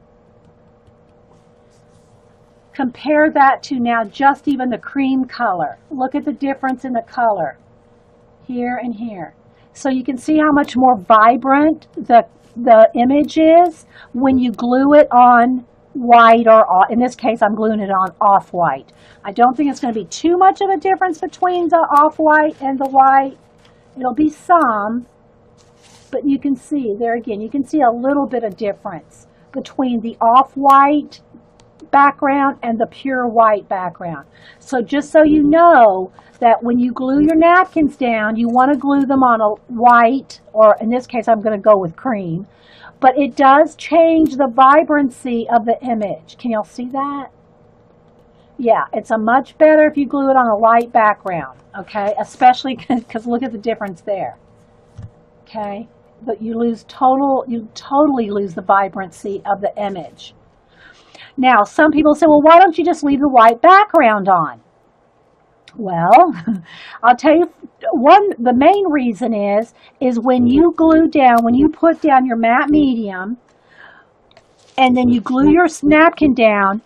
Compare that to now just even the cream color. Look at the difference in the color here and here. So you can see how much more vibrant the image is when you glue it on white or, in this case, I'm gluing it on off-white. I don't think it's going to be too much of a difference between the off-white and the white. It'll be some, but you can see, there again, you can see a little bit of difference between the off-white background and the pure white background. So just so you know that when you glue your napkins down, you want to glue them on a white, or in this case, I'm going to go with cream. But it does change the vibrancy of the image. Can y'all see that? Yeah, it's a much better if you glue it on a light background, okay? Especially because look at the difference there, okay? But you totally lose the vibrancy of the image. Now, some people say, well, why don't you just leave the white background on? Well, I'll tell you, the main reason is when you put down your matte medium, and then you glue your napkin down,